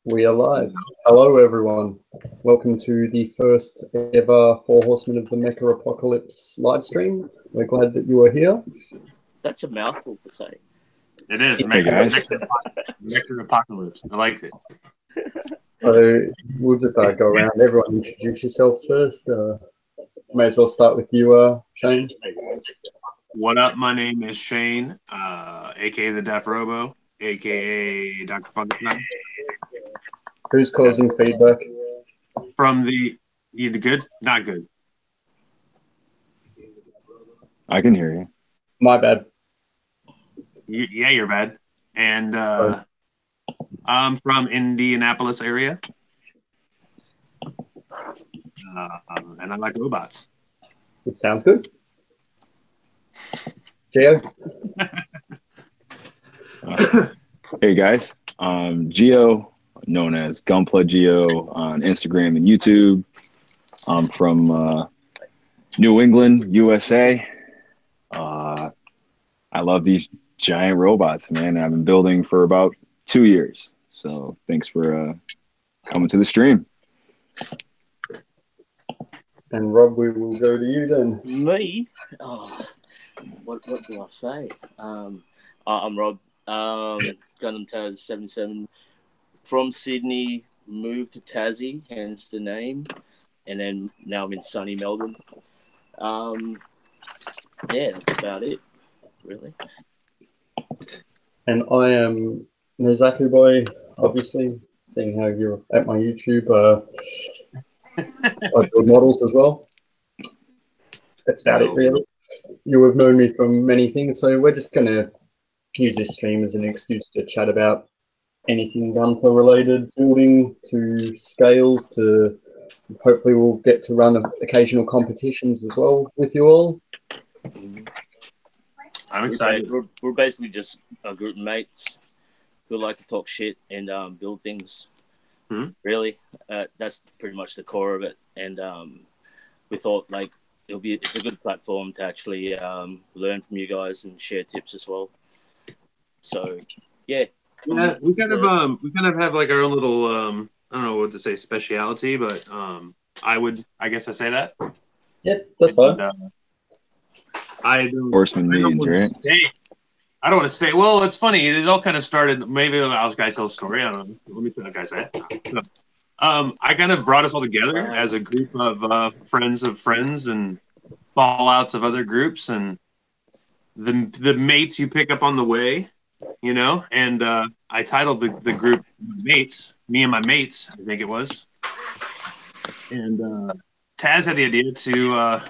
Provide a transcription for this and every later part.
We are live. Hello, everyone. Welcome to the first ever Four Horsemen of the Mechapocalypse live stream. We're glad that you are here. That's a mouthful to say. It is. Hey, guys. Mechapocalypse. I liked it. So we'll just go around. Everyone introduce yourselves first. May as well start with you, Shane. What up? My name is Shane, aka the Daft Robo, aka Dr. Fungus. Who's causing feedback? From the you good? Not good. I can hear you. My bad. Yeah, you're bad. And I'm from Indianapolis area. And I like robots. It sounds good. Geo? Hey, guys. Geo, known as Gunpla Geo on Instagram and YouTube. I'm from New England, USA. I love these giant robots, man. I've been building for about 2 years. So thanks for coming to the stream. And Rob, we will go to you then. Me? Oh, what do I say? I'm Rob. Gundam Tas 77 from Sydney. Moved to Tassie, hence the name, and then now I'm in sunny Melbourne. Yeah, that's about it, really. And I am Zaku Boy, obviously, seeing how you're at my YouTube. I build models as well. That's about it, really. You have known me from many things, so we're just going to use this stream as an excuse to chat about anything Gunpla related, building to scales to hopefully we'll get to run occasional competitions as well with you all. I'm excited. We're basically just a group of mates who like to talk shit and build things. Really, that's pretty much the core of it. And we thought like it's a good platform to actually learn from you guys and share tips as well. So yeah. Yeah, we kind of have like our own little I don't know what to say speciality, but I guess I say that. Yeah, that's fine. I don't. Horseman means, right? I don't want to stay. Well, it's funny. It all kind of started. Maybe I was going to tell a story. I don't know. Let me tell you guys that. I kind of brought us all together as a group of friends of friends and fallouts of other groups and the mates you pick up on the way, you know. And I titled the group Mates, me and my mates, I think it was. And Taz had the idea to.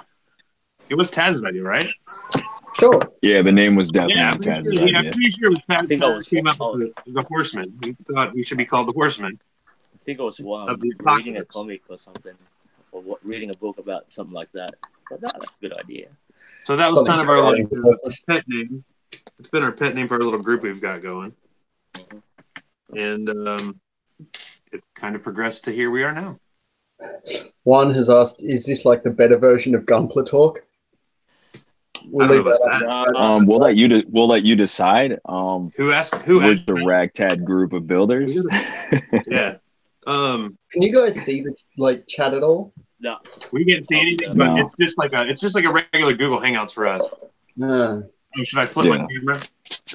It was Taz's idea, right? Sure. Yeah, the name was definitely Taz's Taz's idea. I'm pretty sure it was Taz. I think I was came up with the Horsemen. We thought we should be called the Horsemen. I think I was reading a comic or something, or reading a book about something like that. But that's a good idea. So that was kind of our pet name. It's been our pet name for our little group we've got going. And it kind of progressed to here we are now. One has asked, is this like the better version of Gunpla Talk? We'll let you decide. Who asked? We're the ragtag group of builders. Yeah. Can you guys see the chat at all? No, we can't see anything, but it's just like a regular Google Hangouts for us. Should I flip my camera?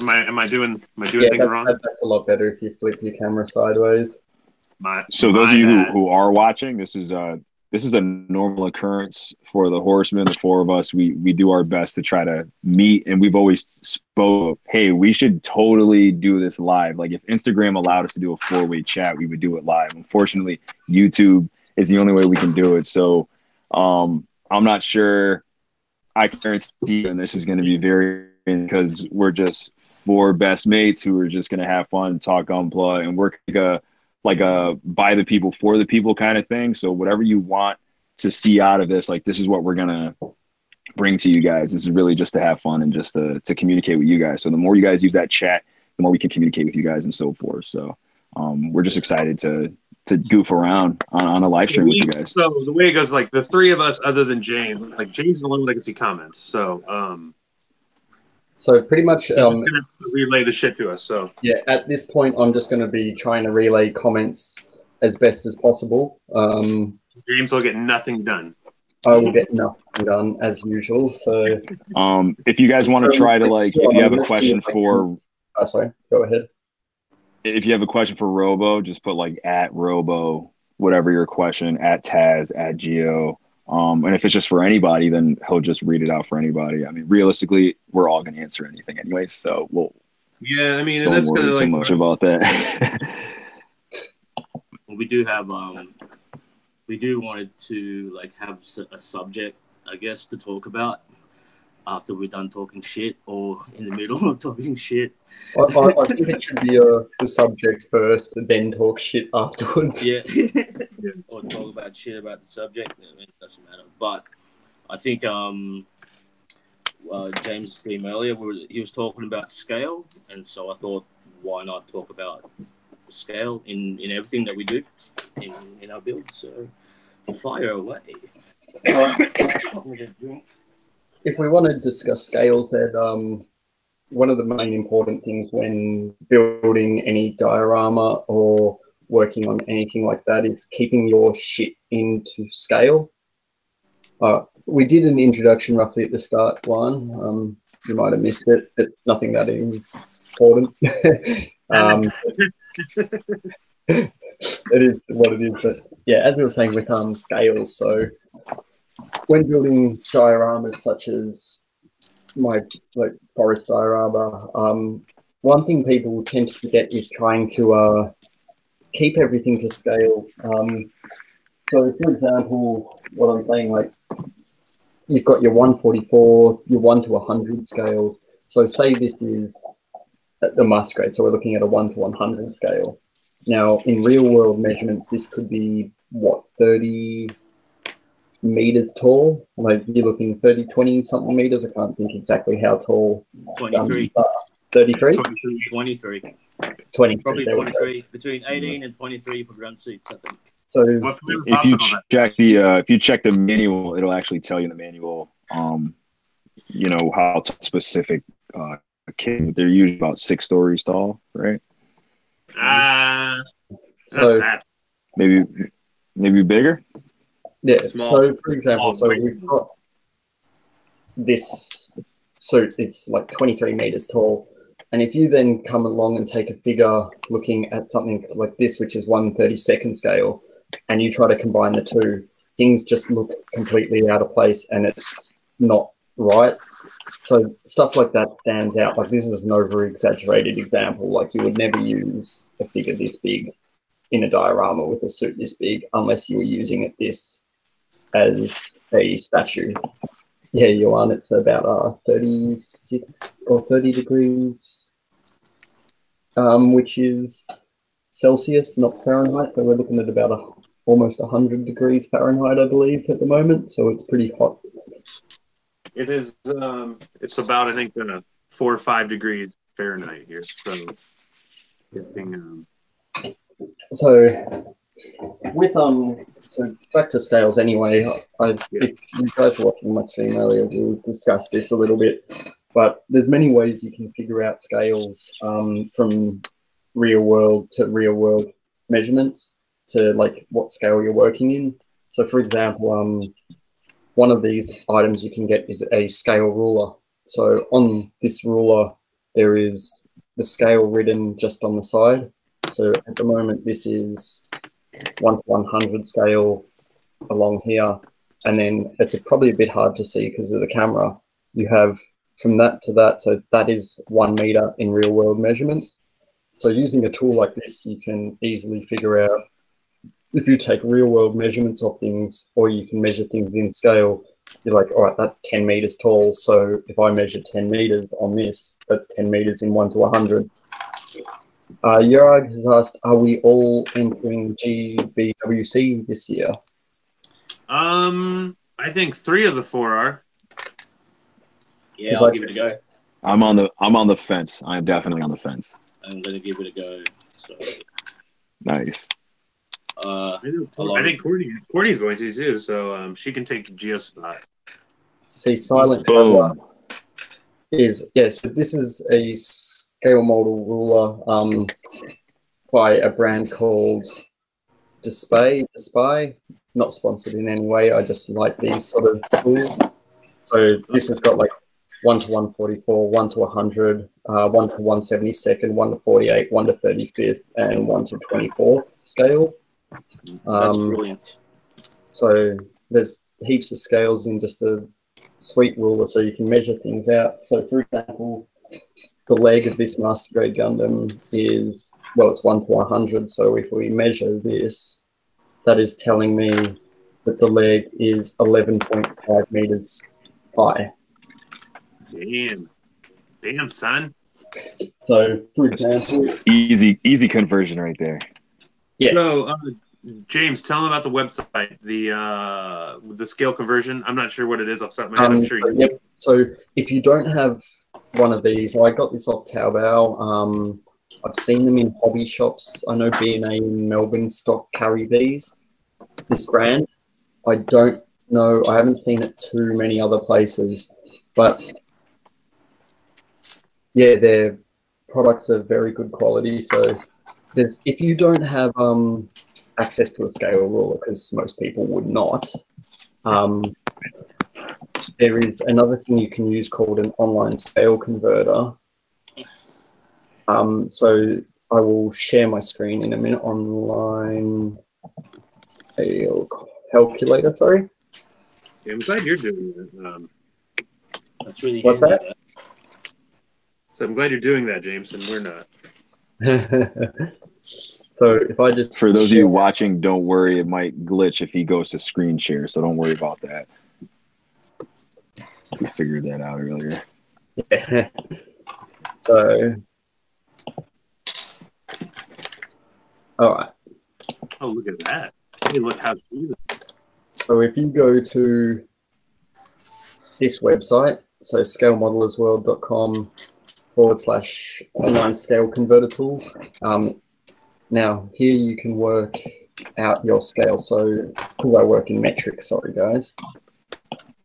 Am I doing things wrong? That's a lot better if you flip your camera sideways. So those of you who are watching, this is a normal occurrence for the Horsemen. The four of us, we do our best to try to meet, and we've always spoke, hey, we should totally do this live. Like if Instagram allowed us to do a 4-way chat, we would do it live. Unfortunately, YouTube is the only way we can do it. So I'm not sure. I guarantee you, and this is going to be very, because we're just four best mates who are just going to have fun, talk Gunpla, and we're like a by the people for the people kind of thing. So whatever you want to see out of this, like this is what we're gonna bring to you guys. This is really just to have fun and just to communicate with you guys. So the more you guys use that chat, the more we can communicate with you guys and so forth. So we're just excited to goof around on a live stream with you guys. So the way it goes, like the three of us, other than James, like James is the one that can see comments. So So pretty much, He's just gonna relay the shit to us. So yeah, at this point, I'm just going to be trying to relay comments as best as possible. James will get nothing done. I will get nothing done as usual. So, if you guys want to try to like, if you have a question for, sorry, go ahead. If you have a question for Robo, just put like at Robo, whatever your question, at Taz, at Geo. And if it's just for anybody, then he'll just read it out for anybody. I mean, realistically, we're all going to answer anything anyway, so we'll. Yeah, I mean, and don't that's worry kind of too like much about that. We do have we do wanted to like have a subject, I guess, to talk about after we're done talking shit or in the middle of talking shit. I think it should be the subject first, and then talk shit afterwards. Yeah. Or talk about shit about the subject. I mean, it doesn't matter. But I think James' theme earlier, he was talking about scale, and so I thought, why not talk about scale in everything that we do in our build? So fire away. If we want to discuss scales, then one of the main important things when building any diorama or working on anything like that is keeping your shit into scale. We did an introduction roughly at the start, Juan. You might have missed it. It's nothing that important. It is what it is. But yeah, as we were saying with scales, so when building dioramas such as my forest diorama, one thing people tend to forget is trying to keep everything to scale. So, for example, what I'm saying, like, you've got your 144, your 1 to 100 scales. So say this is the musgrade, so we're looking at a 1 to 100 scale. Now, in real-world measurements, this could be, what, 30 meters tall? Like, you're looking 30, 20-something meters? I can't think exactly how tall. 23. 33? 23. 23. Probably 23. Between 18 and 23 for ground seats, I think. So if you check the manual, it'll actually tell you in the manual, you know, how specific they're usually about 6 stories tall, right? So maybe bigger. Yeah. Small. So for example, so we've got this suit. It's like 23 meters tall. And if you then come along and take a figure looking at something like this, which is 1/32 scale, and you try to combine the two, things just look completely out of place and it's not right. So stuff like that stands out. Like, this is an over-exaggerated example. Like, you would never use a figure this big in a diorama with a suit this big unless you were using it this as a statue. Yeah, Johan, it's about 36 or 30 degrees, which is Celsius, not Fahrenheit. So we're looking at about almost 100 degrees Fahrenheit, I believe, at the moment. So it's pretty hot. It is. It's about, I think, 4 or 5 degrees Fahrenheit here. So, so with so back to scales anyway. If you guys were watching my stream earlier, we'll discuss this a little bit. But there's many ways you can figure out scales from real world to real world measurements to like what scale you're working in. So for example, one of these items you can get is a scale ruler. So on this ruler, there is the scale written just on the side. So at the moment, this is 1 to 100 scale along here. And then it's probably a bit hard to see because of the camera. You have from that to that. So that is 1 meter in real world measurements. So using a tool like this, you can easily figure out if you take real world measurements of things, or you can measure things in scale. You're like, all right, that's 10 meters tall. So if I measure 10 meters on this, that's 10 meters in 1 to 100. Jurag has asked, are we all entering GBWC this year? I think 3 of the 4 are. Yeah, I'll give it a go. I'm on the fence. I'm definitely on the fence. I'm gonna give it a go. So. Nice. I think Courtney's going to too, so she can take Geo's spot. See, Silent Boom. So this is a scale model ruler by a brand called Despy. Not sponsored in any way. I just like these sort of tools. So this has got like 1 to 144, 1 to 100, 1 to 172nd, 1 to 48, 1 to 35th, and 1 to 24th scale. That's brilliant. So there's heaps of scales in just a sweet ruler, so you can measure things out. So for example, the leg of this master grade Gundam is, well, it's 1 to 100. So if we measure this, that is telling me that the leg is 11.5 meters high. Damn, son. So, for example, easy conversion right there. Yes. So, James, tell them about the website, the scale conversion. I'm not sure what it is off the top of my head. I'm sure you. Yep. So, if you don't have one of these, I got this off Taobao. I've seen them in hobby shops. I know B&A in Melbourne stock carry these. This brand. I don't know. I haven't seen it too many other places, but yeah, their products are very good quality. So, if you don't have access to a scale ruler, because most people would not, there is another thing you can use called an online scale converter. So I will share my screen in a minute. Online scale calculator, sorry. Yeah, I'm glad you're doing that. That's really What's that? So I'm glad you're doing that, James, and we're not. So if I just... For those of you watching, don't worry. It might glitch if he goes to screen share, so don't worry about that. We figured that out earlier. Yeah. So... All right. Oh, look at that. Hey, look how smooth. So if you go to this website, so scalemodellersworld.com/online scale converter tools. Now here you can work out your scale. So because I work in metric, sorry guys.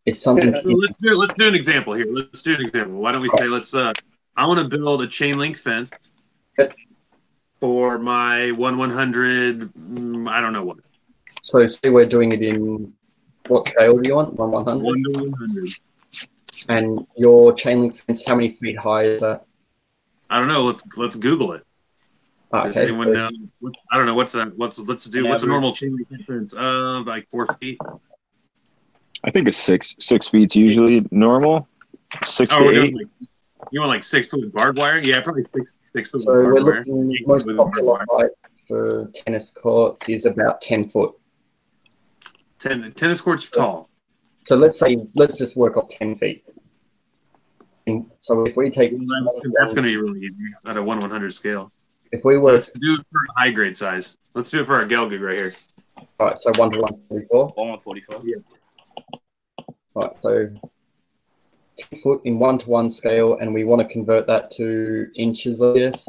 If something let's do an example here. Let's do an example. Why don't we say I want to build a chain link fence for my 1/100. I don't know what. So say we're doing it in what scale do you want? 1/100? 1 to 100. And your chain link fence, how many feet high is that? I don't know. Let's Google it. Does anyone know? I don't know. What's a normal chain link fence? Like 4 feet. I think it's 6 feet's usually normal. 6 to 8. You want like 6 foot barbed wire? Yeah, probably 6 foot so barbed we're wire. Looking, most popular height for tennis courts is about 10 foot. Tennis courts are tall. So let's just work off 10 feet. And so if we take... That's going to be really easy at a 1/100 scale. If we were... Let's do it for a high grade size. Let's do it for our Gelgug right here. All right, so 1 to 144? 1/144. Yeah. All right, so 10 foot in 1-to-1 scale, and we want to convert that to inches, I guess.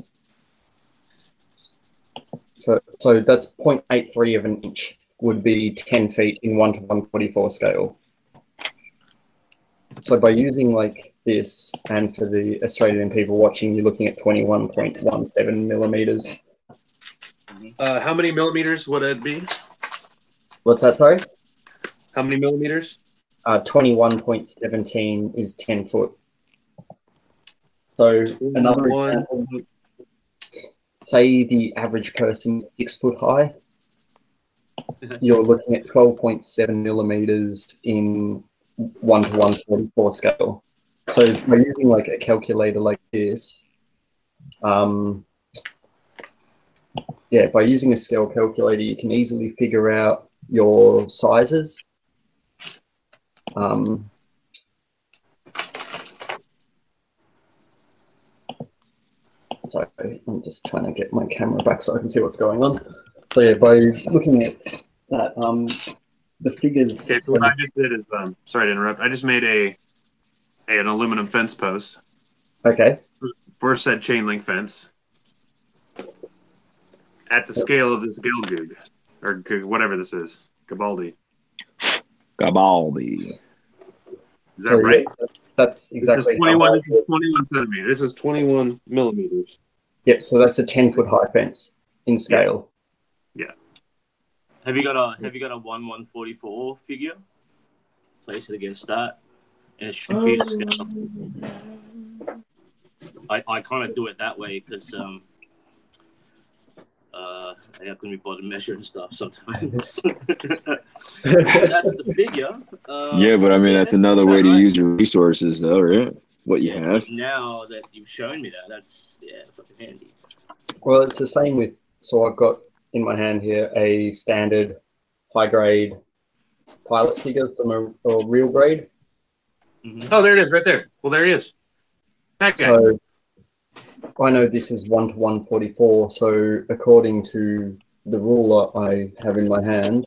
So that's 0.83 of an inch would be 10 feet in 1 to 144 scale. So by using like this, and for the Australian people watching, you're looking at 21.17 millimeters. How many millimeters would it be? What's that, sorry? How many millimeters? 21.17 is 10 foot. So another example, say the average person is 6 foot high. You're looking at 12.7 millimeters in 1 to 144 scale. So by using like a calculator like this, by using a scale calculator, you can easily figure out your sizes. Sorry, I'm just trying to get my camera back so I can see what's going on. So yeah, by looking at that, the figures. Okay, so what I just did is, sorry to interrupt. I just made an aluminum fence post. Okay. For said chain link fence. At the scale of this Gelgug, or whatever this is, Gabaldi. Gabaldi. Is that right? That's exactly This is 21 centimeters. This is 21 millimeters. Yep, so that's a 10-foot high fence in scale. Yeah. Have you got a 1/144 figure? Place it against that, and it should be to scale. I kind of do it that way because I couldn't be bothered measuring stuff sometimes. That's the figure. Yeah, but I mean that's another way to use your resources, though, right? What you have. Now that you've shown me that, that's fucking handy. Well, it's the same with. So I've got in my hand here a standard high-grade pilot figure from a real grade. Mm-hmm. Oh, there it is, right there. Well, there he is. That guy. So I know this is 1/144. So according to the ruler I have in my hand,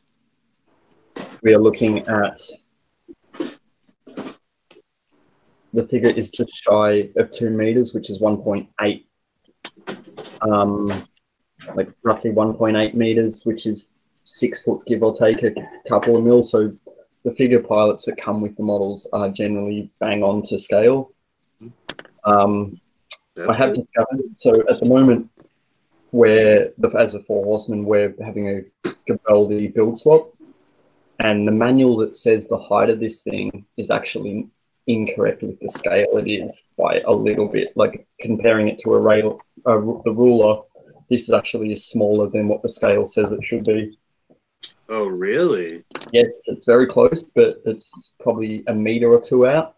we are looking at the figure is just shy of 2 meters, which is 1.8. Like roughly 1.8 meters, which is 6 foot, give or take a couple of mil. So the figure pilots that come with the models are generally bang on to scale. I have discovered, so at the moment, as the Four Horsemen, we're having a Gabeldi build swap, and the manual that says the height of this thing is actually incorrect with the scale it is by a little bit. Like comparing it to the ruler, this is actually smaller than what the scale says it should be. Oh, really? Yes, it's very close, but it's probably a meter or two out.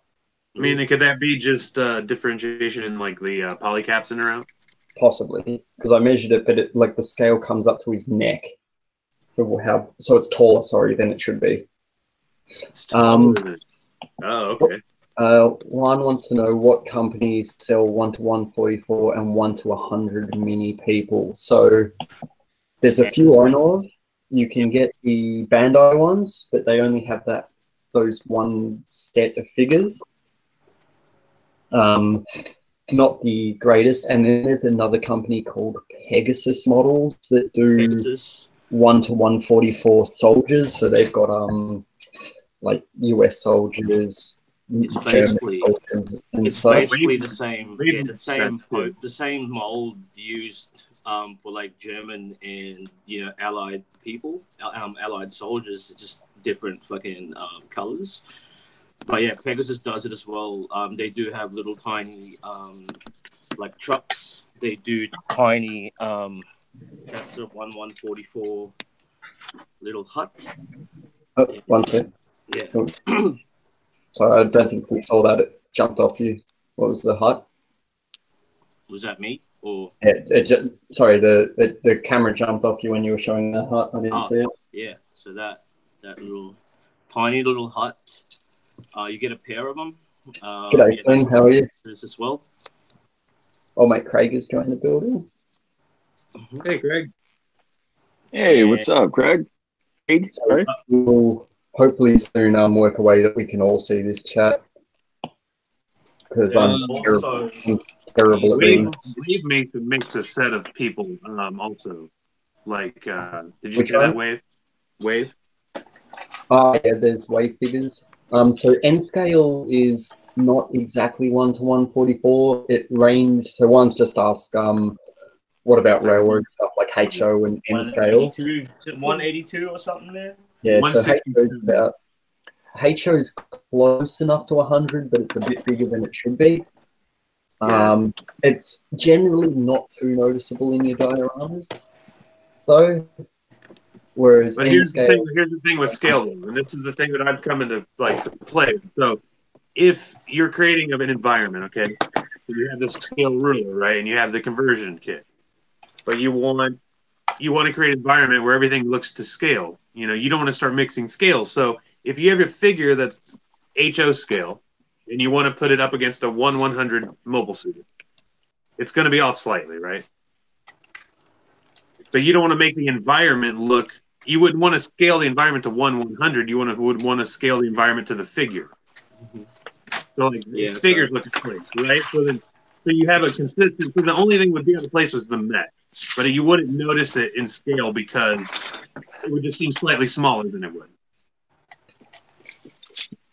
I mean, could that be just differentiation in like the polycaps in around? Possibly, because I measured it, but like the scale comes up to his neck. So it's taller, sorry, than it should be. It's taller than it. Oh, okay. One wants to know what companies sell 1/144 and 1/100 mini people. So there's a few I know of. You can get the Bandai ones, but they only have those one set of figures. Not the greatest. And then there's another company called Pegasus Models that do 1/144 soldiers. So they've got like US soldiers. It's basically the same mold used for like German and allied people, allied soldiers. It's just different fucking colors. But yeah, Pegasus does it as well. They do have little tiny like trucks. They do tiny that's a 1/144 little hut. Oh, one second. Yeah. Oh. Sorry, I don't think we saw that. It jumped off you. What was the hut? Was that me or? Sorry, the camera jumped off you when you were showing that hut. I didn't see it. Yeah. So that little tiny little hut. You get a pair of them. G'day, Flynn. How are you? As well. Oh, mate, Craig is joining the building. Hey, Greg. Hey, what's up, Greg? Hey, so we'll hopefully soon work a way that we can all see this chat. Because I'm terrible at reading. Wave makes a set of people also. Like, did you Which see that one? Wave? Oh, yeah, there's wave figures. So N scale is not exactly 1/144. It ranges. So one's just asked, what about railroad stuff like HO and N scale? 182 or something there? Yeah, so HO is close enough to 100, but it's a bit bigger than it should be. It's generally not too noticeable in your dioramas, though. Whereas but here's the thing with scale, and this is the thing that I've come into to play. So if you're creating an environment, okay, you have the scale ruler, right, and you have the conversion kit, but you want to create an environment where everything looks to scale. You don't want to start mixing scales. So if you have a figure that's HO scale and you want to put it up against a 1/100 mobile suit, it's going to be off slightly, right? But you don't want to make the environment look. You wouldn't want to scale the environment to 1/100. You would want to scale the environment to the figure. So figures look at place, right? So you have a consistent. So the only thing would be out of place was the mech, but you wouldn't notice it in scale because it would just seem slightly smaller than it would.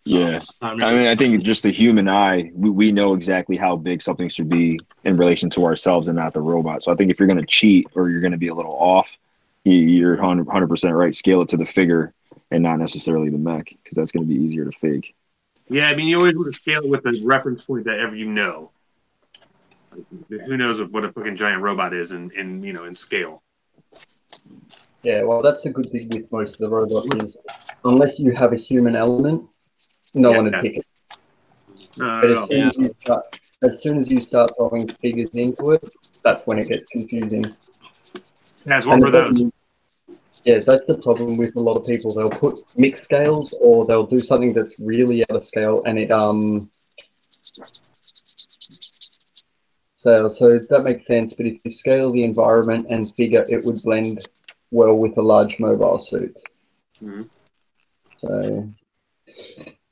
Yeah. I mean, I think just the human eye, we know exactly how big something should be in relation to ourselves and not the robot. So I think if you're going to cheat or you're going to be a little off, you're 100% right. Scale it to the figure and not necessarily the mech, because that's going to be easier to fake. Yeah, I mean, you always want to scale it with a reference point that ever you know. Who knows what a fucking giant robot is in scale. Yeah, well, that's a good thing with most of the robots is unless you have a human element, no one would pick it. But as soon as you start throwing figures into it, that's when it gets confusing. That's what were those? Yeah, that's the problem with a lot of people. They'll put mixed scales, or they'll do something that's really out of scale, and it So that makes sense. But if you scale the environment and figure, it would blend well with a large mobile suit. Mm-hmm. So,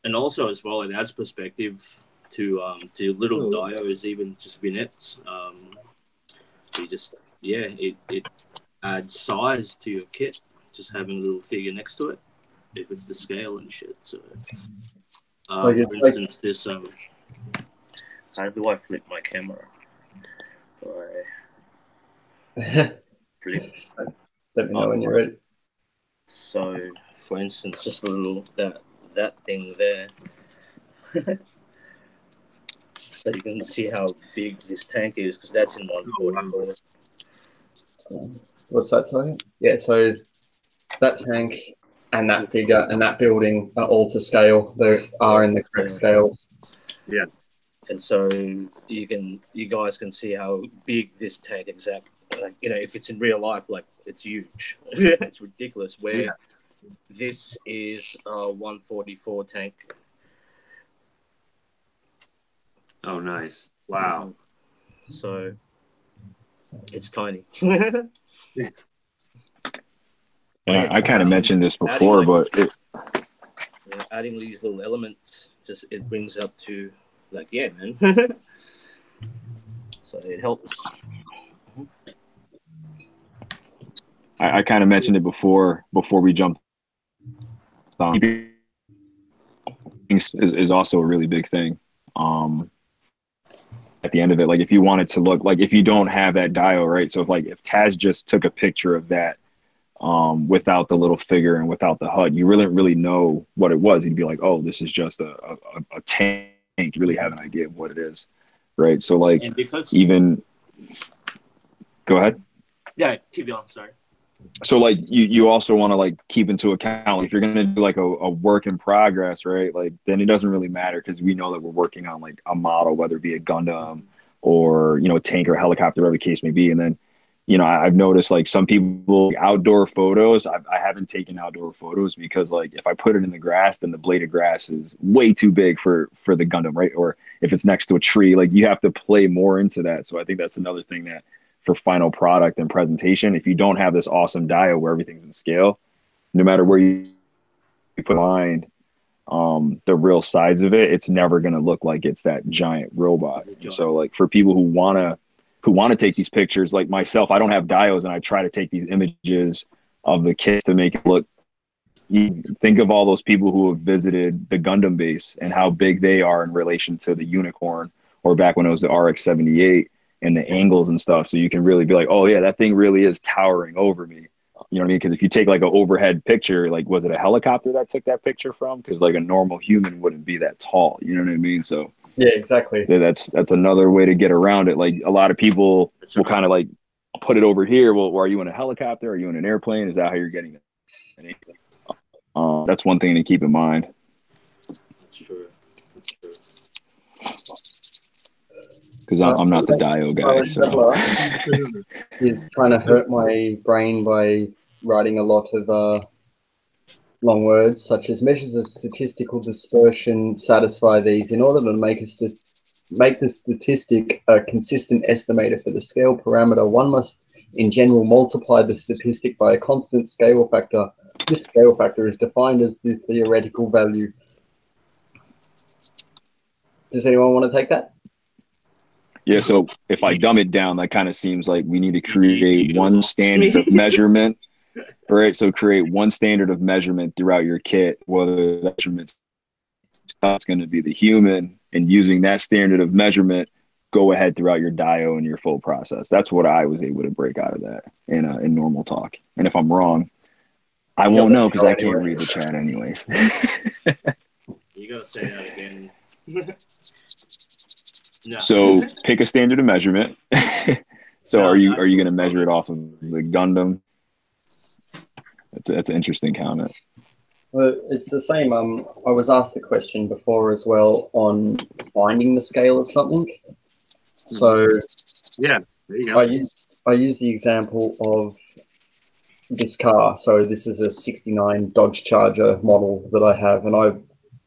and also as well, it adds perspective to little dios, even just vignettes. It adds size to your kit, just having a little figure next to it, if it's the scale and shit. So, for instance, this how do I flip my camera? Flip. Let me know when you're ready. So, for instance, just a little that thing there. So you can see how big this tank is, because that's in 144. What's that saying? Yeah, so that tank and that figure and that building are all to scale. They are in the correct scales. Yeah. And so you guys can see how big this tank exactly. Like, if it's in real life, like, it's huge. It's ridiculous. Where this is a 144 tank. Oh, nice! Wow. So it's tiny. And I kind of mentioned this before, but adding these little elements it brings up to man. So it helps. I kind of mentioned it before we jumped on. Is also a really big thing. At the end of it, like, if you want it to look like, if you don't have that dial, right? So if Taz just took a picture of that without the little figure and without the HUD, you really know what it was. You'd be like, oh, this is just a tank. You really have an idea of what it is, right? So go ahead. Yeah, keep going. Sorry. So you also want to keep into account, if you're going to do a work in progress, right? Then it doesn't really matter, because we know that we're working on a model, whether it be a Gundam or a tank or a helicopter, whatever the case may be. And then I've noticed some people outdoor photos. I haven't taken outdoor photos because if I put it in the grass, then the blade of grass is way too big for the Gundam, right? Or if it's next to a tree, you have to play more into that. So I think that's another thing that, for final product and presentation, if you don't have this awesome dial where everything's in scale, no matter where you put line the real size of it, it's never going to look like it's that giant robot. So for people who want to take these pictures, like myself, I don't have dials, and I try to take these images of the kits to make it look. You think of all those people who have visited the Gundam base and how big they are in relation to the Unicorn, or back when it was the RX-78, and the angles and stuff. So you can really be like, oh yeah, that thing really is towering over me. You know what I mean? Because if you take an overhead picture, was it a helicopter that took that picture from? Because a normal human wouldn't be that tall. You know what I mean? So yeah, exactly. That's another way to get around it. A lot of people will kind of put it over here. Well, are you in a helicopter? Are you in an airplane? Is that how you're getting it? That's one thing to keep in mind. That's true. Because I'm not the Dio guy. So. He's trying to hurt my brain by writing a lot of long words, such as measures of statistical dispersion satisfy these. In order to make the statistic a consistent estimator for the scale parameter, one must, in general, multiply the statistic by a constant scale factor. This scale factor is defined as the theoretical value. Does anyone want to take that? Yeah, so if I dumb it down, that kind of seems like we need to create one standard of measurement, right? So create one standard of measurement throughout your kit, whether the measurements it's going to be the human, and using that standard of measurement, go ahead throughout your dio and your full process. That's what I was able to break out of that in normal talk. And if I'm wrong, I won't know because I can't read the chat anyways. You gotta say that again. No. So pick a standard of measurement. So are you going to measure it off of the Gundam? That's an interesting comment. Well, it's the same. I was asked a question before as well on finding the scale of something. So yeah, there you go. I use the example of this car. So this is a 69 Dodge Charger model that I have, and I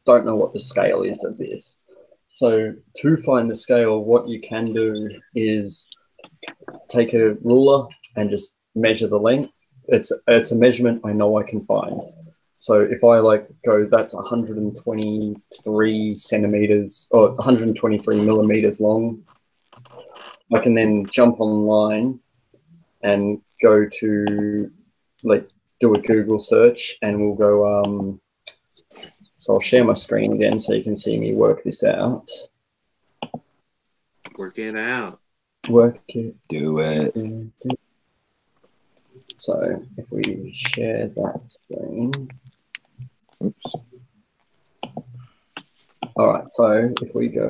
don't know what the scale is of this. So to find the scale, what you can do is take a ruler and just measure the length. It's a measurement I know I can find. So if I go, that's 123 centimeters or 123 millimeters long, I can then jump online and go to do a Google search, and we'll go. So I'll share my screen again so you can see me work this out. Work it out. Work it. Do it. So if we share that screen. Oops. All right, so if we go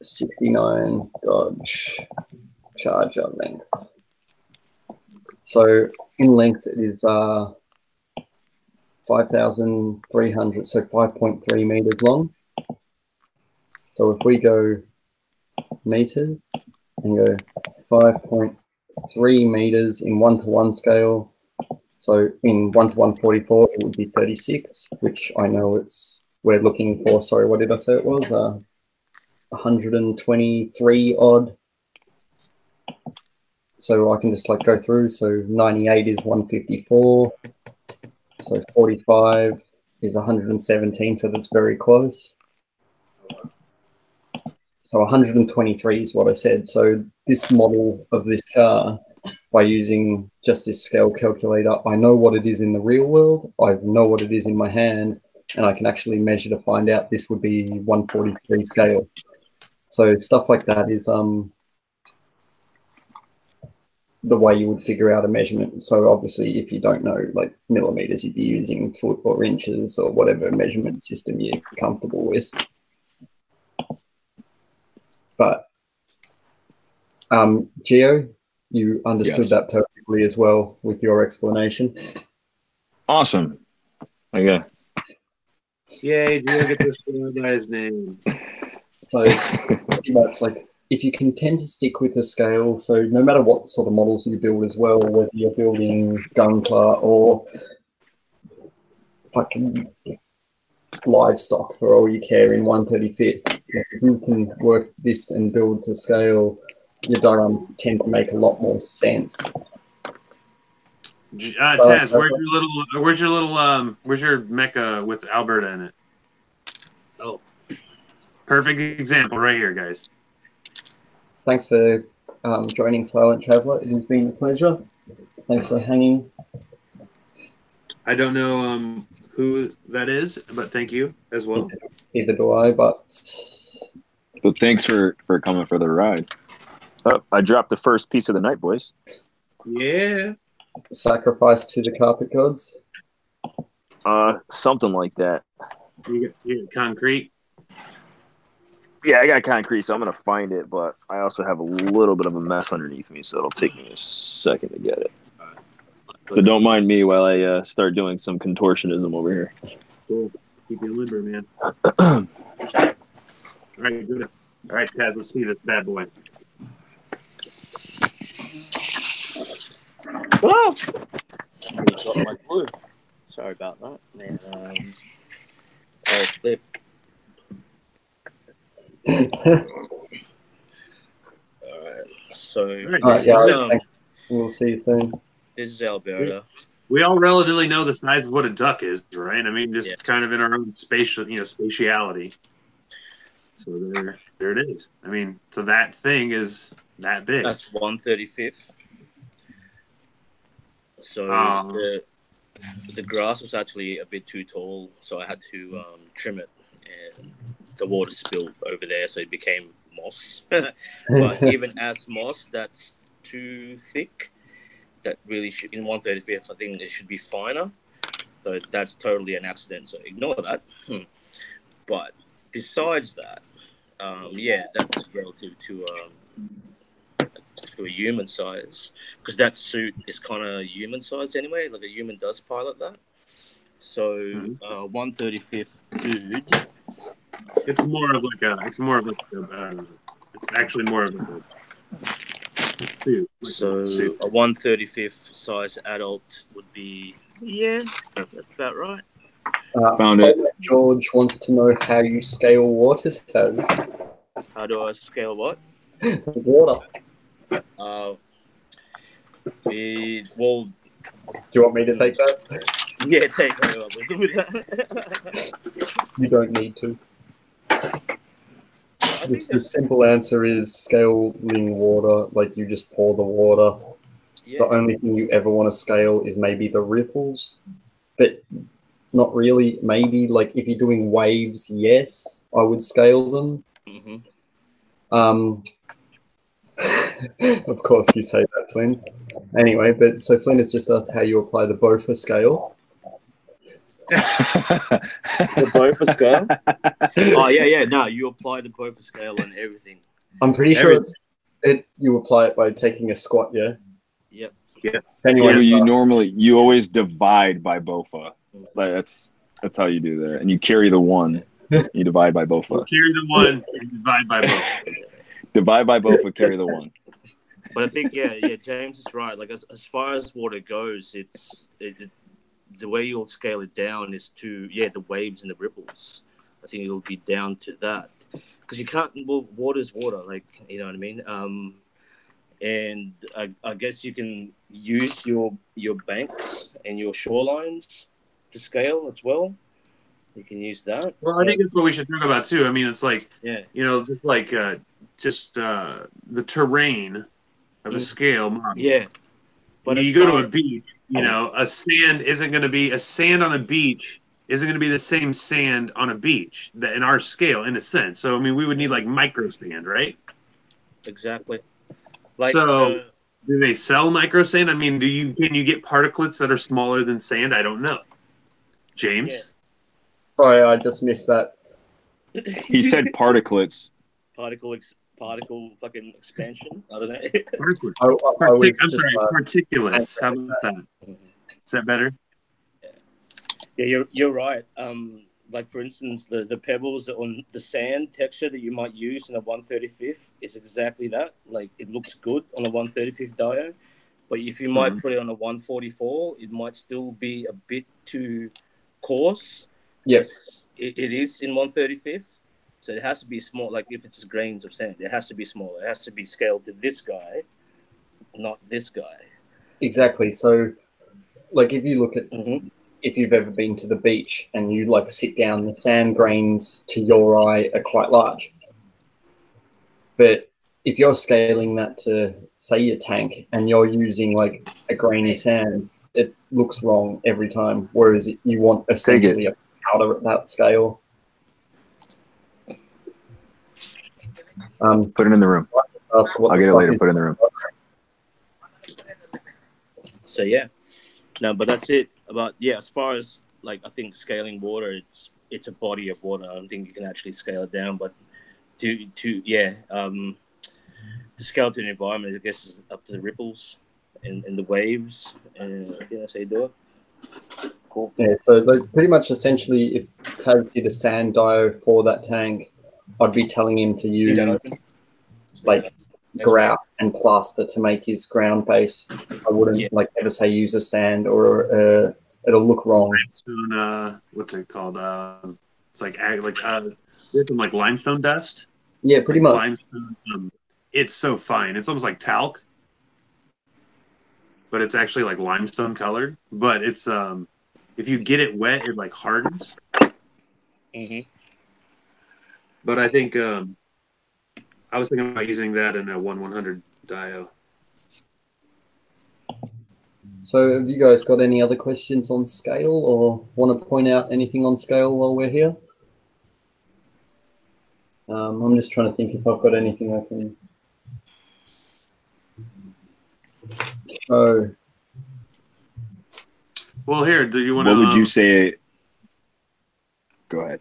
69 Dodge Charger length. So in length it is 5,300, so 5.3 meters long. So if we go meters and go 5.3 meters in 1-to-1 scale, so in 1-to-144 it would be 36, which I know we're looking for. Sorry, what did I say it was? 123 odd. So I can just go through. So 98 is 154. So 45 is 117. So that's very close. So 123 is what I said. So this model of this car, by using just this scale calculator, I know what it is in the real world. I know what it is in my hand, and I can actually measure to find out this would be 143 scale. So stuff like that is the way you would figure out a measurement. So obviously, if you don't know millimeters, you'd be using foot or inches or whatever measurement system you're comfortable with. But Geo, you understood that perfectly as well with your explanation. Awesome. Okay. Yay, Geo, get this guy's name. So pretty much if you can tend to stick with the scale, so no matter what sort of models you build as well, whether you're building Gunpla or fucking livestock for all you care in 1/35th, if you can work this and build to scale, your diagram tend to make a lot more sense. Taz, where's your mecha with Alberta in it? Oh, perfect example right here, guys. Thanks for joining, Silent Traveller. It has been a pleasure. Thanks for hanging. I don't know who that is, but thank you as well. Either do I, but thanks for coming for the ride. Oh, I dropped the first piece of the night, boys. Yeah. Sacrifice to the carpet gods? Something like that. You got concrete? Yeah, I got concrete, so I'm going to find it, but I also have a little bit of a mess underneath me, so it'll take me a second to get it. So don't mind me while I start doing some contortionism over here. Cool. Keep you limber, man. All right, good. All right, Taz, let's see this bad boy. oh! Got my glue. Sorry about that, man. I'll flip. Alright, so we'll see you soon. This is Alberta. We all relatively know the size of what a duck is, right? I mean, just kind of in our own spatiality. So there it is. I mean, so that thing is that big. That's 1/35. So the grass was actually a bit too tall, so I had to trim it. and the water spilled over there, so it became moss. But even as moss, that's too thick. That really should, in 1/35th, I think it should be finer. So that's totally an accident. So ignore that. But besides that, yeah, that's relative to a human size, because that suit is kind of human size anyway. Like a human does pilot that. So 1/35th dude. It's more of like a. It's more of like actually more of a suit. Like So a 1/35th size adult would be, yeah, that's about right. Found it. George wants to know how you scale water, Tas. How do I scale what? Water. Well, Do you want me to take that? yeah, take over with that. You don't need to. I think The simple answer is scaling water, like you just pour the water. yeah. The only thing you ever want to scale is maybe the ripples, but not really. Maybe like if you're doing waves, yes, I would scale them. Of course you say that, Flynn. Anyway, but so Flynn has just asked how you apply the Bofa scale. The Bofa scale? Oh, yeah. No, you apply the Bofa scale on everything. I'm pretty sure you apply it by taking a squat, yeah? Yep. Yeah. Anyway, you always divide by BOFA. Like that's how you do that. And you carry the one, you divide by BOFA. You carry the one, and divide by both. Divide by BOFA, carry the one. But I think, yeah, James is right. Like, as far as water goes, the way you'll scale it down is to, the waves and the ripples. I think it'll be down to that. Because you can't, water's water, like, you know what I mean? And I guess you can use your banks and your shorelines to scale as well. You can use that. Well, I think that's what we should talk about too. I mean, it's like, just like the terrain of a scale model. Yeah. But you go to a beach, a sand on a beach isn't going to be the same sand on a beach that in our scale, in a sense. So, I mean, we would need like micro sand, right? Exactly. Like, so, do they sell micro sand? I mean, can you get particulates that are smaller than sand? I don't know. James? Yeah. Sorry, I just missed that. He said particulates. Particle fucking expansion. I don't know. Particulates. How about that? Is that better? Yeah, you're right. Like for instance, the pebbles on the sand texture that you might use in a 1/35th is exactly that. Like it looks good on a 1/35th dio, but if you might put it on a 144, it might still be a bit too coarse. Yes, it is in 1/35th. So it has to be small. Like if it's grains of sand, it has to be smaller. It has to be scaled to this guy, not this guy. Exactly. So, like if you look at if you've ever been to the beach and you like sit down, the sand grains to your eye are quite large. But if you're scaling that to say your tank and you're using like a grainy sand, it looks wrong every time. Whereas you want essentially a powder at that scale. Put it in the room. I'll get it later. Put it in the room. So but that's it. About as far as like I think scaling water, it's a body of water. I don't think you can actually scale it down, but to scale to an environment, I guess is up to the ripples and the waves, and so you do it. Cool. Yeah, so like pretty much essentially, if Taz did a sand dio for that tank, I'd be telling him to use like grout and plaster to make his ground base. I wouldn't like ever say use a sand or it'll look wrong. Limestone, what's it called? It's like limestone dust. Yeah, pretty much. Limestone. It's so fine. It's almost like talc, but it's actually like limestone colored. But it's if you get it wet, it like hardens. But I think I was thinking about using that in a 1/100 dio. So have you guys got any other questions on scale or want to point out anything on scale while we're here? I'm just trying to think if I've got anything I can show. Well, here, do you want to? What would you say? Go ahead.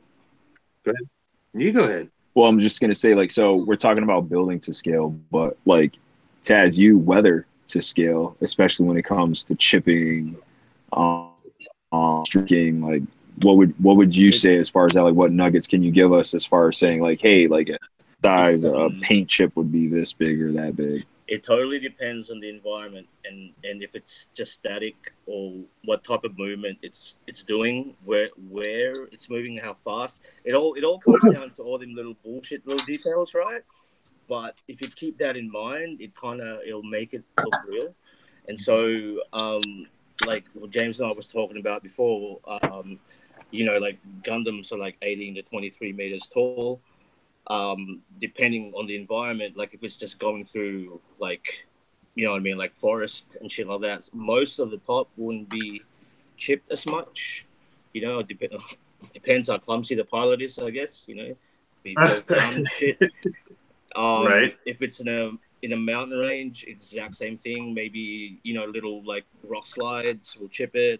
Go ahead. You go ahead. Well, I'm just gonna say, like, so we're talking about building to scale, but like, Taz, you weather to scale, especially when it comes to chipping, streaking. Like, what would you say as far as that? Like, what nuggets can you give us as far as saying, like, hey, like a size a paint chip would be this big or that big? It totally depends on the environment and if it's just static or what type of movement it's doing, where it's moving, how fast. It all comes down to all them little bullshit little details, right? But if you keep that in mind, it'll make it look real. And so, like what James and I was talking about before, like Gundams are like 18 to 23 meters tall. Depending on the environment, like if it's just going through like, like forest and shit like that, most of the top wouldn't be chipped as much. It depends how clumsy the pilot is, I guess. Be broke down and shit. Right. If it's in a mountain range, exact same thing. Maybe little like rock slides will chip it.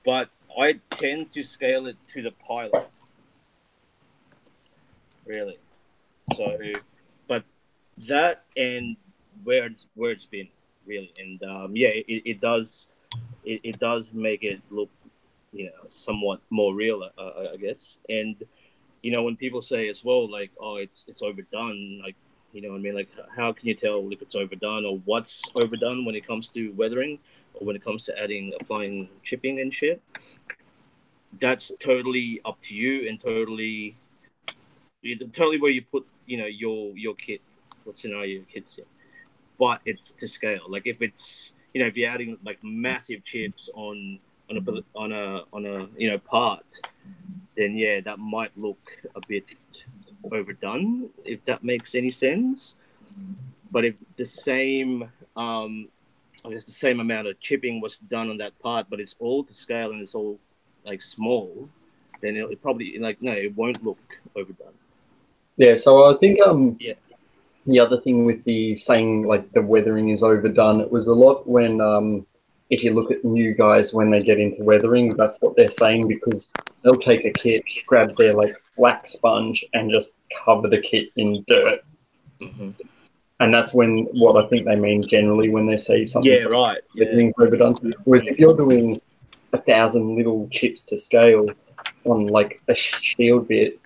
But I tend to scale it to the pilot. Really. So, but that and where it's been really, and it does make it look somewhat more real, I guess. And when people say as well, like, oh, it's overdone, like, like, how can you tell if it's overdone or what's overdone when it comes to weathering or when it comes to applying chipping and shit? That's totally up to you and totally where you put your kit, what scenario your kit's in. But it's to scale. Like if it's if you're adding like massive chips on a part, then yeah, that might look a bit overdone, if that makes any sense. But if the same I guess the same amount of chipping was done on that part, but it's all to scale and it's all like small, then it probably it won't look overdone. Yeah, so I think the other thing with the saying like the weathering is overdone, it was a lot when if you look at new guys when they get into weathering, that's what they're saying, because they'll take a kit, grab their like black sponge and just cover the kit in dirt. Mm-hmm. And that's what I think they mean generally when they say something. Yeah, right. Weathering's overdone. Whereas if you're doing 1,000 little chips to scale on like a shield bit,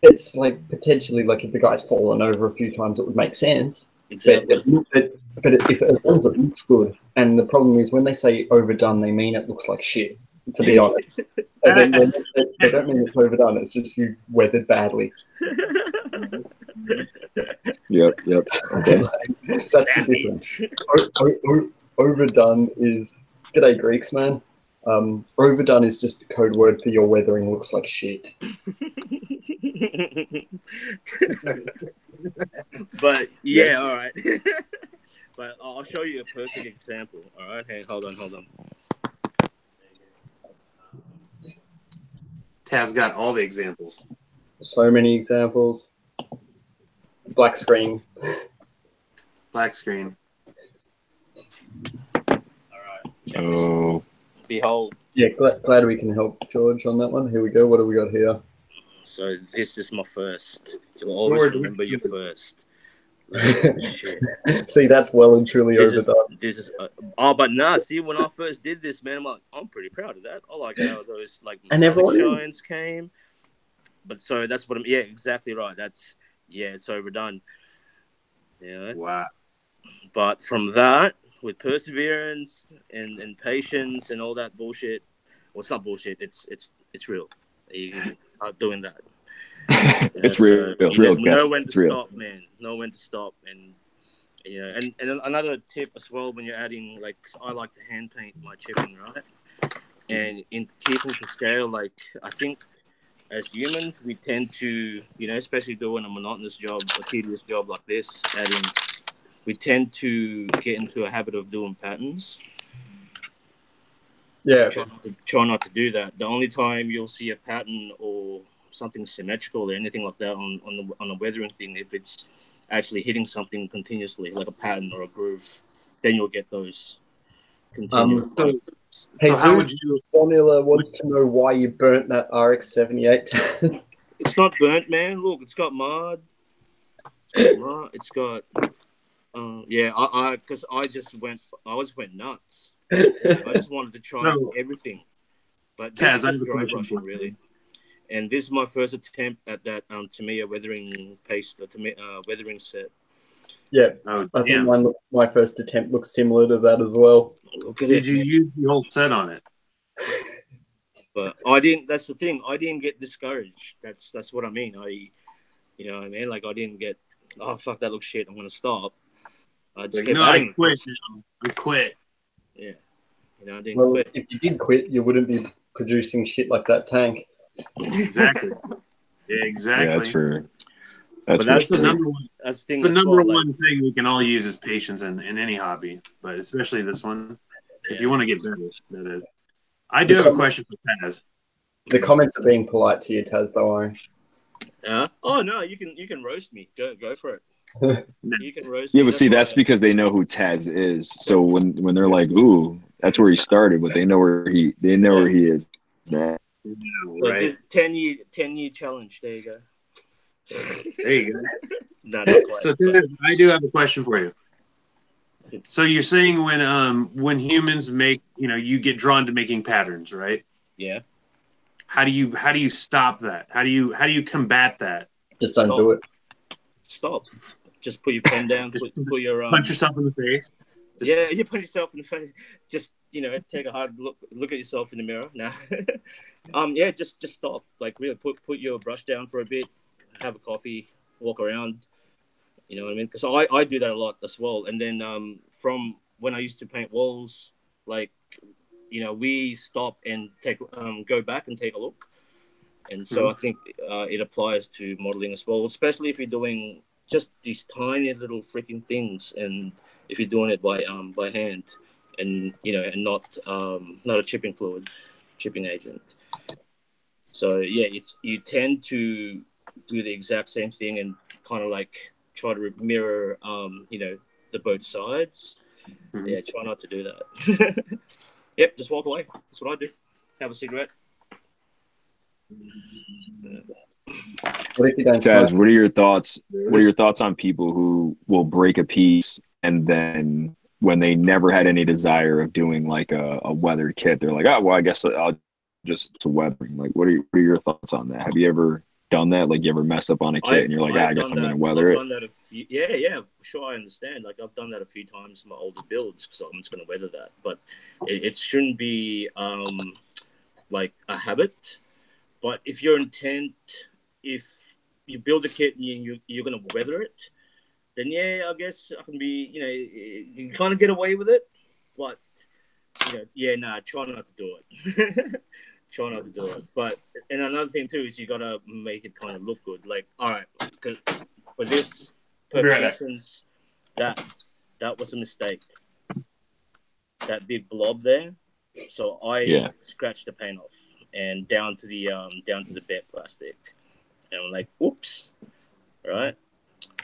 it's like potentially like if the guy's fallen over a few times, it would make sense. Exactly. But if as long as it looks good, and the problem is when they say overdone, they mean it looks like shit. To be honest, they don't mean it's overdone. It's just you weathered badly. Yep. Okay. That's the difference. Overdone is g'day Greeks, man. Overdone is just a code word for your weathering looks like shit. But yeah, all right. But I'll show you a perfect example. All right, hey, hold on. Taz got all the examples. So many examples. Black screen. Black screen. All right. Oh. Behold. Yeah, glad we can help George on that one. Here we go. What do we got here? So this is my first. You'll always remember your first. Like, shit. See, that's well and truly overdone. But nah. See, when I first did this, man, I'm pretty proud of that. I like how those like and everyone shines came. But so that's what I'm. Yeah, exactly right. It's overdone. Yeah. Wow. But from that, with perseverance and patience and all that bullshit, well, it's not bullshit. It's real. You are doing that. It's real. It's real. Know when to stop, man. Know when to stop, and and another tip as well when you're adding, like, I like to hand paint my chipping, right? And in keeping to scale, like, I think as humans we tend to, especially doing a monotonous job, a tedious job like this, we tend to get into a habit of doing patterns. Yeah. Try not to do that. The only time you'll see a pattern or something symmetrical or anything like that on a weathering thing. If it's actually hitting something continuously, like a pattern or a groove, then you'll get those continuous. Hey, so how would you? Formula wants to know why you burnt that RX-78. It's not burnt, man. Look, it's got mud. It's got yeah. Because I just went nuts. I just wanted to try everything. But this is dry brushing, really. And this is my first attempt at that Tamiya weathering paste, weathering set. Yeah, I think my first attempt looks similar to that as well. Did you use the whole set on it? But I didn't. That's the thing. I didn't get discouraged. That's what I mean. You know what I mean? Like I didn't get. Oh fuck, that looks shit. I'm gonna stop. I just kept I quit. I quit. Yeah. You know, I didn't quit. If you did quit, you wouldn't be producing shit like that tank. Exactly. Yeah, exactly. Yeah, that's for. That's the number one. That's the thing. It's the number one thing we can all use is patience in any hobby, but especially this one. Yeah. If you want to get better, that is. I do have a question for Taz. The comments are being polite to you, Taz. Don't worry. Oh no, you can roast me. Go for it. You can roast me. Yeah, but see, that's because they know who Taz is. So when they're like, "Ooh, that's where he started," but they know where he is. Man. Right. 10-year challenge. There you go. There you go. Not quite, so I do have a question for you. So you're saying when humans make, you get drawn to making patterns, right? Yeah. How do you stop that? How do you combat that? Just don't do it. Stop. Just put your pen down. Put your punch yourself in the face. Yeah, you punch yourself in the face. Just take a hard look at yourself in the mirror. Now, yeah, just stop. Like really, put your brush down for a bit. Have a coffee, walk around. You know what I mean? Because I do that a lot as well. And then from when I used to paint walls, like we stop and go back and take a look. And so I think it applies to modeling as well, especially if you're doing just these tiny little freaking things, and if you're doing it by hand, and and not a chipping agent. So yeah, you tend to do the exact same thing and kind of like try to mirror the both sides. Yeah, try not to do that. Yep, just walk away. That's what I do. Have a cigarette. Taz, what are your thoughts? What are your thoughts on people who will break a piece and then when they never had any desire of doing like a weathered kit, they're like, oh well, I guess I'll just to weathering. Like, what are your thoughts on that? Have you ever done that? Like, you ever messed up on a kit and you're like, I guess I'm gonna weather it? Yeah, sure, I understand. Like, I've done that a few times in my older builds because I'm just gonna weather that. But it shouldn't be like a habit. But if your intent, if you build a kit and you're gonna weather it, then yeah, I guess I can be, you kind of get away with it. But try not to do it. Try not to do it. But and another thing too is you gotta make it kind of look good. Like, all right, because for this, per instance, that was a mistake. That big blob there. So I scratched the paint off and down to the bed plastic, and I'm like, oops, right?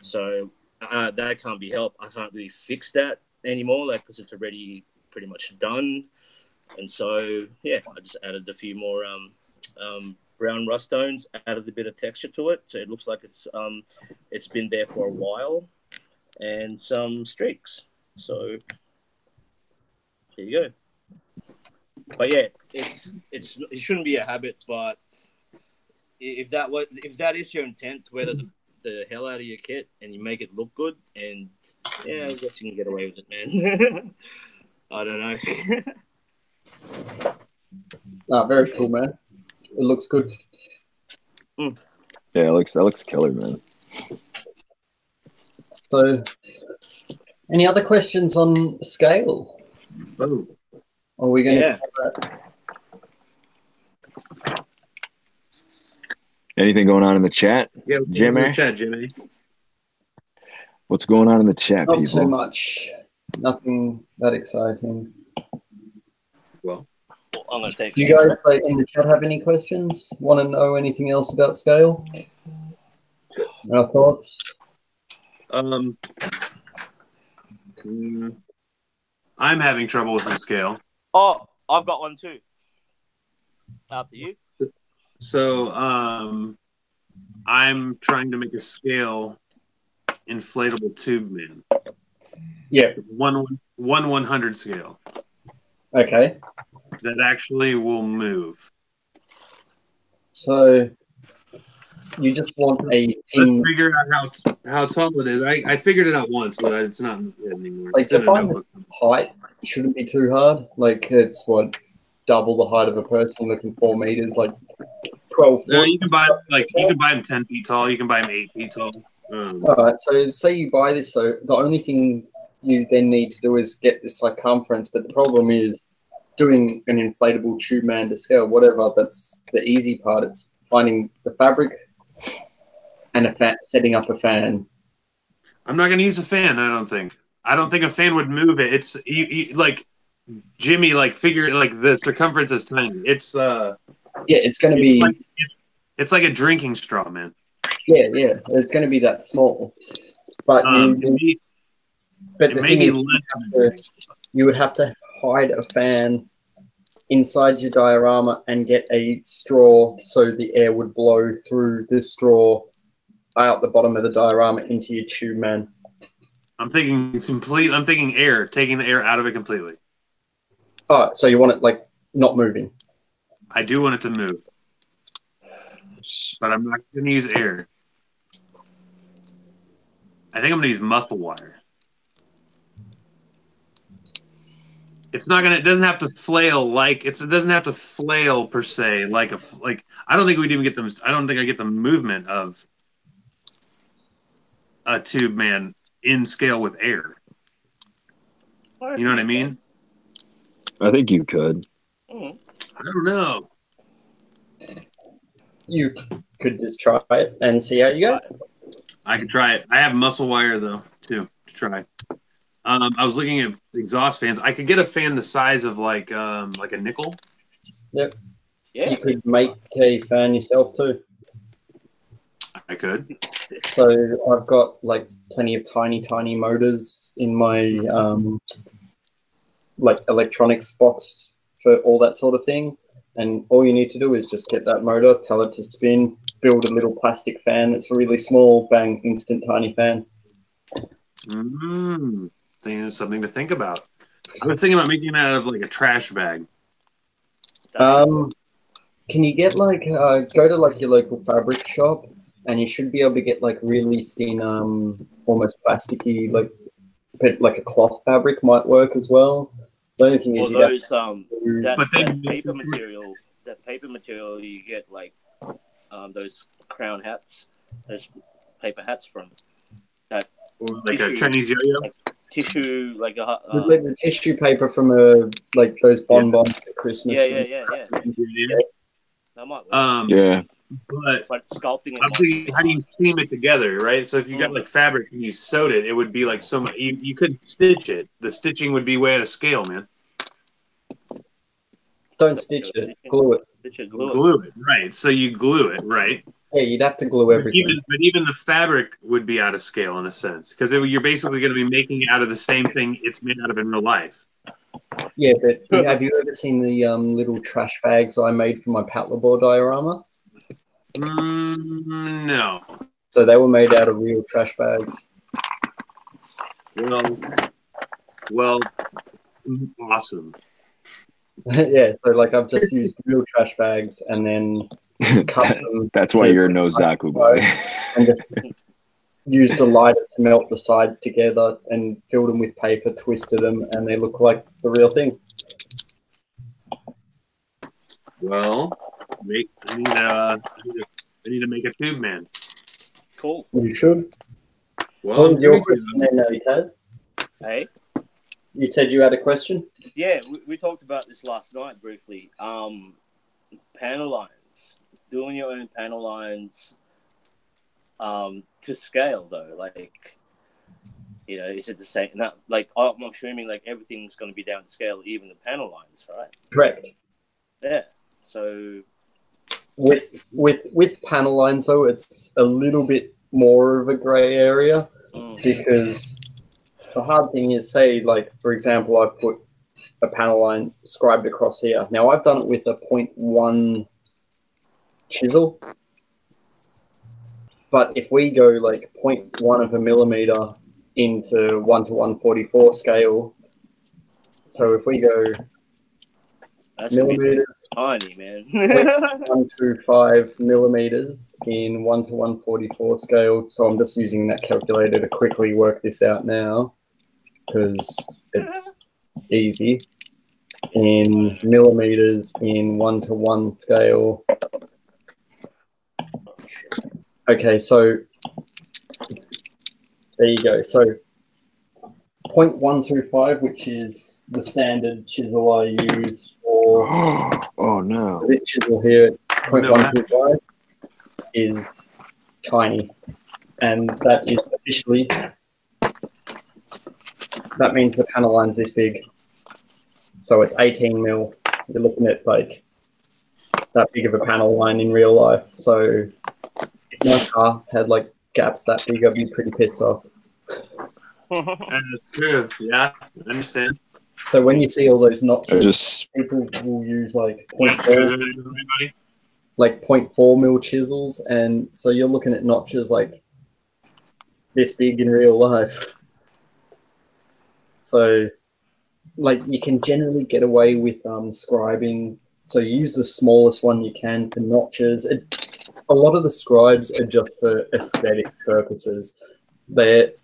So that can't be helped. I can't really fix that anymore, like because it's already pretty much done. And so yeah, I just added a few more brown rust tones, added a bit of texture to it, so it looks like it's been there for a while, and some streaks. So there you go. But yeah, it shouldn't be a habit. But if that is your intent, whether the hell out of your kit and you make it look good, and yeah, I guess you can get away with it, man. I don't know. Very cool, man. It looks good. Yeah, that looks killer, man. So, any other questions on scale? Oh. Are we going to cover that? Anything going on in the chat? Yeah, Jimmy? In the chat, Jimmy. What's going on in the chat, Not people? too much. Nothing that exciting. Well, I'm gonna take. Do you guys in the chat have any questions? Want to know anything else about scale? Our thoughts? I'm having trouble with the scale. Oh, I've got one too. After you. So, I'm trying to make a scale inflatable tube man. Yeah. 1/100 scale. Okay. That actually will move. So you just want a thin. Let's figure out how tall it is. I figured it out once, but it's not in the head anymore. Like to find the height shouldn't be too hard. Like it's what double the height of a person looking 4 meters, like 12 foot. No, you can buy them 10 feet tall. You can buy them 8 feet tall. All right. So say you buy this. So the only thing you then need to do is get the circumference. But the problem is doing an inflatable tube man to scale. Whatever. That's the easy part. It's finding the fabric and setting up a fan. I'm not going to use a fan. I don't think a fan would move it. It's you like Jimmy. Like figure like the circumference is tiny. It's yeah. It's going to be. It's like a drinking straw, man. Yeah. It's going to be that small. But it may be less. You would have to hide a fan inside your diorama and get a straw so the air would blow through the straw out the bottom of the diorama into your tube man. I'm thinking air, taking the air out of it completely. Oh, so you want it like not moving? I do want it to move, but I'm not going to use air. I think I'm going to use muscle wire. It's not gonna. It doesn't have to flail like it doesn't have to flail per se like I don't think we'd even get them. I don't think I get the movement of a tube man in scale with air. You know what I mean? I think you could. I don't know. You could just try it and see how you go. I could try it. I have muscle wire though too to try. I was looking at exhaust fans. I could get a fan the size of like a nickel. Yep. Yeah. You could make a fan yourself too. I could. So I've got like plenty of tiny motors in my like electronics box for all that sort of thing. And all you need to do is just get that motor, tell it to spin, build a little plastic fan that's really small, bang, instant tiny fan. There's something to think about. I was thinking about making it out of like a trash bag. Can you get like go to like your local fabric shop and you should be able to get like really thin, almost plasticky, like a cloth fabric might work as well. The only thing is that paper material you get like those crown hats, those paper hats from that. Like a Chinese yo-yo? Like tissue, like a... like the tissue paper from like those bonbons at Christmas. Yeah. That might work. Yeah. But sculpting I'm thinking, how do you seam it together, right? So if you got like fabric and you sewed it, it would be like so much... You couldn't stitch it. The stitching would be way out of scale, man. Don't stitch it. Glue it. Glue it, right. So you glue it, right? Yeah, you'd have to glue everything. But even the fabric would be out of scale in a sense, because you're basically going to be making it out of the same thing it's made out of in real life. Yeah, but have you ever seen the little trash bags I made for my paddleboard diorama? No. So they were made out of real trash bags. Well, awesome. Yeah, so like I've just used real trash bags and then cut them. That's why you're no Zaku Boy. And just used a lighter to melt the sides together and filled them with paper, twisted them, and they look like the real thing. Well, I need to make a tube man. Cool. You should. Well, what was your question then, Taz? Hey? You said you had a question? Yeah, we talked about this last night briefly. Panel lines. Doing your own panel lines to scale, though. Like, you know, is it the same? Like, I'm assuming like everything's going to be down to scale, even the panel lines, right? Correct. Yeah. So with panel lines though, it's a little bit more of a grey area because the hard thing is, say, like for example, I've put a panel line scribed across here. Now I've done it with a 0.1 chisel, but if we go like 0.1 of a millimeter into 1:144 scale, so if we go that's millimeters, tiny, man. 125 millimeters in 1:144 scale. So I'm just using that calculator to quickly work this out now because it's easy. In millimeters in 1:1 scale. Okay, so there you go. So 0.125, which is the standard chisel I use for oh no. so this chisel here, 0.125 is tiny. And that is officially, that means the panel line's this big. So it's 18 mil. You're looking at like that big of a panel line in real life. So if my car had like gaps that big, I'd be pretty pissed off. That's true. Yeah, I understand. So when you see all those notches, people will use like 0.4 mil chisels, and so you're looking at notches like this big in real life. So like you can generally get away with scribing. So you use the smallest one you can for notches. A lot of the scribes are just for aesthetics purposes. The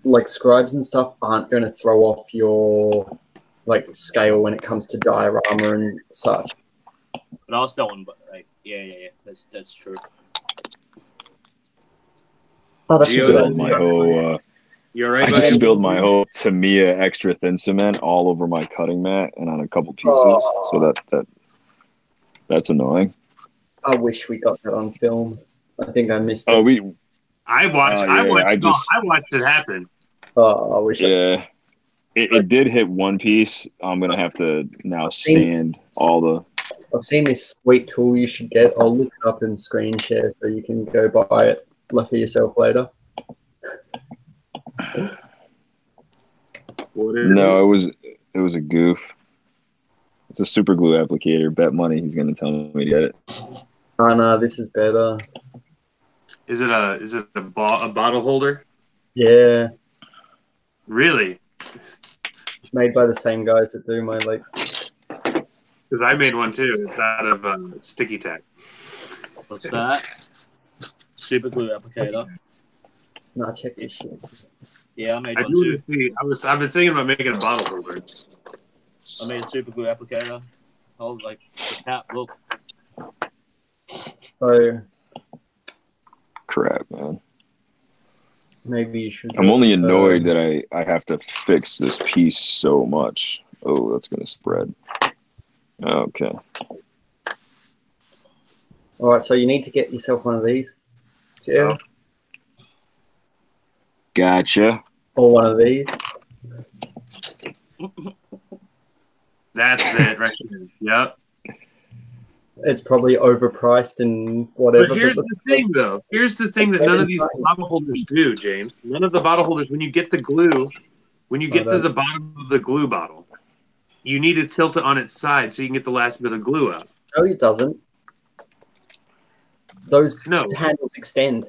like scribes and stuff aren't going to throw off your like scale when it comes to diorama and such. But I'll still one, but like, yeah. That's true. Oh, that's a good idea. My whole, You're right. I just spilled my whole Tamiya extra thin cement all over my cutting mat and on a couple pieces. So that's annoying. I wish we got that on film. I think I missed it. I watched it happen. Oh, I wish. Yeah, it did hit one piece. I'm gonna have to now sand all the. I've seen this sweet tool you should get. I'll look it up and screen share so you can go buy it. Look for yourself later. No, it was a goof. It's a super glue applicator. Bet money he's gonna tell me to get it. Oh no, this is better. Is it a bottle holder? Yeah. Really? Made by the same guys that do my like. Because I made one too. It's out of sticky tack. What's that? Super glue applicator. No, check this shit. Yeah, I made one too. I've been thinking about making a bottle holder. I made a super glue applicator. Hold like the cap. Look. So. Crap, man. Maybe you should. I'm only annoyed that I have to fix this piece so much. Oh, that's gonna spread. Okay. All right, so you need to get yourself one of these. Yeah. Gotcha. Or one of these. That's it right here. Yep. It's probably overpriced and whatever. But here's the thing, though. Here's the thing that none of these bottle holders do, James. None of the bottle holders, when you get the glue, when you get to the bottom of the glue bottle, you need to tilt it on its side so you can get the last bit of glue out. No, it doesn't. Those handles extend.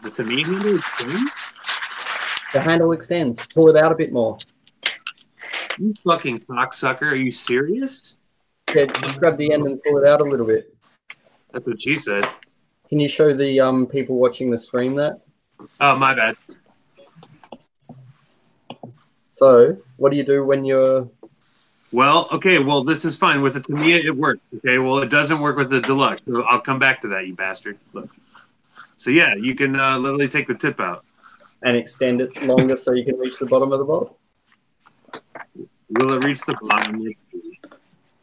The Tamiya handle extends? The handle extends. Pull it out a bit more. You fucking cocksucker. Are you serious? Yeah, just grab the end and pull it out a little bit. That's what she said. Can you show the people watching the stream that? Oh, my bad. So, what do you do when you're... Well, okay, well, this is fine. With the Tamiya, it works. Okay, well, it doesn't work with the Deluxe. So I'll come back to that, you bastard. Look. So, yeah, you can literally take the tip out. And extend it longer so you can reach the bottom of the bottle? Will it reach the bottom?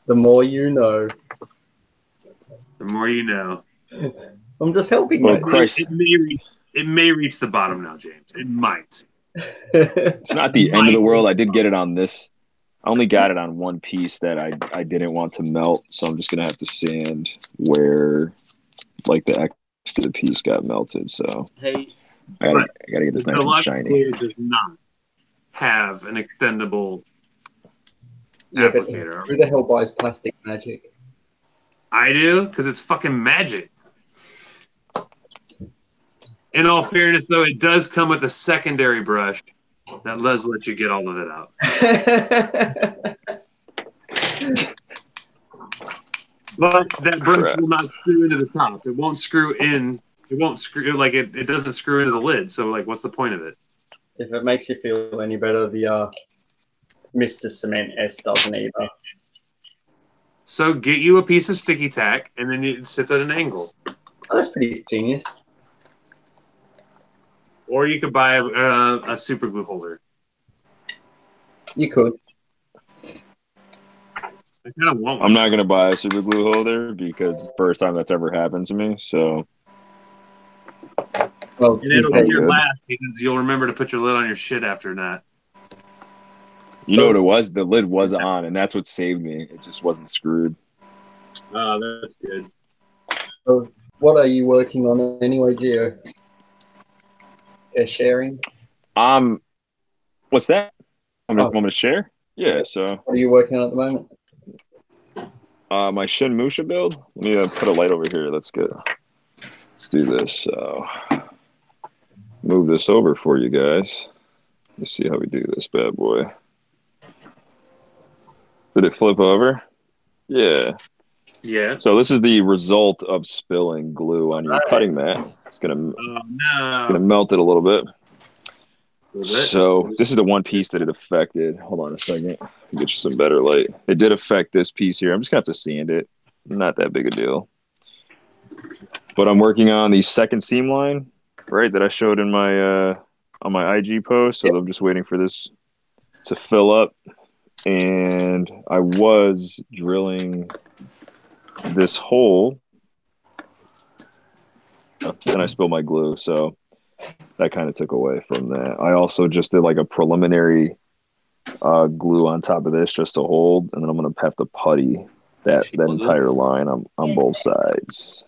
The more you know. The more you know. I'm just helping you. It may reach the bottom now, James. It might. It's not the end of the world. I did get it on this I only got it on one piece that I didn't want to melt, so I'm just gonna have to sand where like the extra piece got melted. So Hey, I gotta get this nice and shiny. It does not have an extendable applicator. But who the hell buys plastic magic? I do, because it's fucking magic. In all fairness, though, it does come with a secondary brush that does let you get all of it out. But that brush will not screw into the top. It won't screw in. It won't screw, like, it doesn't screw into the lid. So, like, what's the point of it? If it makes you feel any better, the Mr. Cement S doesn't either. So get you a piece of sticky tack, and then it sits at an angle. Oh, that's pretty genius. Or you could buy a super glue holder. You could. I kind of want one. I'm not gonna buy a super glue holder because it's the first time that's ever happened to me. So, well, and it'll be your last because you'll remember to put your lid on your shit after that. You know what it was? The lid was on, and that's what saved me. It just wasn't screwed. Oh, that's good. So what are you working on anyway, Geo? Sharing? What's that? I'm gonna share? Yeah, so. What are you working on at the moment? My Shin Musha build. Let me put a light over here. Let's do this. So, move this over for you guys. Let's see how we do this bad boy. Did it flip over? Yeah. Yeah. So this is the result of spilling glue on your cutting mat. It's gonna melt it a little bit. So this is the one piece that it affected. Hold on a second. I'll get you some better light. It did affect this piece here. I'm just gonna have to sand it. Not that big a deal. But I'm working on the second seam line, right, that I showed in my on my IG post. So I'm just waiting for this to fill up. And I was drilling this hole, and I spilled my glue, so that kind of took away from that. I also just did like a preliminary glue on top of this just to hold, and then I'm gonna have to putty that entire line on both sides.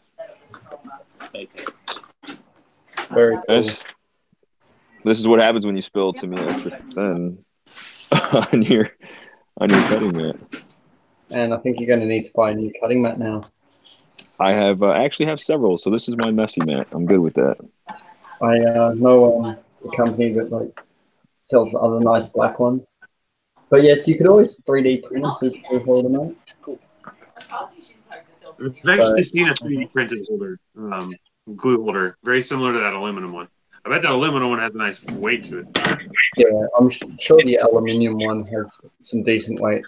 Very cool. This is what happens when you spill to me extra thin on your cutting mat. And I think you're going to need to buy a new cutting mat now. I have actually have several, so this is my messy mat. I'm good with that. I know a company that sells other nice black ones. But yes, you could always 3D print a super glue holder, mate. I've actually seen a 3D printed holder, glue holder, very similar to that aluminum one. I bet that aluminum one has a nice weight to it. Yeah, I'm sure the aluminium one has some decent weight.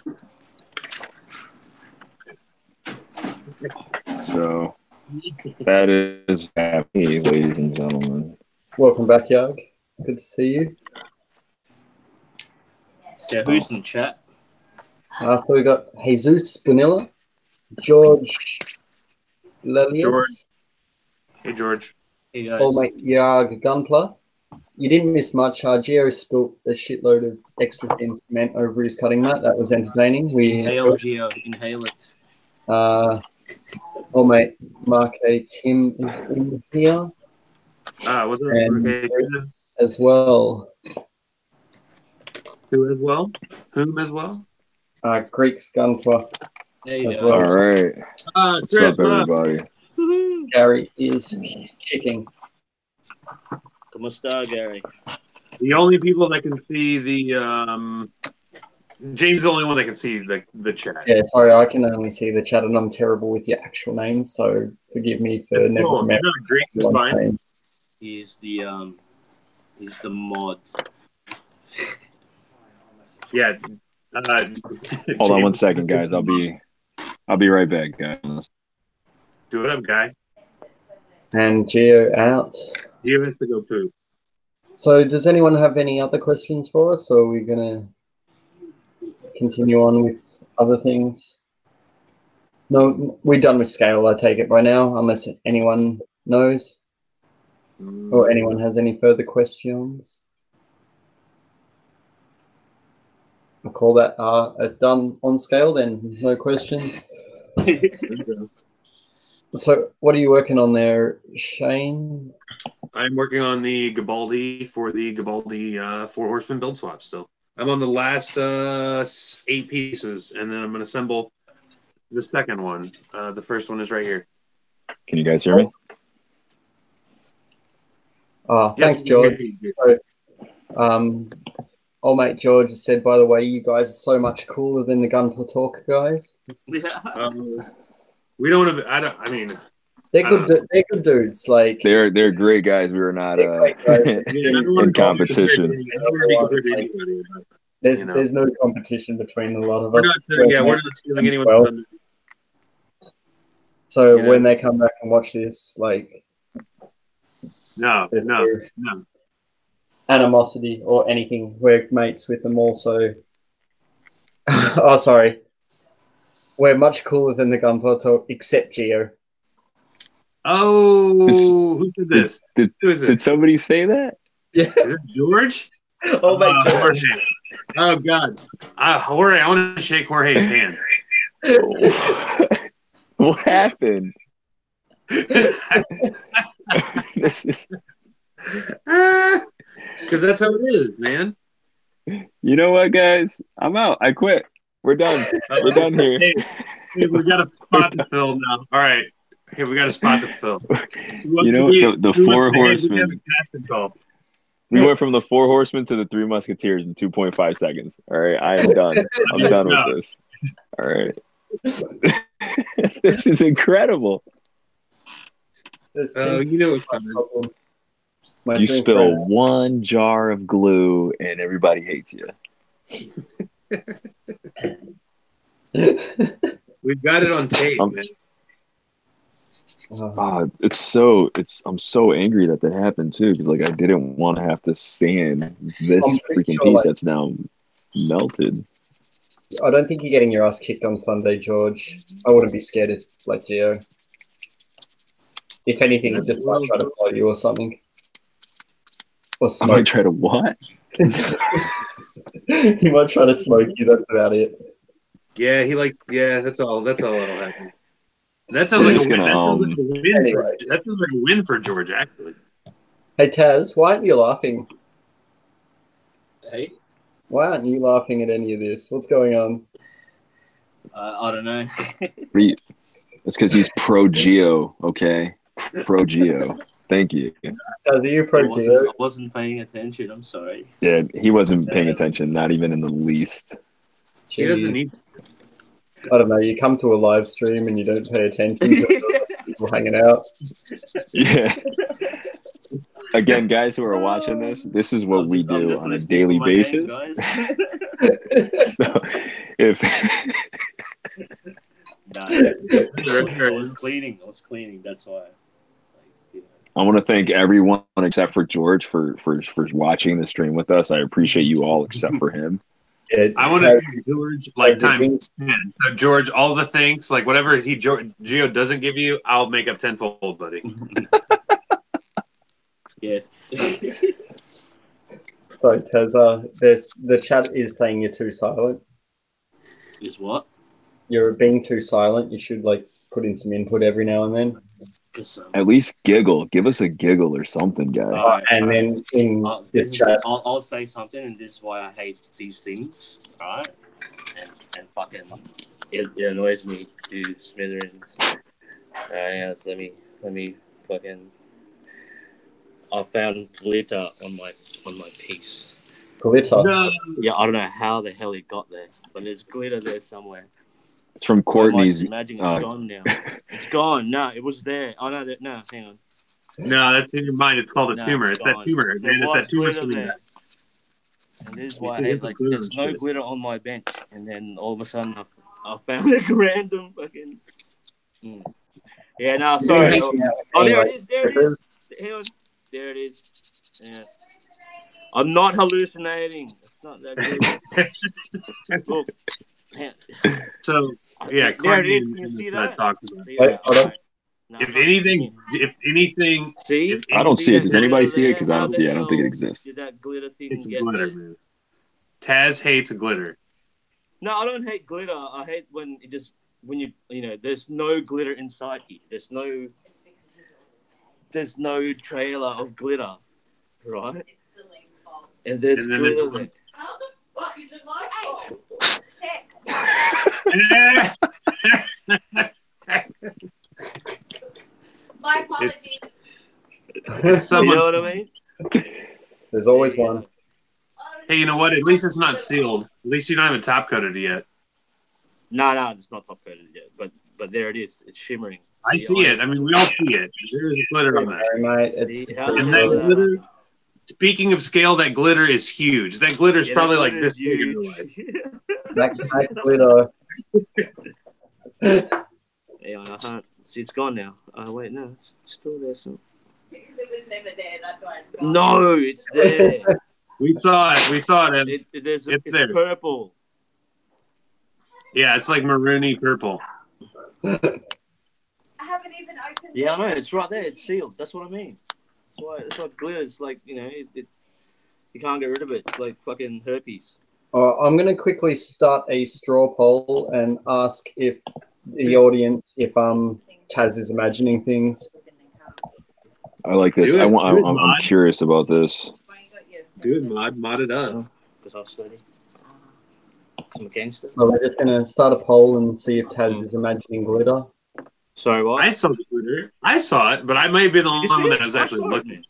So that is happy, ladies and gentlemen. Welcome back, Yarg. Good to see you. Yeah, who's in chat? So we got Jesus Bonilla, George Lelius. George. Hey, George. Hey, guys. Oh, mate, Yarg Gunpla. You didn't miss much. Geo spilt a shitload of extra thin cement over his cutting mat. That was entertaining. Inhale, Geo. Inhale it. Oh, mate, Mark A. Tim is in here. What's up, And Tim? as well. Who as well? Whom as well? Greek's Gunpla. As well. All right. Chris, what's up, everybody? Gary is kicking. ¿Cómo está, Gary? The only people that can see the James is the only one that can see the chat. Yeah, sorry, I can only see the chat, and I'm terrible with your actual names, so forgive me for never remembering. You're not Greek, it's fine. He's the mod. Yeah. Hold on one second, guys. I'll be right back, guys. Do it up, guy. And Geo out. Geo has to go poop. So does anyone have any other questions for us, or are we going to continue on with other things? No, we're done with scale, I take it by now, unless anyone knows or anyone has any further questions. I'll call that a done on scale then. No questions. So what are you working on there, Shane? I'm working on the Garibaldi for the Garibaldi Four Horsemen build swap still. I'm on the last 8 pieces, and then I'm going to assemble the second one. The first one is right here. Can you guys hear me? Thanks, George. Old mate George said, by the way, you guys are so much cooler than the Gunpla Talk guys. Yeah. We don't have. I mean, they're good. They're good dudes. Like they're great guys. We were not in competition. There's no competition between a lot of us. We're not stealing anyone's thunder. So when they come back and watch this, like, no animosity or anything. We're mates with them also. Oh, sorry. We're much cooler than the Gunpla Talk, except Geo. Oh, who did this? Who is it? Did somebody say that? Yeah. Is it George? Oh, my God. Oh, God. Jorge, I want to shake Jorge's hand. What happened? This is... Because that's how it is, man. You know what, guys? I'm out. I quit. We're done. We're done here. Hey, we got a spot to fill now. All right. Hey, we got a spot to fill. You know, the Four Horsemen. We went from the Four Horsemen to the Three Musketeers in 2.5 seconds. All right. I am done. I'm done with this. All right. This is incredible. You know what's coming. You spill one jar of glue and everybody hates you. We've got it on tape, man. I'm so angry that happened too, because like I didn't want to have to sand this freaking piece that's now melted. I don't think you're getting your ass kicked on Sunday, George. I wouldn't be scared of like Geo. If anything, he just might try to follow you or something. Or smoke. I might try to what? He might try to smoke you. That's about it. Yeah, that's all that'll happen. That sounds like a win. That sounds like a win for George, actually. Hey Taz, why aren't you laughing? Hey, why aren't you laughing at any of this? What's going on? I don't know. It's because he's pro Geo. Okay, pro Geo. Thank you. Taz, are you pro Geo? I wasn't paying attention. I'm sorry. Yeah, he wasn't paying attention, not even in the least. He doesn't need. I don't know. You come to a live stream and you don't pay attention to people hanging out. Yeah. Again, guys who are watching this is what we do on a daily basis. So, if I was cleaning. That's why. I want to thank everyone except for George for watching the stream with us. I appreciate you all except for him. I want to thank George like times 10. So George, all the thanks, like whatever Geo doesn't give you, I'll make up tenfold, buddy. Yeah. Sorry, Tez. The chat is saying you're too silent. Is what? You're being too silent. You should like put in some input every now and then. At least giggle. Give us a giggle or something, guys. And then in this chat, I'll say something, and this is why I hate these things, right? And fucking, it annoys me to smithereens. Yes, let me fucking. I found glitter on my piece. Glitter? No. Yeah, I don't know how the hell it got there, but there's glitter there somewhere. It's from Courtney's. Imagine it's gone now. It's gone. No, it was there. Oh no, no, hang on. No, that's in your mind. It's called a tumor. It's that tumor. It's that tumor there. And this is why I hate, like, there's no glitter on my bench, and then all of a sudden I found a random fucking. Yeah, no, sorry. Oh, there it is. There it is. Hang on. There it is. Yeah. I'm not hallucinating. It's not that good. Look. So yeah, there it is. Can you see that? If anything, see? I don't see it. Does anybody see it? Because I don't see it. I don't think it exists. Did that glitter thing it's get glitter, there? man. Taz hates glitter. No, I don't hate glitter. I hate when you there's no glitter inside here. There's no trailer of glitter, right? And there's glitter there. How the fuck is it my fault? My apologies. You know what I mean? There's always one. Hey, you know what? At least it's not sealed. At least you don't have it top coated yet. No, it's not top coated yet. But there it is. It's shimmering. I see it. I mean, we all see it. There's glitter on that. Sorry, mate. And that glitter. Speaking of scale, that glitter is huge. That glitter is probably like this big in real life. That glitter. Yeah, I can't. See, it's gone now. Oh, wait, no, it's still there. So. It was never there. That's why it's gone. No, it's there. We saw it. It's there. Purple. Yeah, it's like maroony purple. I haven't even opened it. Yeah, I know. It's right there. It's sealed. That's what I mean. That's why glitter is like, you can't get rid of it. It's like fucking herpes. I'm going to quickly start a straw poll and ask if the audience, if Taz is imagining things. I like this. I'm curious about this. Do it, mod it up. Because I was sweaty. Some gangster. So we're just going to start a poll and see if Taz is imagining glitter. Sorry, what? I saw the glitter. I saw it, but I might be the only one that was actually looking.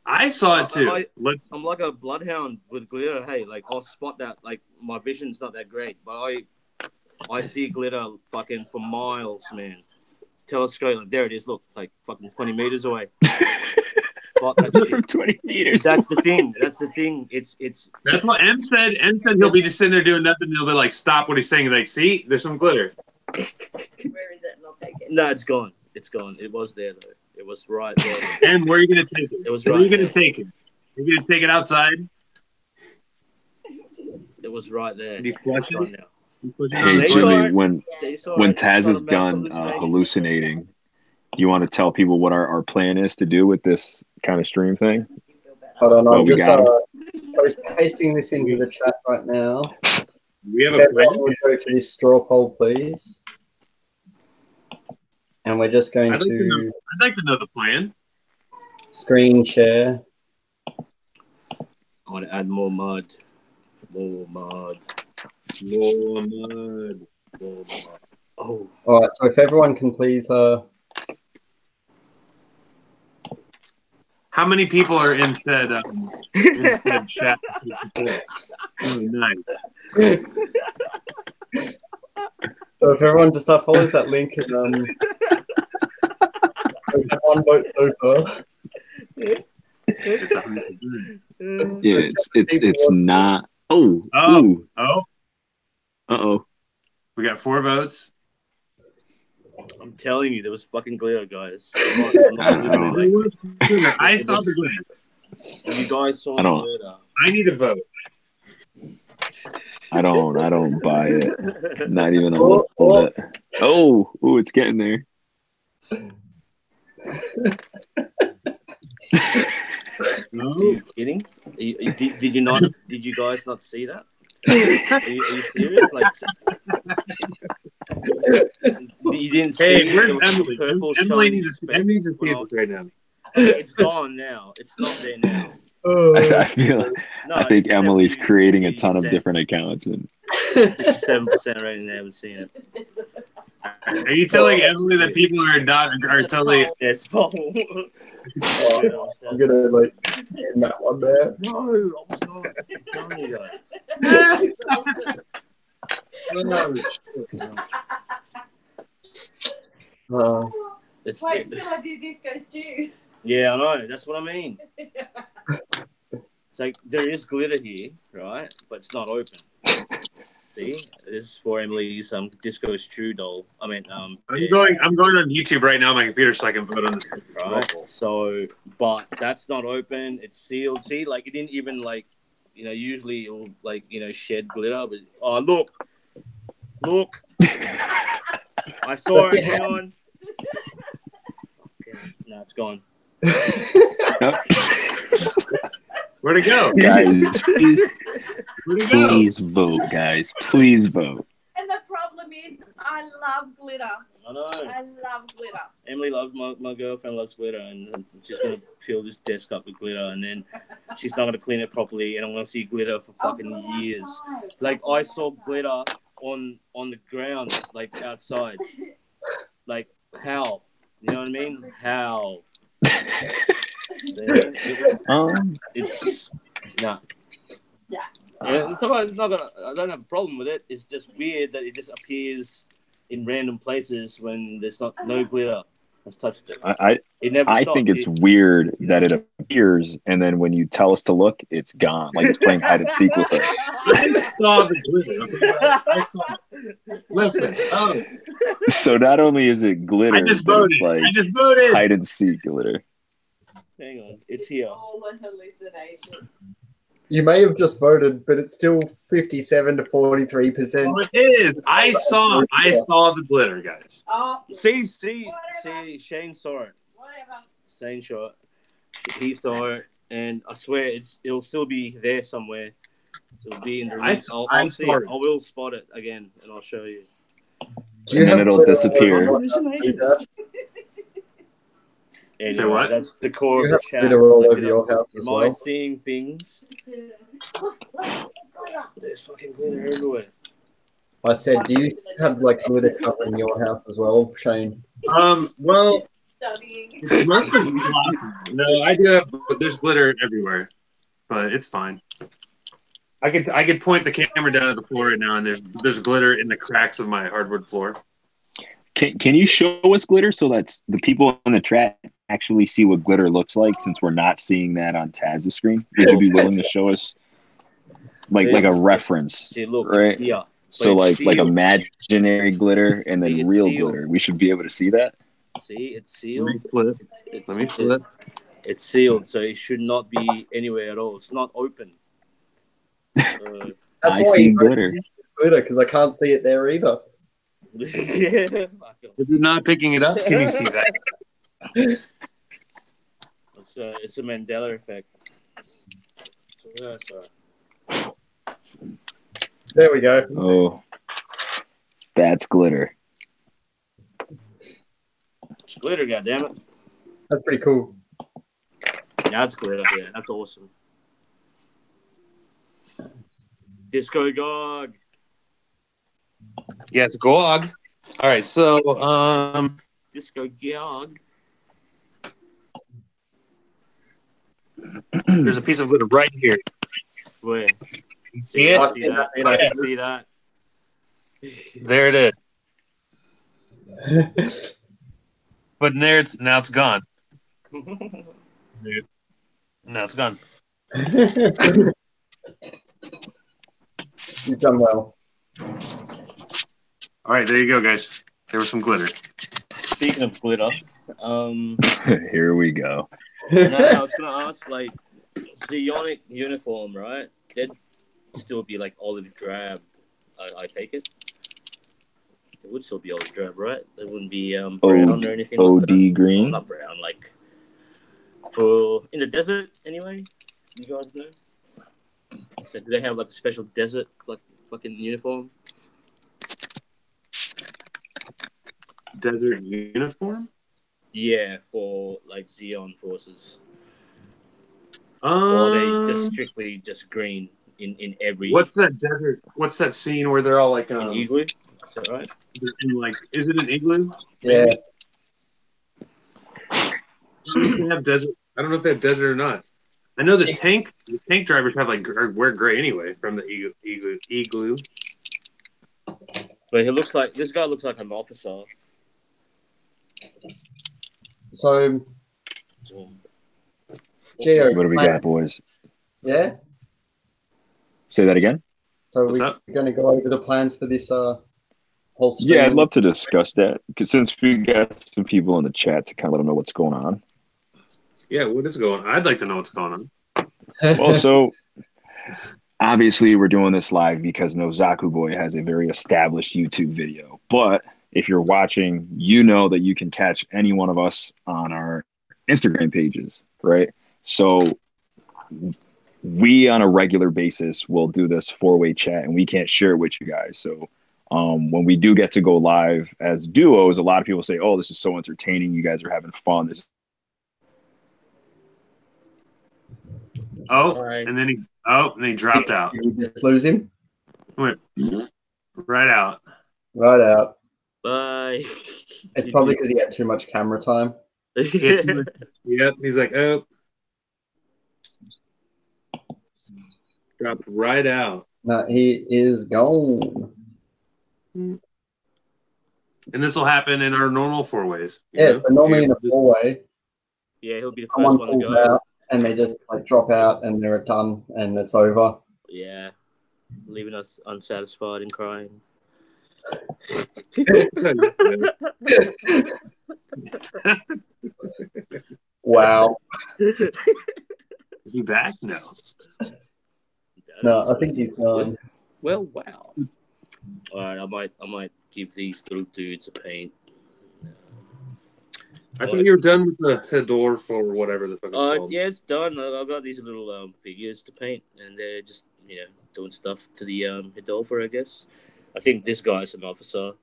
I saw it too. I'm like a bloodhound with glitter. Hey, like I'll spot that. Like my vision's not that great, but I see glitter fucking for miles, man. Telescope, like there it is. Look, like fucking 20 meters away. Spot that shit. From 20 meters. That's the thing. It's. That's what M said. M said he'll be just sitting there doing nothing. And he'll be like, "Stop what he's saying." Like, see, there's some glitter. Where is it? And I'll take it. No, it's gone. It's gone. It was there though. It was right there. And where are you gonna take it? It was where right. Where are you gonna take it? Are you gonna take it outside? It was right there. You flush it now. Hey Jimmy, when Taz is done hallucinating, you want to tell people what our plan is to do with this kind of stream thing? Hold on, I'm just pasting this into the chat right now. We have a plan. We'll go to this straw poll, please. And we're just going I'd like to know the plan. Screen share. I want to add more mud. More mud. More mud. More mud. Oh. All right, so if everyone can please... How many people are in said chat? Oh, nice. So if everyone just follows that link and one vote so far. Yeah, it's not. Oh. Uh-oh. We got 4 votes. I'm telling you, there was fucking glitter, guys. I saw the glitter. You guys saw the glitter. I need a vote. I don't buy it. Not even a little bit. Oh, it's getting there. No. Are you kidding? Did you not? Did you guys not see that? Are you serious? Like, you didn't see. Hey, where's Emily? Emily needs to see it right now. It's gone now. It's not there now. I think Emily's creating a ton of different accounts and 57% right now. I haven't seen it. Are you telling Emily that people are totally? Yes, Paul. I'm gonna end that one there. No, I was not. I'm telling you guys. Wait until I do Disco Stew. Yeah, I know. That's what I mean. It's like there is glitter here, right? But it's not open. See, this is for Emily's Disco Stew doll. I mean, I'm going on YouTube right now on my computer so I can vote on this. Right. So, but that's not open. It's sealed. See, like it didn't even usually it'll shed glitter. But look. I saw it. Hang on. Okay. No, it's gone. Where'd it go? Guys, Where'd it go? Please vote, guys. Please vote. And the problem is, I love glitter. I know. I love glitter. Emily loves my girlfriend loves glitter, and she's gonna fill this desk up with glitter, and then she's not gonna clean it properly, and I'm gonna see glitter for fucking years. Like I saw glitter on the ground, like outside. Like how? You know what I mean? How? It's nah. Yeah. And somebody's not gonna. I don't have a problem with it. It's just weird that it just appears in random places when there's no glitter has touched it. It never I stopped. think it's weird that it appears, and then when you tell us to look, it's gone. Like it's playing hide and seek with us. I saw the glitter. Listen. So not only is it glitter, I just but it's voted. like I just voted. hide and seek glitter. Hang on, it's here. All a hallucination. You may have just voted, but it's still 57 to 43%. Oh, it is. I saw the glitter, guys. Oh, See, Whatever. Shane saw it. whatever. Shane saw it. He saw it, and I swear it'll still be there somewhere. It'll be in the room. I I'll see it. I will spot it again, and I'll show you. Do you And then have it'll glitter disappear. all over your house? Anyway, Say what? that's the core Do of you the have chat. glitter all Look over it your up. house as Am I well? seeing things? There's fucking glitter everywhere. I said, do you have like glitter covering your house as well, Shane? Well, Studying. it's mostly glossy. No, I do have, but there's glitter everywhere, but it's fine. I could point the camera down at the floor right now, and there's glitter in the cracks of my hardwood floor. Can you show us glitter so that the people in the chat actually see what glitter looks like, since we're not seeing that on Taz's screen? Would you be willing to show us like a reference? See, look, right? it's here. So But it's like sealed. imaginary glitter and then See, it's real sealed. glitter. We should be able to see that. See, it's Let sealed. me flip. Let me flip. It's sealed, so it should not be anywhere at all. It's not open. So, That's I why see you voted glitter. it's glitter, because I can't see it there either. yeah, fuck it. Is it not picking it up? Can you see that? It's a Mandela effect. So, yeah, sorry. There we go. Oh, that's glitter. It's glitter, goddammit. That's pretty cool. Yeah, that's glitter. Yeah, that's awesome. Disco Gog. Yes, Gog. All right, so Disco Gog. there's a piece of glitter right here. Where? See it? I see that. I can see that. There it is. But now it's gone. Now it's gone. You've done well. All right, there you go, guys. There was some glitter. Speaking of glitter, Here we go. no, I was gonna ask, like, Zeonic uniform, right? That'd still be like olive drab. I take it. It would still be olive drab, right? It wouldn't be brown or anything. like that. OD green. Well, not brown, like for in the desert anyway. You guys know. So do they have like a special desert like fucking uniform? Desert uniform? Yeah, for like Xeon forces. Or are they just strictly just green in every? What's that desert? What's that scene where they're all like in igloo? Is that right? in like? Is it an igloo? Yeah. I don't know if they have desert or not. I know the tank drivers have like wear gray anyway from the igloo. But this guy looks like an officer. So, Geo, What do we got, boys? yeah? Say that again. So What's we're up? going to go over the plans for this whole stream. Yeah, I'd love to discuss that, because since we got some people in the chat to kind of let them know what's going on. Yeah, what is going on? I'd like to know what's going on. Well, so obviously we're doing this live because no Zaku Boy has a very established YouTube video. But if you're watching, you know that you can catch any one of us on our Instagram pages, right? So we on a regular basis will do this 4-way chat, and we can't share it with you guys. So when we do get to go live as duos, a lot of people say, "Oh, this is so entertaining. You guys are having fun." And then he dropped out. Did we just lose him? Went right out. Right out. Bye. It's probably because he had too much camera time. Yep. He's like, oh. Dropped right out. No, he is gone. And this will happen in our normal 4-ways. Yeah, so normally in a 4-way, Yeah, he'll be the first someone one to pulls go. out and they just like drop out and they're done and it's over. Yeah, leaving us unsatisfied and crying. Wow. Is he back? No. No, I think he's gone. Well, wow. All right, I might give these little dudes a paint. I thought you were done with the Hedorf or whatever the fuck it's called. Yeah, it's done. I've got these little figures to paint, and they're just doing stuff to the Hedorf, I guess. I think this guy's an officer,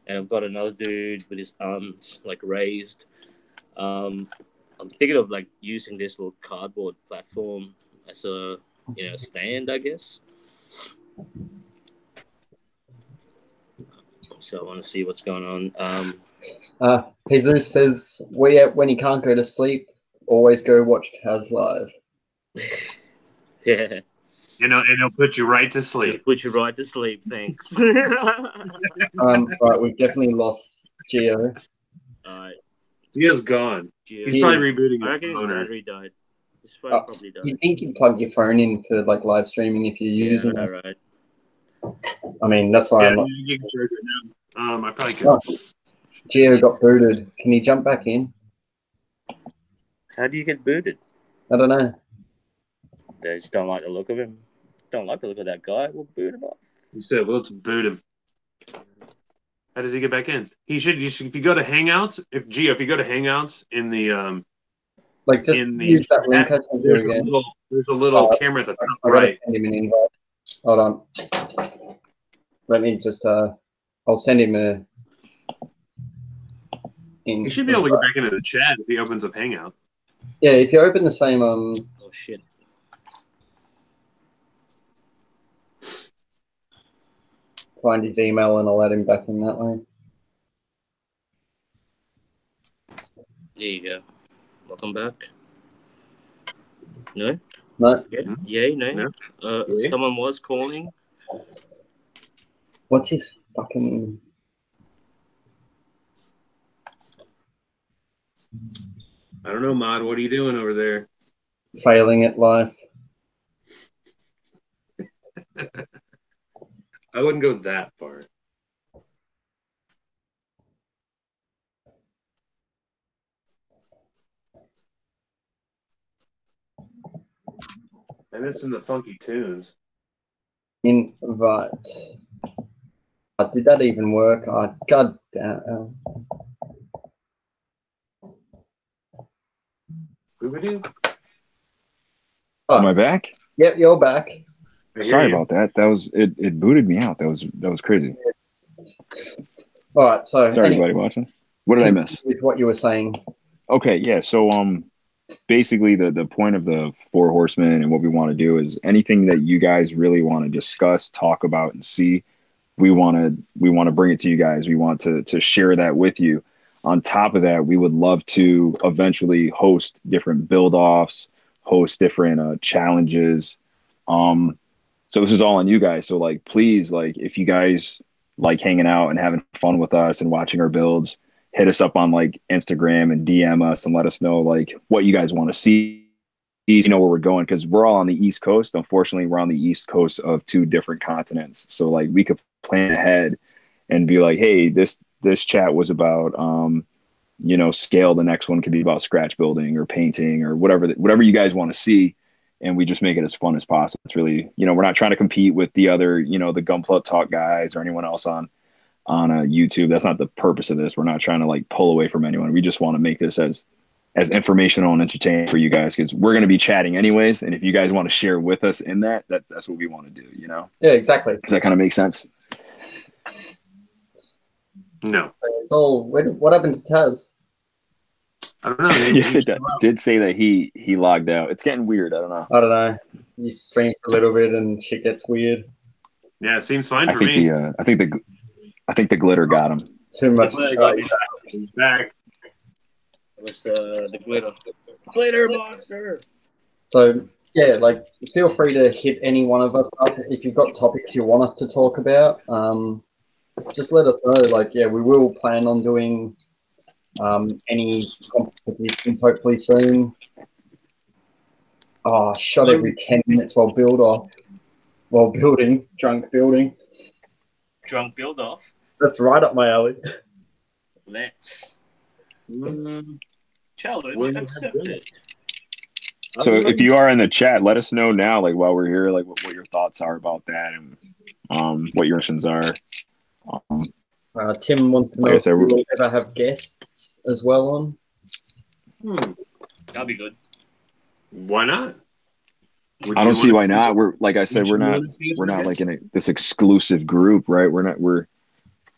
and I've got another dude with his arms like raised. I'm thinking of like using this little cardboard platform as a stand, I guess. So I want to see what's going on. Jesus says, when you can't go to sleep, always go watch Tas live. Yeah. And it'll put you right to sleep. It'll put you right to sleep, thanks. Right, we've definitely lost Geo. Alright. Geo's gone. He's probably rebooting. I reckon his battery died. His phone probably died. You think you'd plug your phone in for like live streaming if you're using it? Right. I mean, that's why I'm not. You can charge it now. I probably could. Geo got booted. Can you jump back in? How do you get booted? I don't know. They just don't like the look of him. Don't like the look of that guy. We'll boot him off. You said, well, let's boot him. How does he get back in? You should if you go to Hangouts, if you go to Hangouts in the like just use that link. There's a little camera at the top right. Send him an invite. Hold on. Let me just I'll send him a. He should be able to get back into the chat if he opens up Hangout. Yeah, if you open the same Oh shit. Find his email and I'll add him back in that way. There you go. Welcome back. No? No? Yeah, yay, no. Someone was calling. What's his fucking... I don't know, Mod. What are you doing over there? Failing at life. I wouldn't go that far. And it's in the funky tunes. Invite. Did that even work? God damn. Am I back? Yep, you're back. Sorry about that. That was it booted me out. That was crazy. All right, so sorry everybody watching. What did I miss? With what you were saying. Okay, yeah. So basically the point of the 4 Horsemen and what we want to do is anything that you guys really want to discuss, talk about, and see, we want to bring it to you guys. We want to share that with you. On top of that, we would love to eventually host different build-offs, host different challenges. So this is all on you guys. So like, please, like, if you guys like hanging out and having fun with us and watching our builds, hit us up on like Instagram and DM us and let us know like what you guys want to see. You know where we're going, because we're all on the East Coast. Unfortunately, we're on the East Coast of 2 different continents. So like we could plan ahead and be like, hey, this chat was about scale. The next one could be about scratch building or painting or whatever you guys want to see. And we just make it as fun as possible. It's really, we're not trying to compete with the other, the Gunpla Talk guys or anyone else on YouTube. That's not the purpose of this. We're not trying to like pull away from anyone. We just want to make this as as informational and entertaining for you guys, because we're going to be chatting anyways. And if you guys want to share with us in that, that's what we want to do, you know? Yeah, exactly. Does that kind of make sense? No. So what happened to Taz? I don't know. Yes, it did say that he logged out. It's getting weird. I don't know. I don't know. You stream for a little bit and shit gets weird. Yeah, it seems fine for me. me. I think the glitter got him. Too much. He's back. It was the glitter monster. So yeah, like feel free to hit any one of us up if you've got topics you want us to talk about. Just let us know. Like, yeah, we will plan on doing any competitions hopefully soon. Oh, shot every 10 minutes while building, drunk building. Drunk build off. That's right up my alley. Let's challenge accepted. So if you are in the chat, let us know now, like while we're here, like what your thoughts are about that and what your missions are. Tim wants to know if we'll ever have guests as well on. That'd be good. Why not? I don't see why not. We're like I said, we're not like in this exclusive group, right?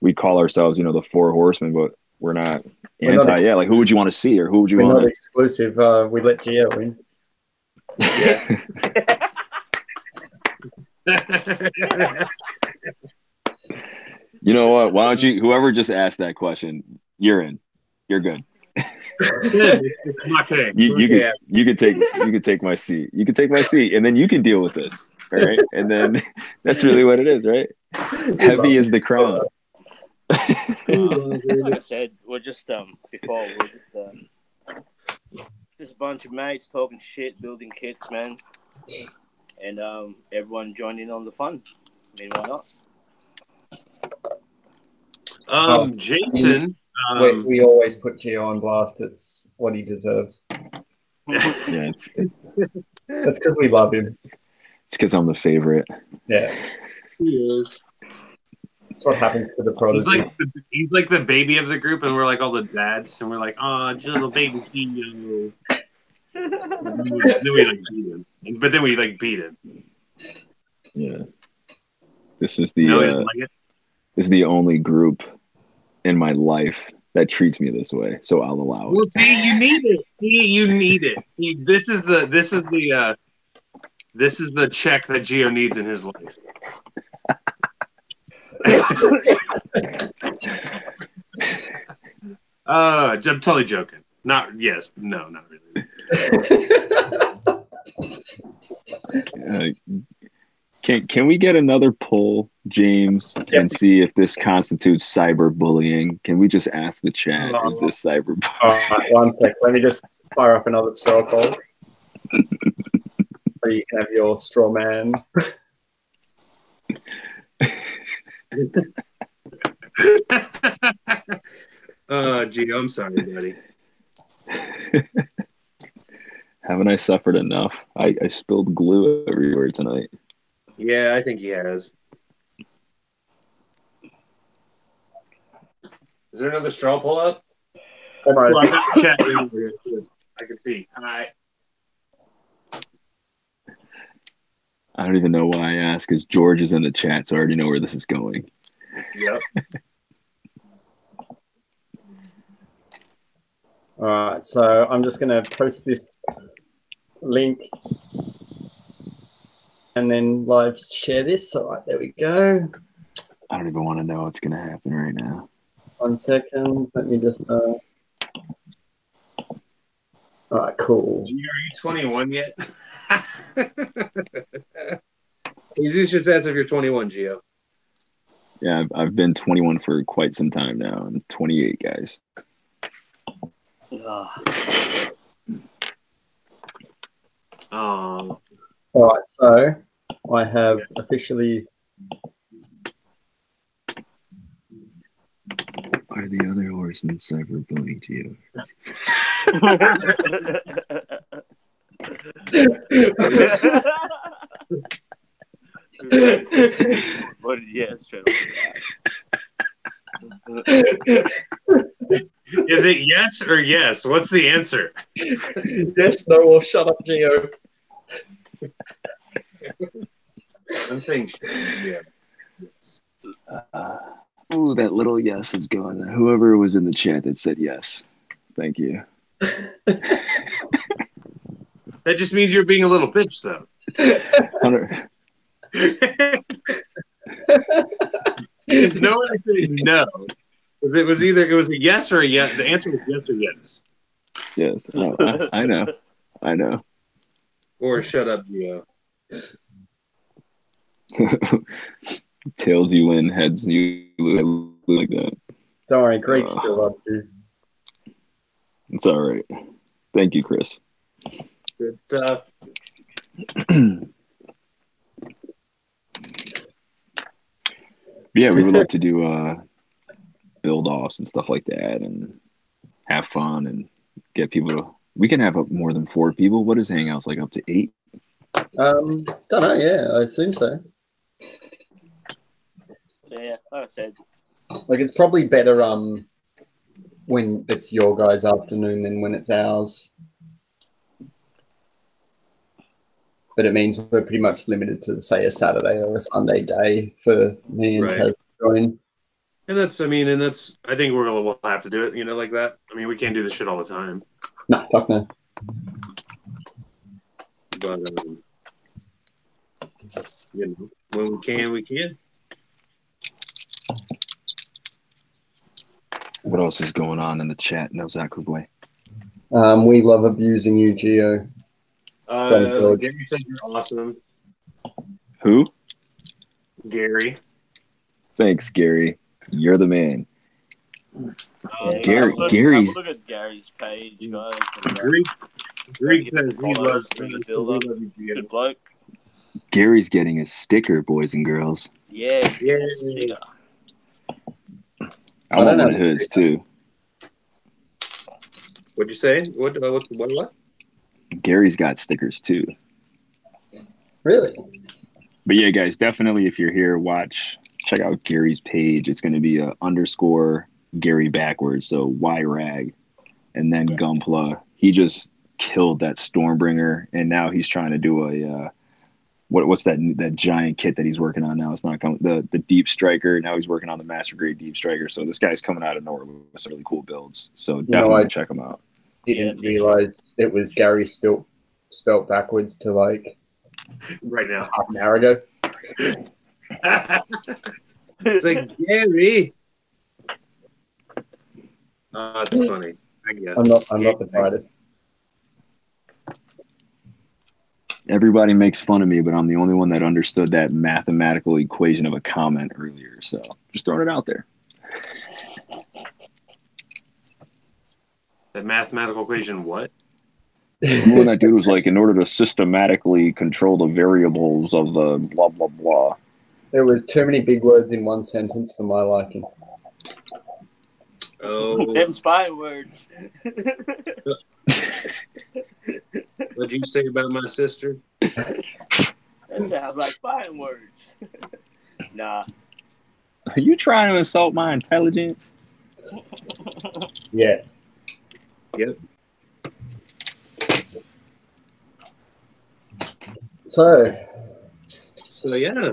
We call ourselves, you know, the Four Horsemen, but we're not anti. Like who would you want to see, or who would you want? We're not exclusive. We let Geo in. Yeah. You know what? Why don't you? Whoever just asked that question, you're in. You're good. You could take my seat. You could take my seat, and then you can deal with this. All right, and then that's really what it is, right? Heavy is the crown. Like I said, we're just just a bunch of mates talking shit, building kits, man, and everyone joining on the fun. I mean, why not? Jason, we always put Geo on blast. It's what he deserves. Yeah, that's because we love him. It's because I'm the favorite. Yeah, he is. That's what happens to the prodigy. He's like the baby of the group, and we're like all the dads, and we're like, oh, little baby Geo. Then we like beat him, but then we like beat him. Yeah, this is the this is the only group in my life that treats me this way, so I'll allow it. Well, see, you need it. You need it. See, this is the check that Geo needs in his life. I'm totally joking. No, not really. Can we get another poll, James, and see if this constitutes cyberbullying? Can we just ask the chat, is this cyberbullying? All right, 1 sec. Let me just fire up another straw poll. So you can have your straw man. Gee, I'm sorry, buddy. Haven't I suffered enough? I spilled glue everywhere tonight. Yeah, I think he has. Is there another straw pull up? Well, I got the chat over here. I can see. Hi. I don't even know why I asked, because George is in the chat, so I already know where this is going. Yep. All right, so I'm just going to post this link and then live share this. All right, there we go. I don't even want to know what's going to happen right now. 1 second. Let me just... All right, cool. Gee, are you 21 yet? He's just asked if you're 21, Geo. Yeah, I've been 21 for quite some time now. I'm 28, guys. All right, so I have officially... Are the other horsemen cyberbullying Geo? But yes, Yeah, Is it yes or yes? What's the answer? Yes, no, or shut up, Geo. I'm saying yeah. Ooh, that little yes is going. Whoever was in the chat that said yes, thank you. That just means you're being a little bitch, though. Hunter. No one said no. It was a yes or a yes. The answer was yes or yes. Yes, I know. Or shut up, Geo. Tails you win, heads you lose, like that. Don't worry, Greg still loves you. It's all right. Thank you, Chris. Good stuff. Yeah, we would love to do build offs and stuff like that, and have fun and get people to. We can have up more than 4 people. What is Hangouts like? Up to 8? Don't know. Yeah, I assume so. So yeah, like I said, like it's probably better when it's your guys' afternoon than when it's ours. But it means we're pretty much limited to, say, a Saturday or a Sunday day for me and Taz to join. And I think we'll have to do it, like that. I mean, we can't do this shit all the time. No, fuck no. But, when we can, we can. What else is going on in the chat? No, Zaku Boy. We love abusing you, Geo. Gary says you're awesome. Who? Gary. Thanks, Gary. You're the man. Gary's. Gary's. Look at Gary's page, guys. Greek says he loves the builder. Good bloke. Gary's getting a sticker, boys and girls. Yeah. I want one of his too. What'd you say? What? Gary's got stickers too. Really? But yeah, guys, definitely if you're here, check out Gary's page. It's going to be _ Gary backwards, so YRAG, and then Gunpla. He just killed that Stormbringer, and now he's trying to do a what's that giant kit that he's working on now? It's not coming. The Deep Striker. Now he's working on the Master Grade Deep Striker. So this guy's coming out of nowhere with some really cool builds. So definitely check him out. Didn't realize it was Gary spelt backwards to like right now half an hour ago. It's like Gary. It's funny. I guess. I'm not the brightest. Everybody makes fun of me, but I'm the only one that understood that mathematical equation of a comment earlier. So just throwing it out there. That mathematical equation, what? When that dude was like, in order to systematically control the variables of the blah, blah, blah. There was too many big words in one sentence for my liking. Oh. Them spy words. What'd you say about my sister? That sounds like fine words. Nah. Are you trying to insult my intelligence? Yes. Yep. So yeah.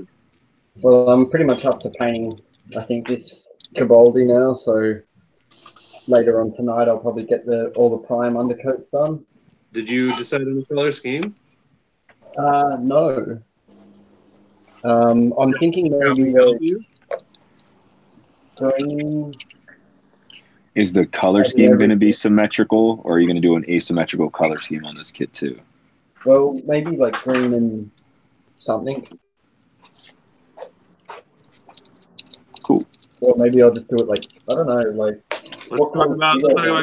Well, I'm pretty much up to painting, I think, this Cabaldi now, so later on tonight I'll probably get all the prime undercoats done. Did you decide on the color scheme? No. I'm thinking maybe green. Is the color scheme going to be symmetrical, or are you going to do an asymmetrical color scheme on this kit too? Well, maybe like green and something. Cool. Or maybe I'll just do it like, I don't know, like... Let's talk about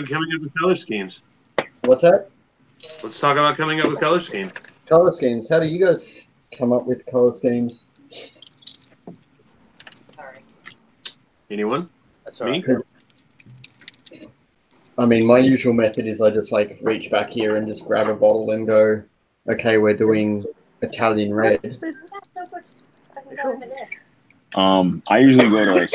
coming up with color schemes. What's that? Let's talk about coming up with color schemes. Color schemes. How do you guys come up with color schemes? Sorry. Anyone? That's all right. I mean, my usual method is I just like reach back here and just grab a bottle and go, okay, we're doing Italian red. I usually go to like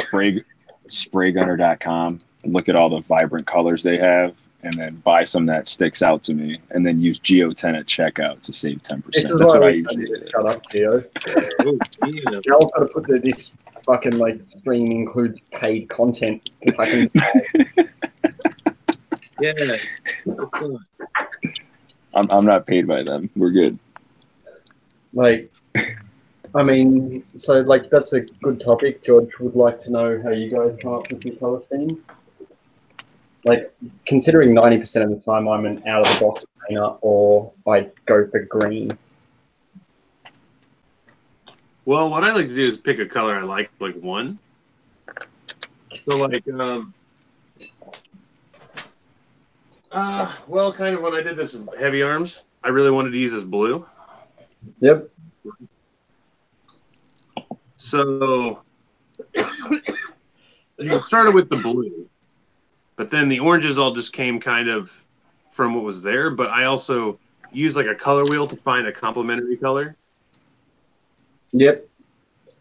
spraygunner.com look at all the vibrant colors they have, and then buy some that sticks out to me, and then use Geo 10 at checkout to save 10%. This is That's why what I we usually need do. to shut up, Geo. Oh, yeah. Now I've got to put this fucking like stream includes paid content to fucking. Yeah. I'm not paid by them. We're good. Like, I mean, so like that's a good topic. George would like to know how you guys come up with your color schemes. Like, considering 90% of the time I'm an out of the box painter, or I go for green. Well, what I like to do is pick a color I like one. So like, well, kind of when I did this heavy arms, I really wanted to use this blue. Yep. So you started with the blue, but then the oranges all just came kind of from what was there. But I also used like a color wheel to find a complementary color. Yep.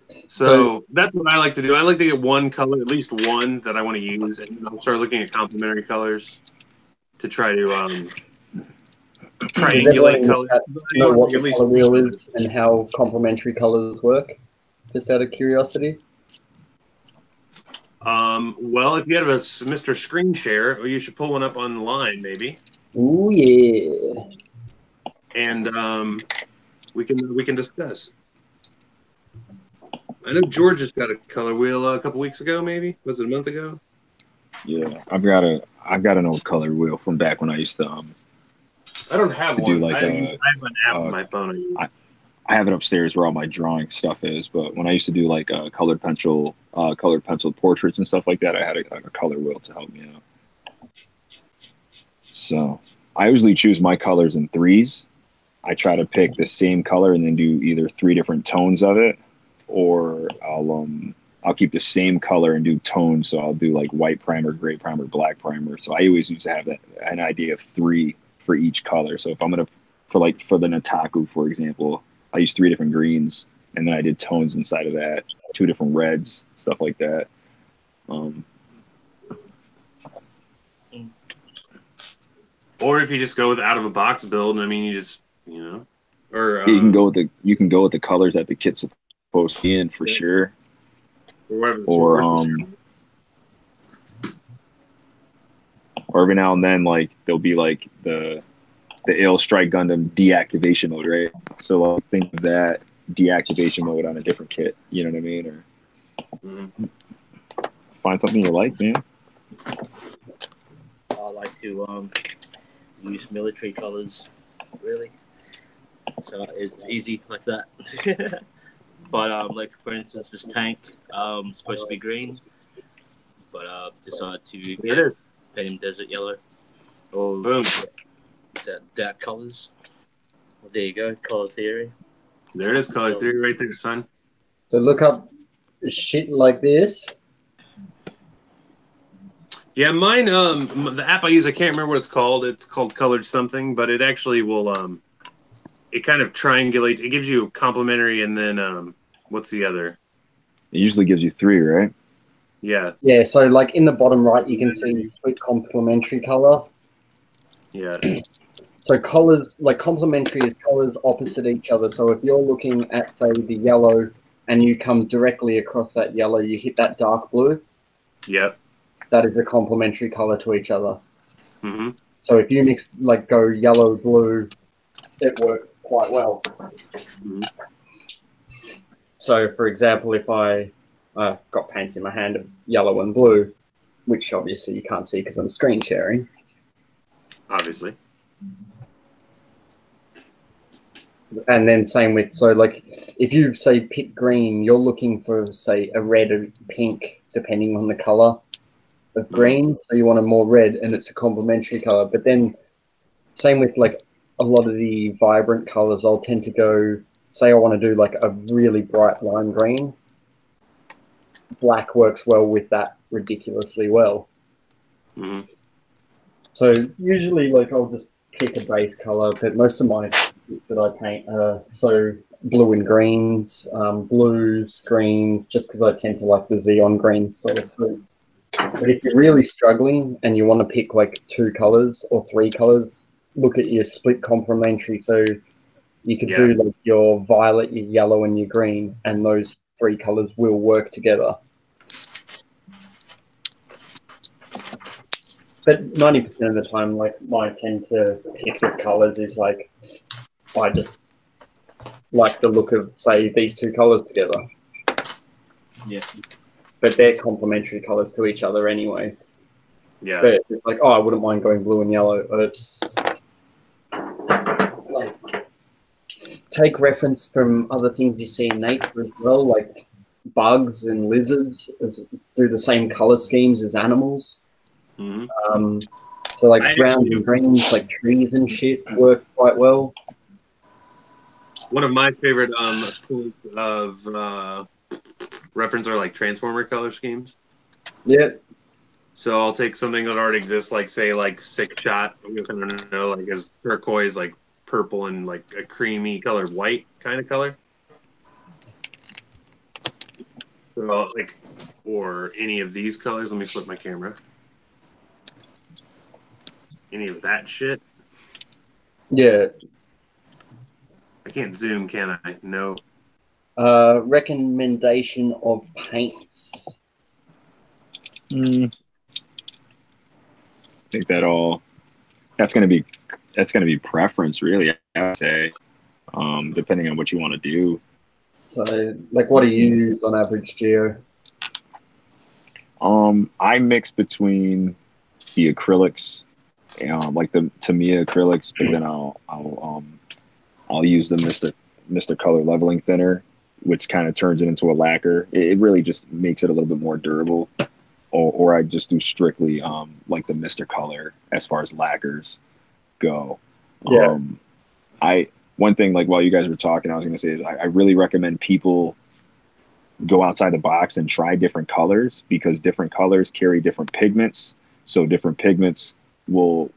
So that's what I like to do. I like to get one color, at least one that I want to use, and I'll start looking at complementary colors to try to triangulate colors. Know what the color wheel is and how complementary colors work? Just out of curiosity. Well, if you have a Mr. Screen Share, you should pull one up online, maybe. Ooh yeah. And we can discuss. I know George just got a color wheel a couple weeks ago, maybe. Was it a month ago? Yeah, I've got an old color wheel from back when I used to I don't have to one. do like I have an app on my phone. I have it upstairs where all my drawing stuff is. But when I used to do like colored pencil portraits and stuff like that, I had a color wheel to help me out. So I usually choose my colors in threes. I try to pick the same color and then do either 3 different tones of it, or I'll keep the same color and do tones. So I'll do like white primer, gray primer, black primer. So I always used to have an idea of 3 for each color. So if I'm gonna for the Nataku, for example, I used 3 different greens, and then I did tones inside of that, 2 different reds, stuff like that. Or if you just go with out of a box build, I mean, you just or you can go with the colors that the kit's supposed to be in for sure. Or every now and then, like there'll be like the Ale Strike Gundam deactivation mode, right? So like think of that deactivation mode on a different kit. You know what I mean? Or find something you like, man. I like to use military colors, really. So it's easy like that. But like for instance, this tank supposed to be green, but decided to paint him desert yellow. Or boom, that colors. Well, there you go, color theory. There it is, color theory right there, son. So look up shit like this. Yeah, mine. The app I use, I can't remember what it's called. It's called Colored something, but it actually will. It kind of triangulates. It gives you complementary, and then what's the other? It usually gives you 3, right? Yeah. Yeah. So like in the bottom right, you can see sweet complementary color. Yeah. So colors, like complementary is colors opposite each other. So if you're looking at, say, the yellow and you come directly across that yellow, you hit that dark blue. Yep. That is a complementary color to each other. Mm-hmm. So if you mix, like, go yellow, blue, it works quite well. Mm-hmm. So, for example, if I got paints in my hand of yellow and blue, which obviously you can't see because I'm screen sharing. Obviously. And then same with, so like if you say pick green, you're looking for, say, a red or pink, depending on the color of green. So you want a more red, and it's a complementary color. But then same with like a lot of the vibrant colors, I'll tend to go, say I want to do like a really bright lime green. Black works well with that ridiculously well. Mm-hmm. So usually like I'll just pick a base color, but most of my that I paint are so blue and greens, blues, greens, just because I tend to like the Xeon green sort of suits. But if you're really struggling and you want to pick like 2 colors or 3 colors, look at your split complementary. So you could do like your violet, your yellow, and your green, and those 3 colors will work together. But 90% of the time, like my tend to pick with colors is like I just like the look of, say, these 2 colors together. Yeah. But they're complementary colors to each other anyway. Yeah. But it's like, oh, I wouldn't mind going blue and yellow. It's like take reference from other things you see in nature as well, like bugs and lizards do the same color schemes as animals. Mm-hmm. So like browns and greens, like trees and shit, work quite well. One of my favorite tools of reference are like transformer color schemes. Yeah. So I'll take something that already exists, like say like Six Shot, I don't know, like as turquoise, like purple, and like a creamy colored white kind of color. So like, or any of these colors. Let me flip my camera. Any of that shit. Yeah. I can't zoom, can I? No. Recommendation of paints. I think that's gonna be preference, really. I would say, depending on what you want to do. So, like, what do you use on average, Geo? I mix between the acrylics, like the Tamiya acrylics, but then I'll use the Mr. Color leveling thinner, which kind of turns it into a lacquer. It really just makes it a little bit more durable. Or I just do strictly like the Mr. Color as far as lacquers go. Yeah. One thing, like while you guys were talking, I was going to say is I really recommend people go outside the box and try different colors, because different colors carry different pigments. So different pigments will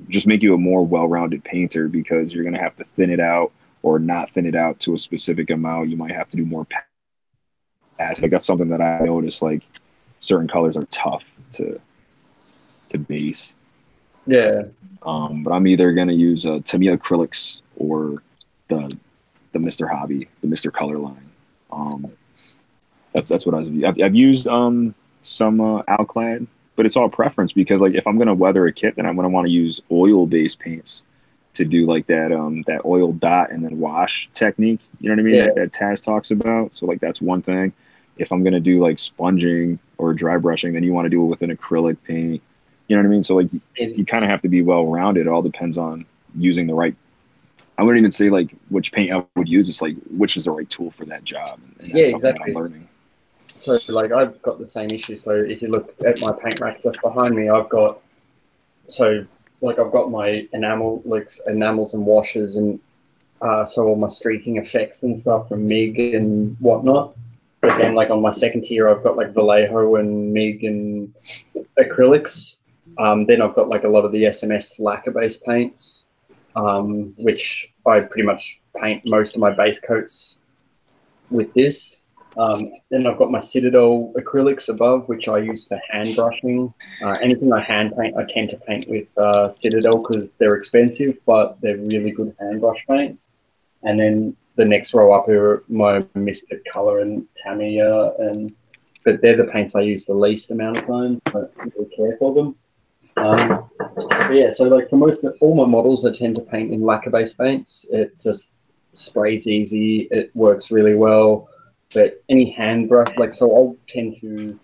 just make you a more well-rounded painter, because you're going to have to thin it out or not thin it out to a specific amount. You might have to do more patch. Like that's something that I noticed, like certain colors are tough to base. Yeah. But I'm either going to use Tamiya acrylics or the Mr. Hobby, the Mr. Color line. That's what I've used some Alclad, but it's all preference, because like if I'm gonna weather a kit, then I'm gonna want to use oil based paints to do like that oil dot and then wash technique. You know what I mean? Yeah. That Taz talks about. So like that's one thing. If I'm gonna do like sponging or dry brushing, then you want to do it with an acrylic paint. You know what I mean? So like you kind of have to be well rounded. It all depends on using the right. I wouldn't even say like which paint I would use. It's like which is the right tool for that job. And that's Yeah, something exactly. that I'm learning. So, like, I've got the same issue. So, if you look at my paint rack just behind me, I've got my enamels and washes, and so all my streaking effects and stuff from MIG and whatnot. But then, like on my second tier, I've got like Vallejo and MIG and acrylics. Then I've got like a lot of the SMS lacquer-based paints, which I pretty much paint most of my base coats with this. Then I've got my Citadel acrylics above, which I use for hand brushing. Anything I hand paint, I tend to paint with Citadel because they're expensive, but they're really good hand brush paints. And then the next row up are my Mr. Color and Tamiya, but they're the paints I use the least amount of time. I don't really care for them. But yeah, so like for all my models, I tend to paint in lacquer-based paints. It just sprays easy. It works really well. But any hand brush, so I'll tend to,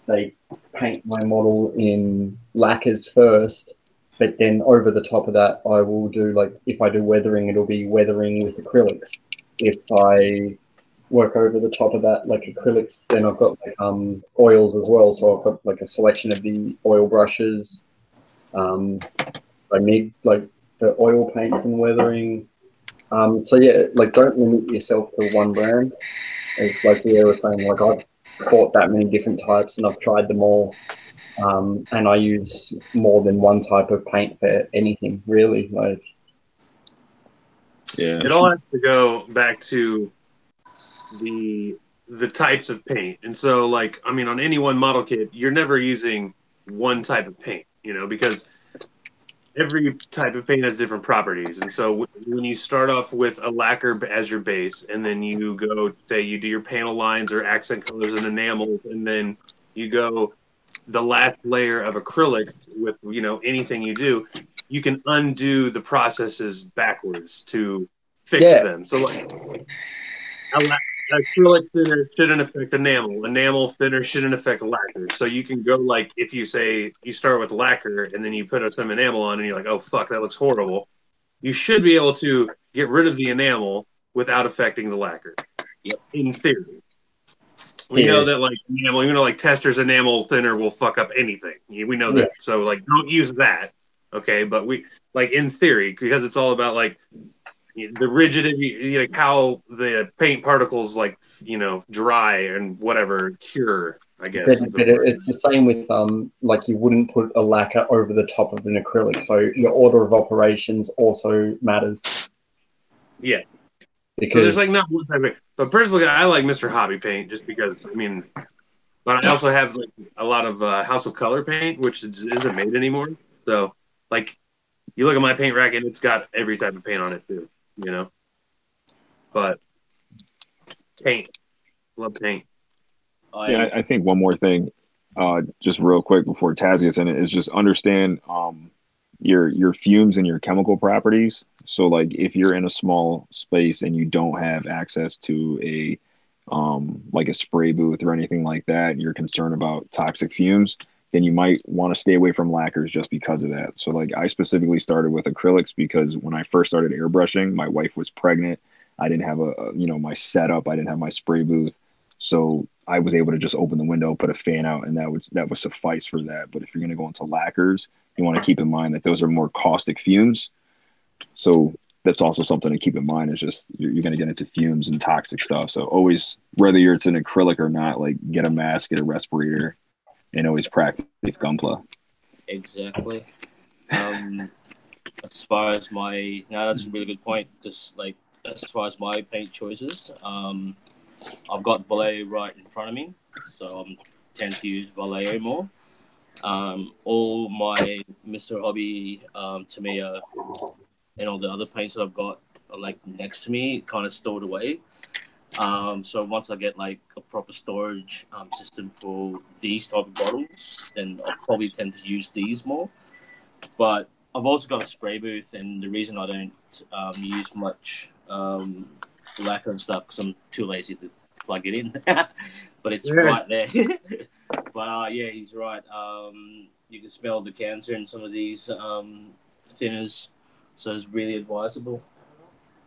say, paint my model in lacquers first, but then over the top of that, I will do, if I do weathering, it'll be weathering with acrylics. If I work over the top of that, acrylics, then I've got, oils as well. So I've got, a selection of the oil brushes. I need, the oil paints and weathering. So, yeah, don't limit yourself to one brand. It's like we were saying, I've bought that many different types and I've tried them all. And I use more than one type of paint for anything, really. It all has to go back to the the types of paint. And so, like, I mean, on any one model kit, you're never using one type of paint, because every type of paint has different properties. And so when you start off with a lacquer as your base, and then you go, say, you do your panel lines or accent colors and enamels, and then you go the last layer of acrylics with, anything you do, you can undo the processes backwards to fix them. So, like, acrylic thinner shouldn't affect enamel. Enamel thinner shouldn't affect lacquer. So you can go, like, if you say you start with lacquer and then you put some enamel on and you're like, oh fuck, that looks horrible. You should be able to get rid of the enamel without affecting the lacquer. Yep. In theory. We know that, like, enamel, like Tester's enamel thinner will fuck up anything. We know that. So, like, don't use that. Okay, but we, like, in theory, because it's all about, like, the rigidity, how the paint particles, like, dry and whatever, cure, I guess. But it's the same with like, you wouldn't put a lacquer over the top of an acrylic, so your order of operations also matters. Yeah. Because so there's, like, not one type of. But personally, I like Mr. Hobby paint just because, but I also have, like, a lot of House of Color paint, which isn't made anymore. So, like, you look at my paint rack and it's got every type of paint on it too. But paint, love paint. Yeah, I think one more thing, just real quick before Taz gets in it, is just understand your fumes and your chemical properties. So, like, if you're in a small space and you don't have access to a like a spray booth or anything like that, and you're concerned about toxic fumes, then you might want to stay away from lacquers just because of that. So, like, I specifically started with acrylics because when I first started airbrushing, my wife was pregnant. I didn't have my setup. I didn't have my spray booth. So I was able to just open the window, put a fan out, and that would suffice for that. But if you're going to go into lacquers, you want to keep in mind that those are more caustic fumes. So that's also something to keep in mind. Is just you're going to get into fumes and toxic stuff. So always, whether it's an acrylic or not, like, get a mask, get a respirator, and always practice Gunpla. Exactly. As far as that's a really good point. Just, like, as far as my paint choices, I've got Vallejo right in front of me, so I tend to use Vallejo more. All my Mr. Hobby, Tamiya, and all the other paints that I've got are, like, next to me, kind of stored away. So once I get, like, a proper storage system for these type of bottles, then I'll probably tend to use these more. But I've also got a spray booth, and the reason I don't use much lacquer and stuff because I'm too lazy to plug it in. But it's right there. But yeah, he's right. You can smell the cancer in some of these thinners, so it's really advisable.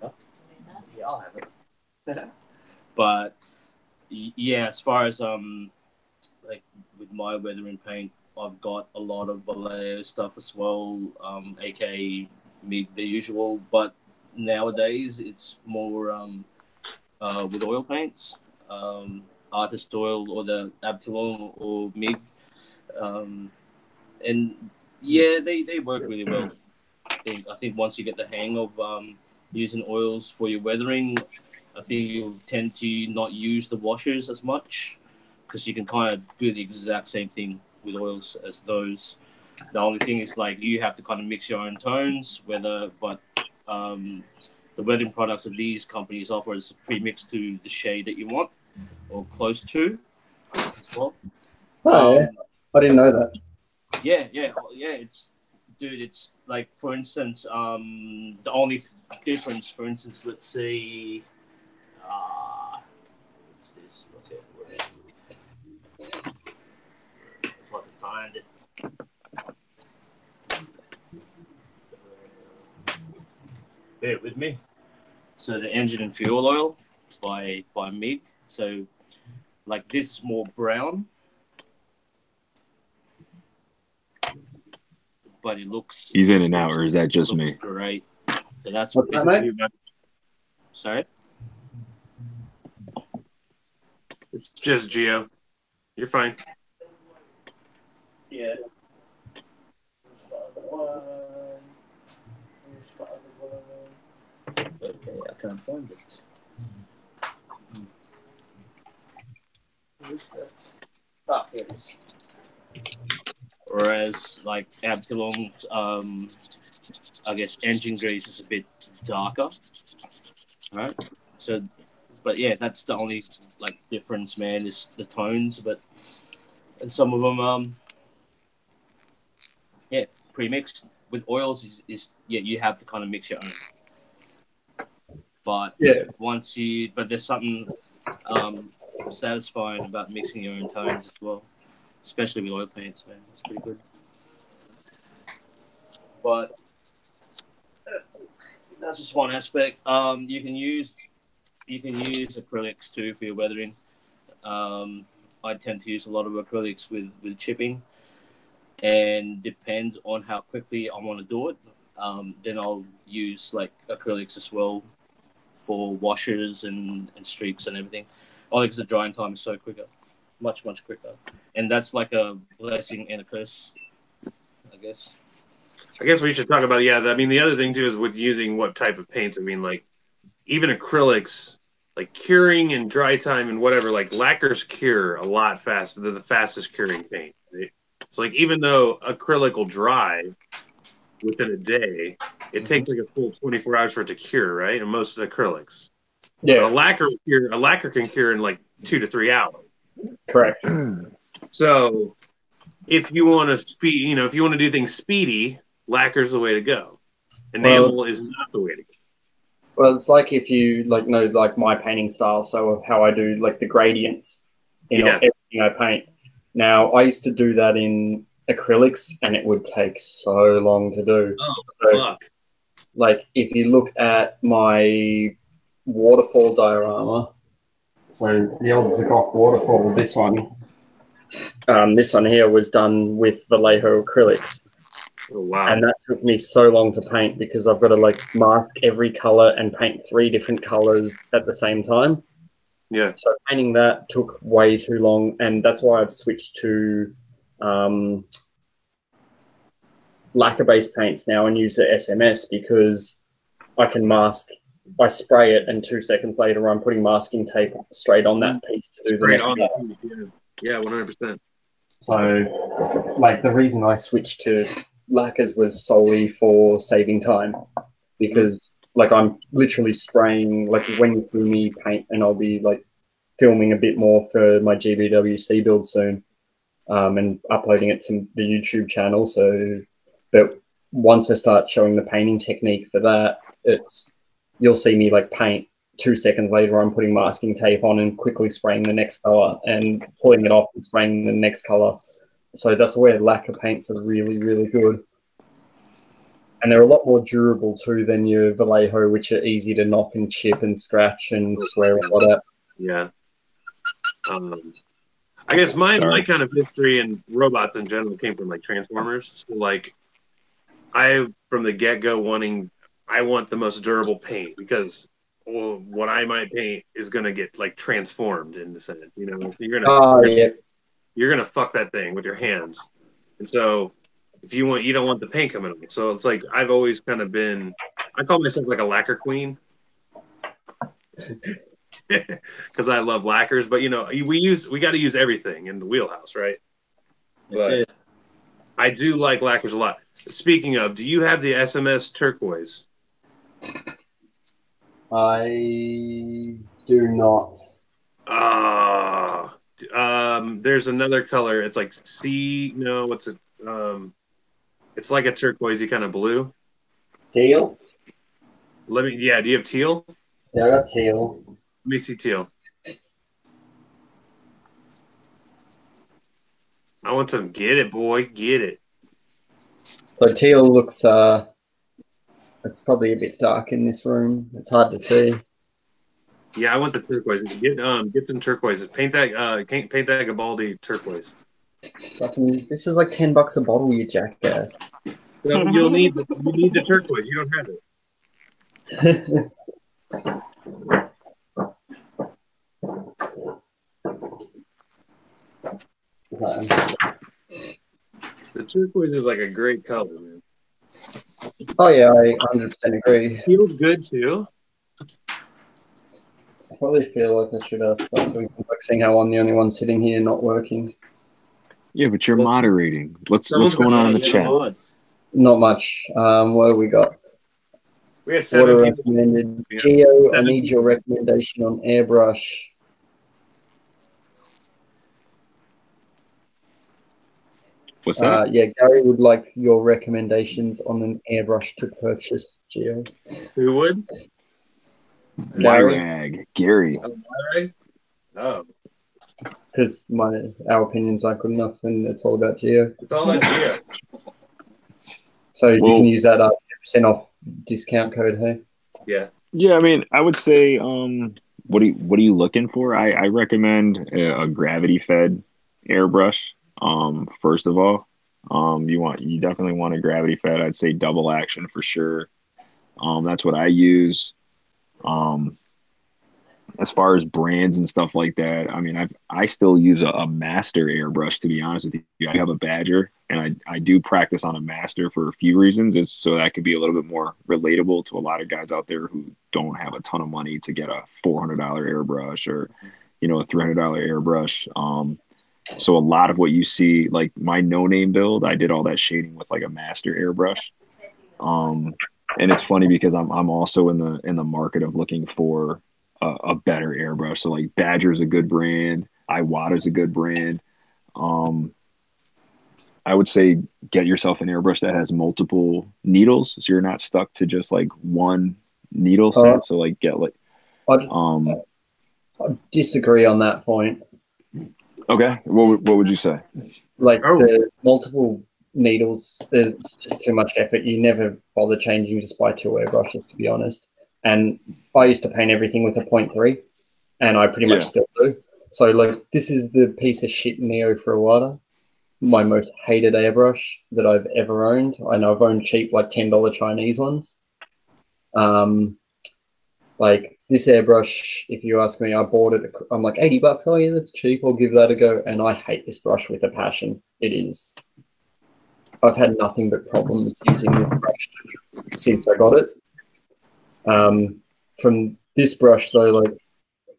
Yeah, I'll have it. But yeah, as far as like, with my weathering paint, I've got a lot of Vallejo stuff as well, aka the usual. But nowadays, it's more with oil paints, artist oil or the Abtalon or MIG, and yeah, they work really well. I think once you get the hang of using oils for your weathering, I think you'll tend to not use the washers as much because you can kind of do the exact same thing with oils as those. The only thing is, like, you have to kind of mix your own tones, but the weathering products that these companies offer is pre-mixed to the shade that you want or close to as well. Yeah. I didn't know that. Yeah. It's like, for instance, the only difference, for instance, let's say, what's this? Okay, if I can find it. Bear with me. So the engine and fuel oil by MIG. So, like, this is more brown, but it looks. He's in and out, or is that just me? Great. So that's what's that, mate? Sorry. It's just Geo. You're fine. Yeah. Okay, I can't find it. Here it is. Whereas, like, Absalom's, I guess, engine grease is a bit darker, right? So, but yeah, that's the only, like, difference, man, is the tones, but and some of them, yeah, pre-mixed with oils is you have to kind of mix your own. But but there's something satisfying about mixing your own tones as well, especially with oil paints, man. It's pretty good. But that's just one aspect. You can use acrylics too for your weathering. I tend to use a lot of acrylics with chipping, and depends on how quickly I want to do it. Then I'll use like acrylics as well for washers and streaks and everything. Only because the drying time is so quicker, much quicker, and that's like a blessing and a curse, I guess. I guess we should talk about I mean, the other thing too is with using what type of paints. I mean, like even acrylics, like curing and dry time and whatever. Like lacquers cure a lot faster. They're the fastest curing paint. Right? So like even though acrylic will dry within a day, it takes like a full 24 hours for it to cure, right? And most of the acrylics. Yeah. But a lacquer can cure in like 2 to 3 hours. Correct. So if you want to if you want to do things speedy, lacquer's the way to go. Enamel is not the way to go. Well, it's like if you know like my painting style, so of how I do like the gradients in everything I paint. Now I used to do that in acrylics, and it would take so long to do. Oh, fuck. Like if you look at my waterfall diorama, so the old Zaku waterfall, this one here was done with Vallejo acrylics. Oh, wow. And that took me so long to paint because I've got to like mask every color and paint 3 different colors at the same time. Yeah. So painting that took way too long, and that's why I've switched to lacquer-based paints now and use the SMS, because I can mask. I spray it, and 2 seconds later, I'm putting masking tape straight on that piece to do the next color. Yeah, 100%. So, like, the reason I switched to lacquers was solely for saving time, because like I'm literally spraying, like when you see me paint, and I'll be like filming a bit more for my GBWC build soon, and uploading it to the YouTube channel. So that once I start showing the painting technique for that, you'll see me like paint, 2 seconds later I'm putting masking tape on and quickly spraying the next color and pulling it off and spraying the next color. So that's where lacquer paints are really, really good. And they're a lot more durable too than your Vallejo, which are easy to knock and chip and scratch and swear a lot at. Yeah. I guess my kind of history and robots in general came from like Transformers. So like from the get-go I want the most durable paint, because what I might paint is going to get like transformed in the sense, you know, you're going to fuck that thing with your hands. And so if you don't want the paint coming on. So it's like, I've always kind of I call myself like a lacquer queen. Because I love lacquers, but you know, we got to use everything in the wheelhouse, right? But I do like lacquers a lot. Speaking of, do you have the SMS turquoise? I do not. There's another color. It's like what's it? It's like a turquoisey kind of blue. Teal? Do you have teal? Yeah, I got teal. Let me see teal. I want to get it, boy. Get it. So teal looks, it's probably a bit dark in this room. It's hard to see. Yeah, I want the turquoise. Get some turquoise. Paint that Gabaldi turquoise. This is like $10 a bottle, you jackass. So you need the turquoise. You don't have it. The turquoise is like a great color, man. Oh yeah, I 100% agree. Feels good too. I probably feel like I should start doing some seeing how I'm the only one sitting here not working. Yeah, but you're moderating. What's going on in the chat? Not much. What have we got? We had 7 people. Recommended. Geo, I need your recommendation on airbrush. What's that? Yeah, Gary would like your recommendations on an airbrush to purchase, Geo. Who would? Gary. Oh. Because our opinions aren't good enough, and it's all about Geo. It's all about Geo. So you can use that 10% off discount code, hey? Yeah. Yeah, I mean, I would say, what are you looking for? I recommend a gravity fed airbrush. First of all, you definitely want a gravity fed. I'd say double action for sure. That's what I use. As far as brands and stuff like that, I mean, I still use a master airbrush, to be honest with you. I have a Badger, and I do practice on a master for a few reasons. It's so that could be a little bit more relatable to a lot of guys out there who don't have a ton of money to get a $400 airbrush or, a $300 airbrush. So a lot of what you see, like my no-name build, I did all that shading with like a master airbrush. And it's funny because I'm also in the market of looking for a better airbrush. So like Badger is a good brand. Iwata is a good brand. I would say get yourself an airbrush that has multiple needles, so you're not stuck to just like one needle set. So like get like. I disagree on that point. Okay, what would you say? Like the multiple needles, it's just too much effort. You never bother changing. You just buy 2 airbrushes, to be honest. And I used to paint everything with a 0.3, and I pretty much still do. So like this is the piece of shit Neo for Iwata, my most hated airbrush that I've ever owned. I know I've owned cheap like $10 Chinese ones. Like this airbrush, if you ask me, I bought it. I'm like $80. Oh yeah, that's cheap. I'll give that a go. And I hate this brush with a passion. It is. I've had nothing but problems using this brush since I got it. From this brush though, like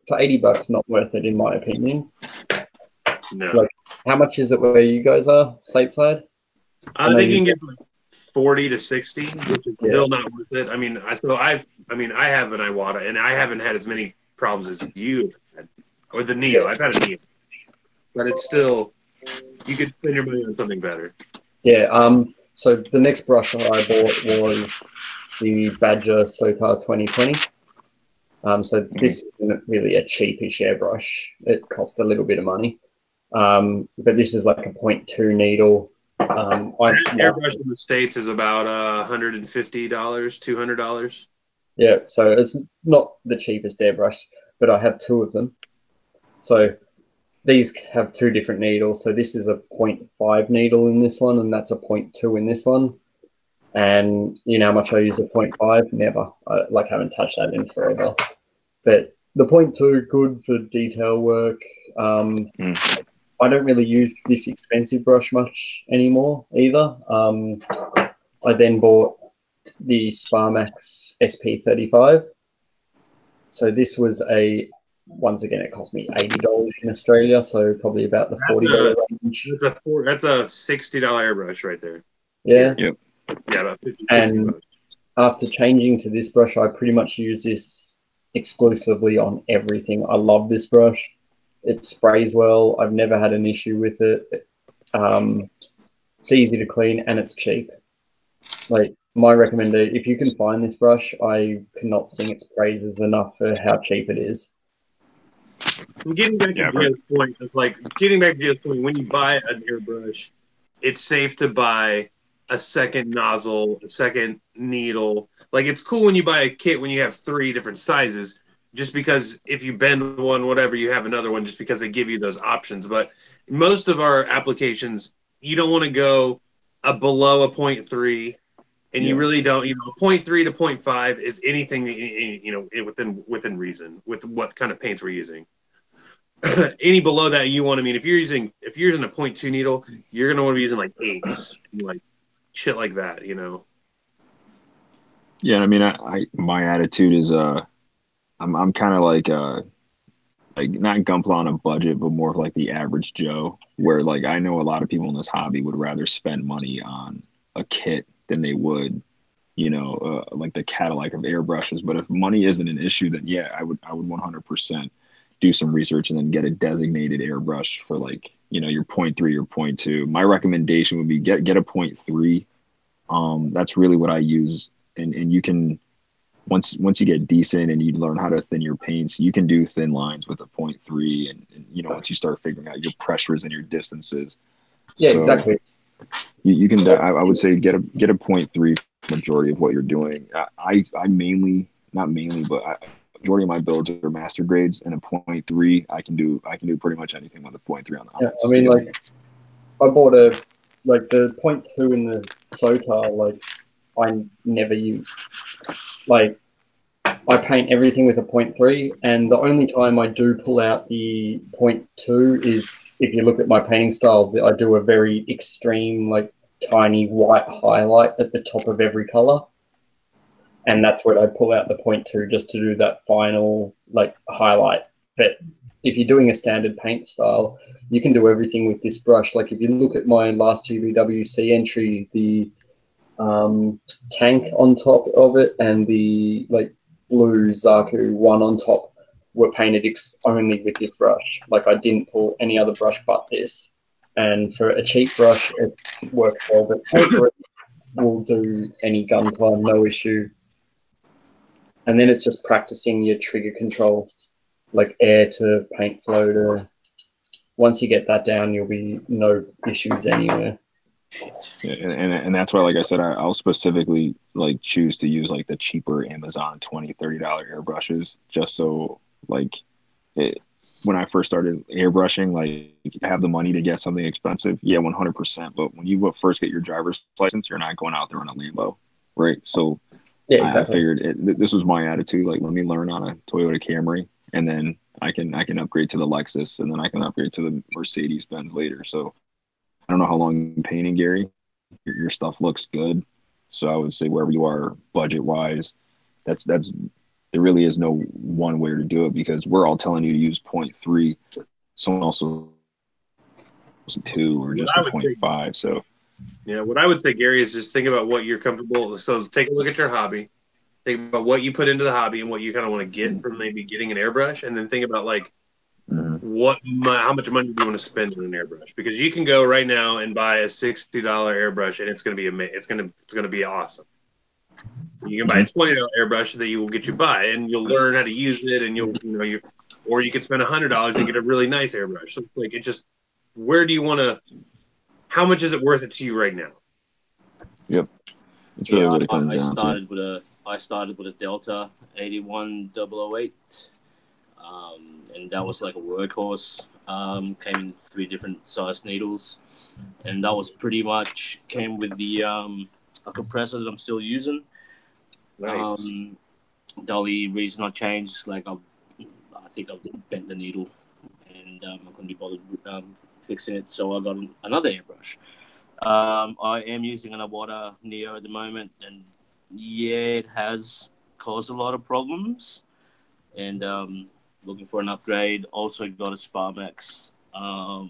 for $80, not worth it in my opinion. No. Like, how much is it where you guys are stateside? I think you can get like 40 to 60, which is still not worth it. I mean, I have an Iwata, and I haven't had as many problems as you've had with the Neo. I've had a Neo, but it's still, you could spend your money on something better. Yeah. So the next brush I bought was the Badger Sotar 2020. So this isn't really a cheapish airbrush. It cost a little bit of money. But this is like a 0.2 needle. Airbrush in the States is about $150, $200. Yeah, so it's not the cheapest airbrush, but I have 2 of them. So these have 2 different needles. So this is a 0.5 needle in this one, and that's a 0.2 in this one. And you know how much I use a 0.5? Never. I haven't touched that in forever. But the 0.2, good for detail work. I don't really use this expensive brush much anymore either. I then bought the Sparmax SP35. So this was once again, it cost me $80 in Australia, so probably about the $40 range. That's a $60 airbrush right there. Yeah. Yep. Yeah, about 50. And after changing to this brush, I pretty much use this exclusively on everything. I love this brush. It sprays well. I've never had an issue with it. It's easy to clean and it's cheap. Like my recommendation, if you can find this brush, I cannot sing its praises enough for how cheap it is. Getting back to Gio's point, when you buy an airbrush, it's safe to buy a second nozzle, a second needle. Like it's cool when you buy a kit when you have 3 different sizes, just because if you bend one, whatever, you have another one, just because they give you those options. But most of our applications, you don't want to go below a 0.3, and you really don't. 0.3 to 0.5 is anything within reason with what kind of paints we're using. Any below that you want to if you're using a 0.2 needle, you're gonna want to be using like 8s, like shit like that, Yeah, I mean, my attitude is I'm kind of like like not Gunpla on a budget, but more of like the average Joe, where like I know a lot of people in this hobby would rather spend money on a kit than they would, like the Cadillac of airbrushes. But if money isn't an issue, then yeah, I would 100% do some research and then get a designated airbrush for like, your 0.3 or 0.2. My recommendation would be get a 0.3. That's really what I use. And you can, once you get decent and you learn how to thin your paints, you can do thin lines with a 0.3. And once you start figuring out your pressures and your distances. Yeah, so exactly. You can, I would say get a 0.3 majority of what you're doing. I mainly, not mainly, but majority of my builds are master grades, and a 0.3 I can do pretty much anything with a 0.3 on the Yeah, I mean, like I bought the 0.2 in the SOTA, like I never use. Like I paint everything with a 0.3, and the only time I do pull out the 0.2 is if you look at my painting style. I do a very extreme, like tiny white highlight at the top of every color. And that's where I pull out the 0.2 just to do that final like highlight. But if you're doing a standard paint style, you can do everything with this brush. Like if you look at my last GBWC entry, the tank on top of it and the like blue Zaku one on top were painted only with this brush. Like I didn't pull any other brush but this. And for a cheap brush, it works well. But 0.3 will do any Gunpla, no issue. And then it's just practicing your trigger control, like air to paint flow to. Once you get that down, you'll be no issues anywhere. Yeah, and that's why, like I said, I'll specifically like choose to use like the cheaper Amazon $20-$30 airbrushes, just so like when I first started airbrushing, like you have the money to get something expensive, yeah, 100%. But when you first get your driver's license, you're not going out there on a Lambo, right? So yeah, exactly. I figured this was my attitude. Like, let me learn on a Toyota Camry, and then I can upgrade to the Lexus, and then I can upgrade to the Mercedes Benz later. So I don't know how long you've been painting, Gary. Your stuff looks good. So I would say wherever you are budget wise, that's there really is no one way to do it, because we're all telling you to use 0.3. Someone also 2 or just a 0.5. So yeah, what I would say, Gary, is just think about what you're comfortable. So take a look at your hobby. Think about what you put into the hobby and what you kind of want to get from maybe getting an airbrush, and then think about like how much money do you want to spend on an airbrush? Because you can go right now and buy a $60 airbrush, and it's going to be amazing. It's going to be awesome. You can buy a $20 airbrush that you will get you by, and you'll learn how to use it, and or you can spend $100 and get a really nice airbrush. So like it just, where do you want to? How much is it worth it to you right now? Yep. It's really what it comes down to. I started with a Delta 81008, and that was like a workhorse. Came in 3 different size needles, and that was pretty much came with the a compressor that I'm still using. Nice. The only reason I changed, like I think I've bent the needle, and I couldn't be bothered fixing it, so I got another airbrush. I am using an Iwata Neo at the moment, and yeah, it has caused a lot of problems, and looking for an upgrade. Also got a Sparmax. I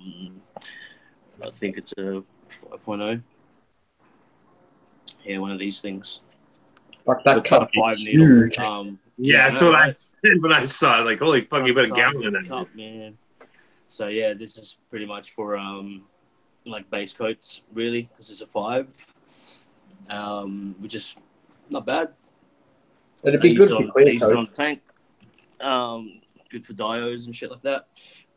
think it's a 5.0. Yeah, one of these things. Fuck, that cup 5 needle. Yeah, that's what I said when I saw it. Like, holy fuck, you put a gallon in that cup, man. So yeah, this is pretty much for like base coats, really, because it's a 5, which is not bad. It'd be good for clear coat. On the tank. Good for dios and shit like that.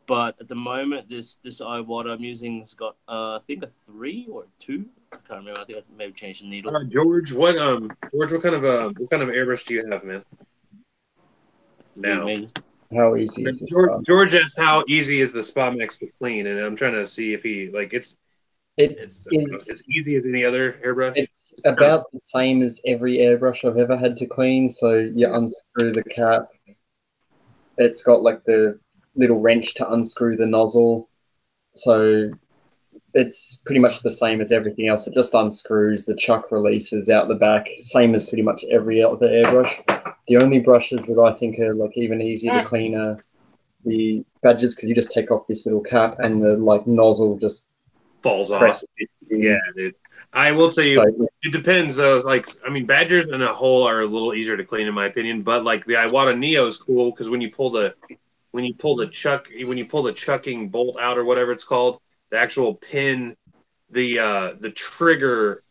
But at the moment, this Iwata I'm using has got I think a 3 or a 2. I can't remember. I think I maybe changed the needle. George, what kind of airbrush do you have, man? Now, how easy is this? George asks how easy is the Sparmax to clean, and I'm trying to see if he like it's easy as any other airbrush. It's about the same as every airbrush I've ever had to clean. So you unscrew the cap. It's got like the little wrench to unscrew the nozzle. So it's pretty much the same as everything else. It just unscrews, the chuck releases out the back, same as pretty much every other airbrush. The only brushes that I think are like even easier to clean are the badges because you just take off this little cap and the like nozzle just falls off. Yeah, dude. I will tell you, so, it depends. Like, I mean, badgers in a whole are a little easier to clean in my opinion, but like the Iwata Neo is cool because when you pull the chucking bolt out or whatever it's called, the actual pin, the trigger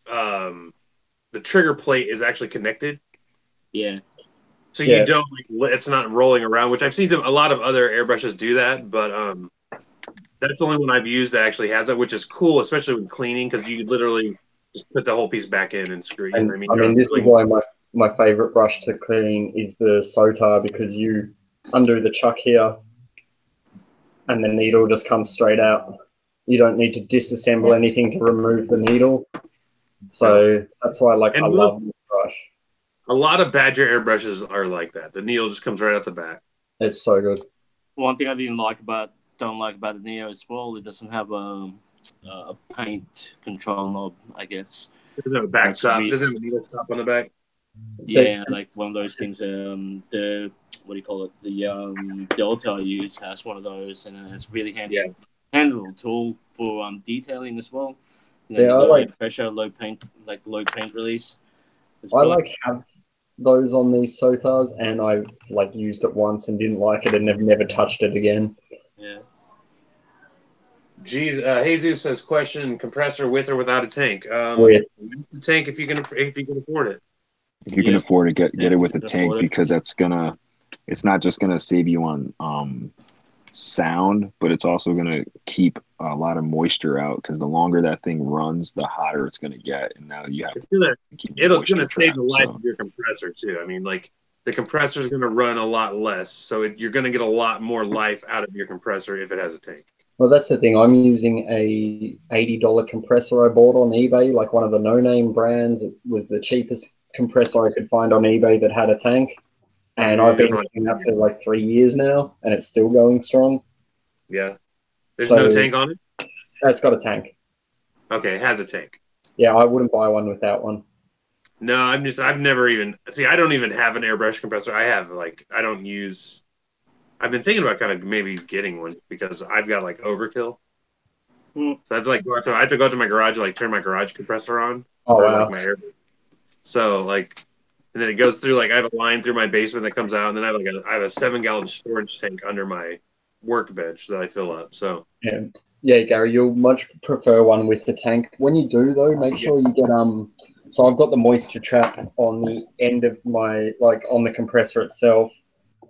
plate is actually connected. Yeah. So you don't it's not rolling around, which I've seen a lot of other airbrushes do that, but that's the only one I've used that actually has it, which is cool, especially when cleaning, because you literally just put the whole piece back in and screw it. And, I mean, this is why my favorite brush to clean is the Sotar, because you undo the chuck here and the needle just comes straight out. You don't need to disassemble anything to remove the needle. So that's why I love this brush. A lot of Badger airbrushes are like that. The needle just comes right out the back. It's so good. One thing I don't like about the Neo as well, it doesn't have a paint control knob, I guess. It doesn't have a back stop. It doesn't have a needle stop on the back. Yeah, like one of those things. The what do you call it? The Delta I use has one of those, and it's really handy. Yeah. Handy little tool for detailing as well. I like pressure, low paint release. Have those on these Sotars, and I used it once and didn't like it and never touched it again. Yeah. Geez, Jesus says, question: compressor with or without a tank? With the tank, if you can afford it. If you can afford it, get it with a tank, because it's not just gonna save you on sound, but it's also gonna keep a lot of moisture out, because the longer that thing runs, the hotter it's gonna get, and now you have it's gonna save the life of your compressor too. I mean, like, the compressor is gonna run a lot less, so you're gonna get a lot more life out of your compressor if it has a tank. Well, that's the thing. I'm using a $80 compressor I bought on eBay, like one of the no-name brands. It was the cheapest compressor I could find on eBay that had a tank. And I've been using that for like 3 years now, and it's still going strong. Yeah. There's no tank on it? It's got a tank. Okay, it has a tank. Yeah, I wouldn't buy one without one. No, I've never even, I don't even have an airbrush compressor. I've been thinking about kind of maybe getting one, because I've got like overkill. So I have to go to my garage and turn my garage compressor on. Oh, wow. My air. So and then it goes through, I have a line through my basement that comes out, and then I have a 7-gallon storage tank under my workbench that I fill up. So yeah, Gary, you'll much prefer one with the tank. When you do though, make sure you get So I've got the moisture trap on the end of my on the compressor itself.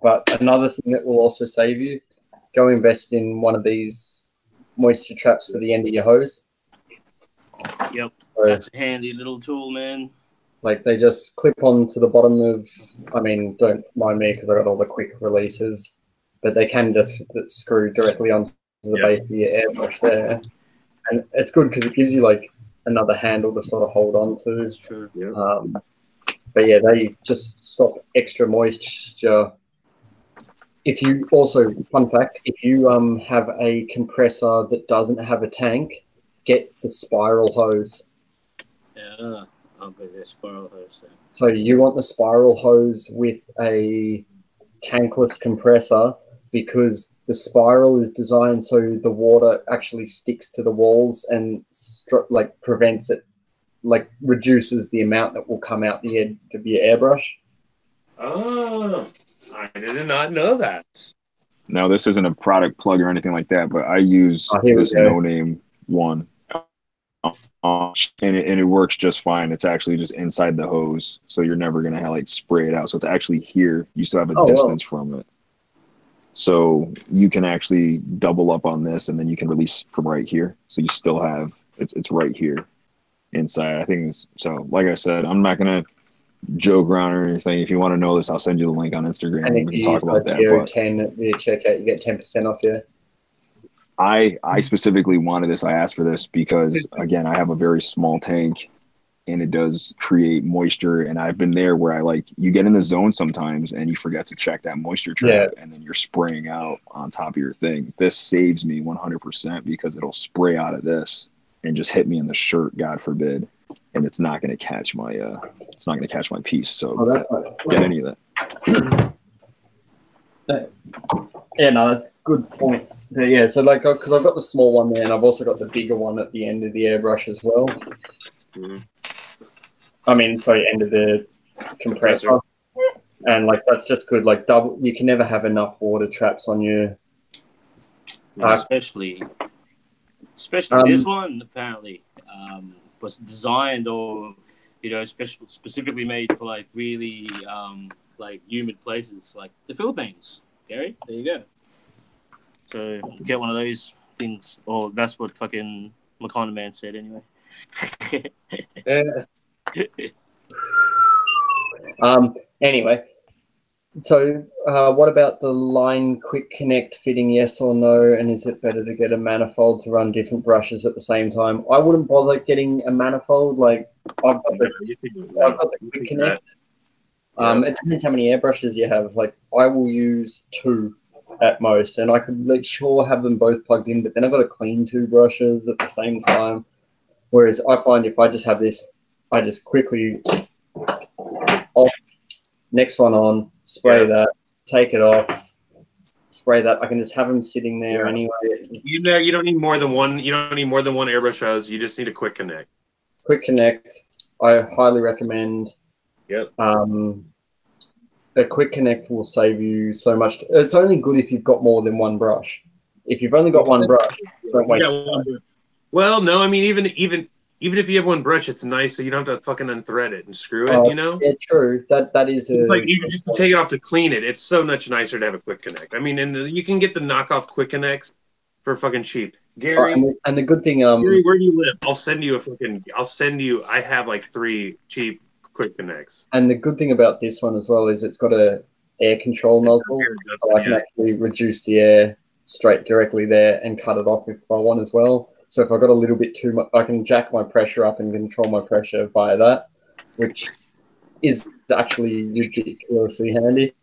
But another thing that will also save you, go invest in one of these moisture traps for the end of your hose. Yep, that's a handy little tool, man. They just clip onto the bottom of, don't mind me because I got all the quick releases, but they can just screw directly onto the base of your airbrush there. And it's good because it gives you another handle to sort of hold on to. That's true. But yeah, they just stop extra moisture. If you also, fun fact, if you have a compressor that doesn't have a tank, get the spiral hose. Yeah. I'll get the spiral hose then. So you want the spiral hose with a tankless compressor, because the spiral is designed so the water actually sticks to the walls and prevents it, reduces the amount that will come out the end of your airbrush. Oh, I did not know that. Now, this isn't a product plug or anything like that, but I use this no-name one. And it works just fine. It's actually just inside the hose, so you're never gonna spray it out. So it's actually here. You still have a distance from it, so you can actually double up on this, and then you can release from right here. So you still have it's right here inside. I think so. Like I said, I'm not gonna joke around or anything. If you want to know this, I'll send you the link on Instagram. And we can talk about that. But 10 at the checkout, you get 10% off. Yeah. I specifically wanted this. I asked for this because, again, I have a very small tank, and it does create moisture. And I've been there where you get in the zone sometimes and you forget to check that moisture trap, and then you're spraying out on top of your thing. This saves me 100% because it'll spray out of this and just hit me in the shirt, God forbid, and it's not going to catch my piece. So that's get any of that. Yeah, no, that's a good point. But yeah, so like, because I've got the small one there, and I've also got the bigger one at the end of the airbrush as well. Mm-hmm. I mean, sorry, end of the compressor. And like that's just good. Like double, you can never have enough water traps on your. Especially this one apparently was designed or specifically made for like really like humid places like the Philippines. Gary, there you go. So get one of those things, or that's what fucking McConnell Man said anyway. Anyway, so what about the line quick connect fitting? Yes or no? And is it better to get a manifold to run different brushes at the same time? I wouldn't bother getting a manifold. Like I've got the quick connect. It depends how many airbrushes you have. Like I will use 2 at most, and I could have them both plugged in, but then I've got to clean 2 brushes at the same time. Whereas I find if I just have this, I just quickly off, next one on, spray that, take it off, spray that. I can just have them sitting there anyway. You don't need more than one. You don't need more than one airbrush hose. You just need a quick connect. Quick connect. I highly recommend. Yep. A quick connect will save you so much. It's only good if you've got more than one brush. If you've only got one brush, don't waste it. Well, no, I mean even if you have one brush, it's nice so you don't have to fucking unthread it and screw it. You know? Yeah, true. That is. It's like you just take it off to clean it. It's so much nicer to have a quick connect. I mean, and you can get the knockoff quick connects for fucking cheap. Gary, and the good thing, Gary, where do you live? I'll send you. I have like 3 cheap quick connects. And the good thing about this one as well is it's got a air control nozzle, so I can actually reduce the air straight directly there and cut it off if I want as well. So if I've got a little bit too much, I can jack my pressure up and control my pressure via that, which is actually ridiculously handy.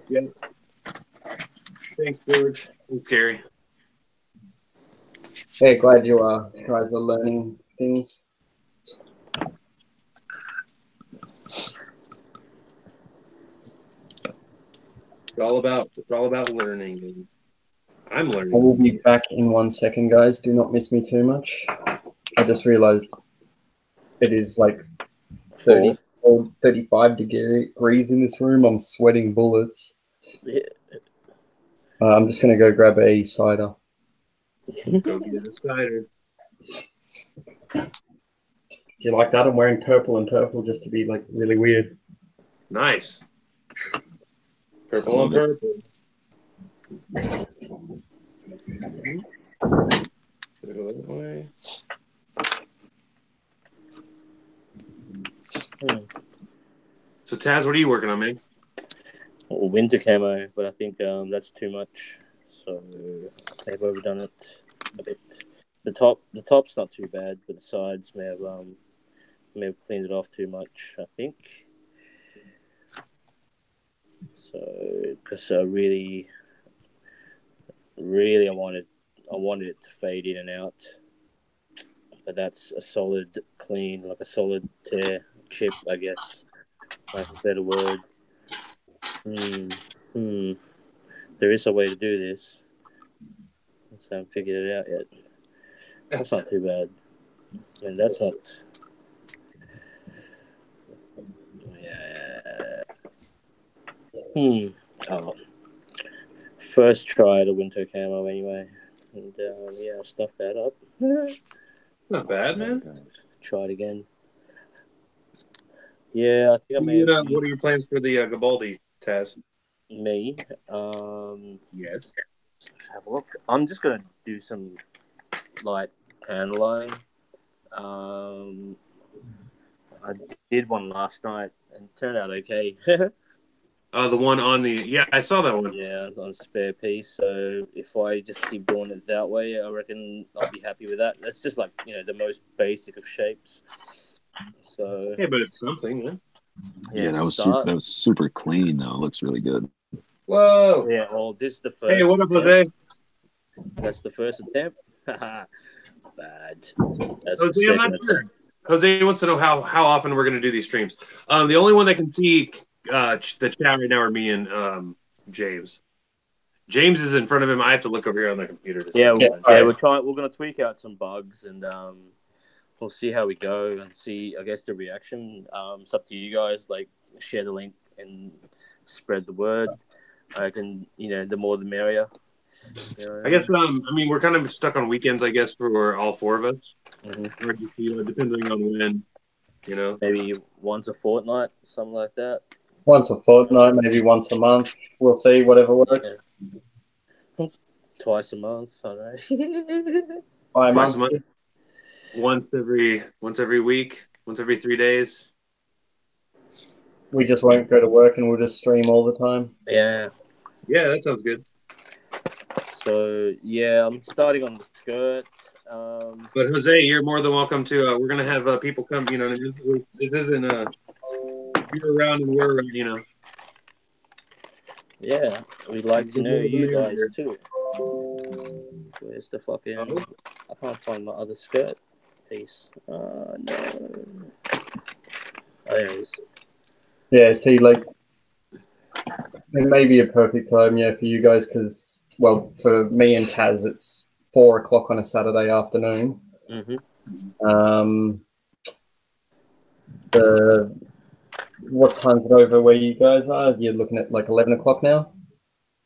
Yeah. Thanks, George. Thanks, Gary. Hey, glad you guys are learning things. It's all about learning. I'm learning. I will be back in 1 second, guys. Do not miss me too much. I just realized it is like 30 or 35 degrees in this room. I'm sweating bullets. Yeah. I'm just going to go grab a cider. Go get a cider. Do you like that? I'm wearing purple and purple just to be like really weird. Nice. Purple on purple. Go that way. So Taz, what are you working on, man? Winter camo, but I think that's too much. So they've overdone it a bit. The top's not too bad, but the sides may have cleaned it off too much, I think. So because really I wanted it to fade in and out, but that's a solid clean, like a solid tear chip, I guess. Like a better word. There is a way to do this. So I haven't figured it out yet. That's not too bad. I mean, that's not. Yeah. Oh. First try at a winter camo anyway, and I stuffed that up. Not bad, man. Try it again. Yeah, I think I may have. What are your plans for the Gabaldi, Taz? Me? Yes. Have a look. I'm just gonna do some light panel line. I did one last night and it turned out okay. The one on the I saw that one. Yeah, on a spare piece. So if I just keep doing it that way, I reckon I'll be happy with that. That's just like the most basic of shapes. So yeah, but it's something, man. Yeah, that was super clean though. It looks really good. Whoa. Yeah, well, this is the first. Hey, what up, Jose? That's the first attempt. Bad. That's Jose, I'm not sure. Jose wants to know how often we're going to do these streams. The only one that can see the chat right now are me and James. James is in front of him. I have to look over here on the computer to see. Yeah, we're going to tweak out some bugs and we'll see how we go and see, I guess, the reaction. It's up to you guys. Like, share the link and spread the word. I reckon, the more the merrier. I guess, we're kind of stuck on weekends, I guess, for all four of us. Mm-hmm. Or just, depending on when, Maybe once a fortnight, something like that. Once a fortnight, maybe once a month. We'll see, whatever works. Yeah. Twice a month, I don't know. Twice a month. Once every week, once every 3 days. We just won't go to work and we'll just stream all the time. Yeah. Yeah, that sounds good. So, yeah, I'm starting on the skirt. But Jose, you're more than welcome to. We're gonna have people come. This isn't you're around and we're Yeah, we'd like to know you guys too. Where's the fucking? I can't find my other skirt piece. No. There it is. Yeah, see, like, it may be a perfect time, for you guys, because, well, for me and Taz, it's 4 o'clock on a Saturday afternoon. Mm-hmm. What time's it over where you guys are? You're looking at like 11 o'clock now?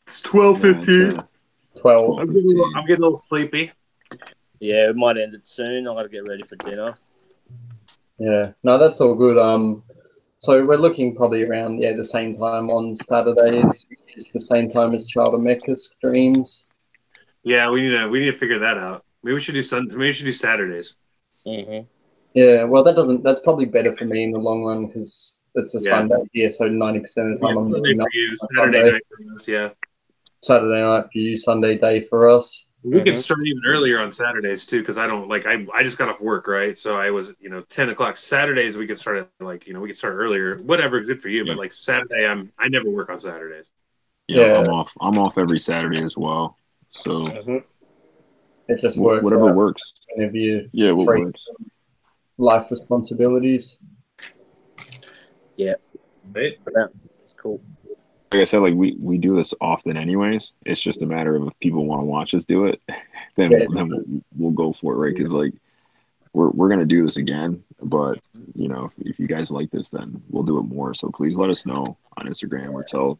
It's 12:15. 12. I'm getting a little sleepy. Yeah, it might end it soon. I got to get ready for dinner. Yeah, no, that's all good. So we're looking probably around the same time on Saturdays, which is the same time as Child of Mecha streams. Yeah, we need to figure that out. Maybe we should do Saturdays. Mm-hmm. Yeah, well, that's probably better for me in the long run because it's a Sunday here, so 90% of the time I'm Sunday for you, Saturday night for us. Yeah, Saturday night for you, Sunday day for us. We could start even earlier on Saturdays too, because I don't I just got off work, right? So I was 10 o'clock Saturdays. We could start at we could start earlier, whatever, good for you. But like Saturday, I never work on Saturdays. Yeah, I'm off every Saturday as well. So it just works. Whatever works. Whenever you what works. Life responsibilities. Yeah. Right. Cool. Like I said, like we do this often anyways. It's just a matter of if people want to watch us do it, then we'll go for it, right? Because like we're gonna do this again, but if you guys like this, then we'll do it more. So please let us know on Instagram or tell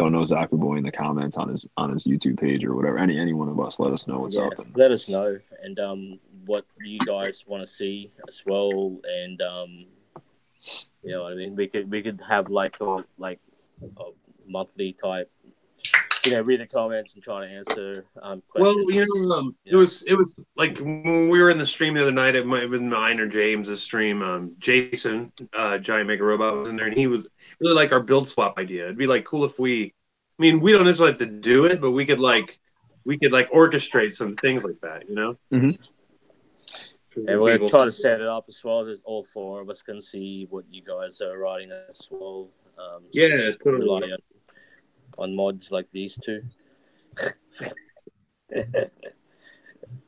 No Zaku Boy in the comments on his YouTube page or whatever. Any one of us, let us know what's up. And let us know and what you guys want to see as well, and you know what I mean. We could have like a monthly type, read the comments and try to answer questions. Well, it was like when we were in the stream the other night. It might have been mine or James's stream. Jason, Giant Mega Robot, was in there, and he was really like our build swap idea. It'd be like cool if we don't necessarily have to do it, but we could orchestrate some things like that, Mm-hmm. And we're going to try to set it up as well. There's all 4 of us can see what you guys are writing as well. Rely on mods like these 2.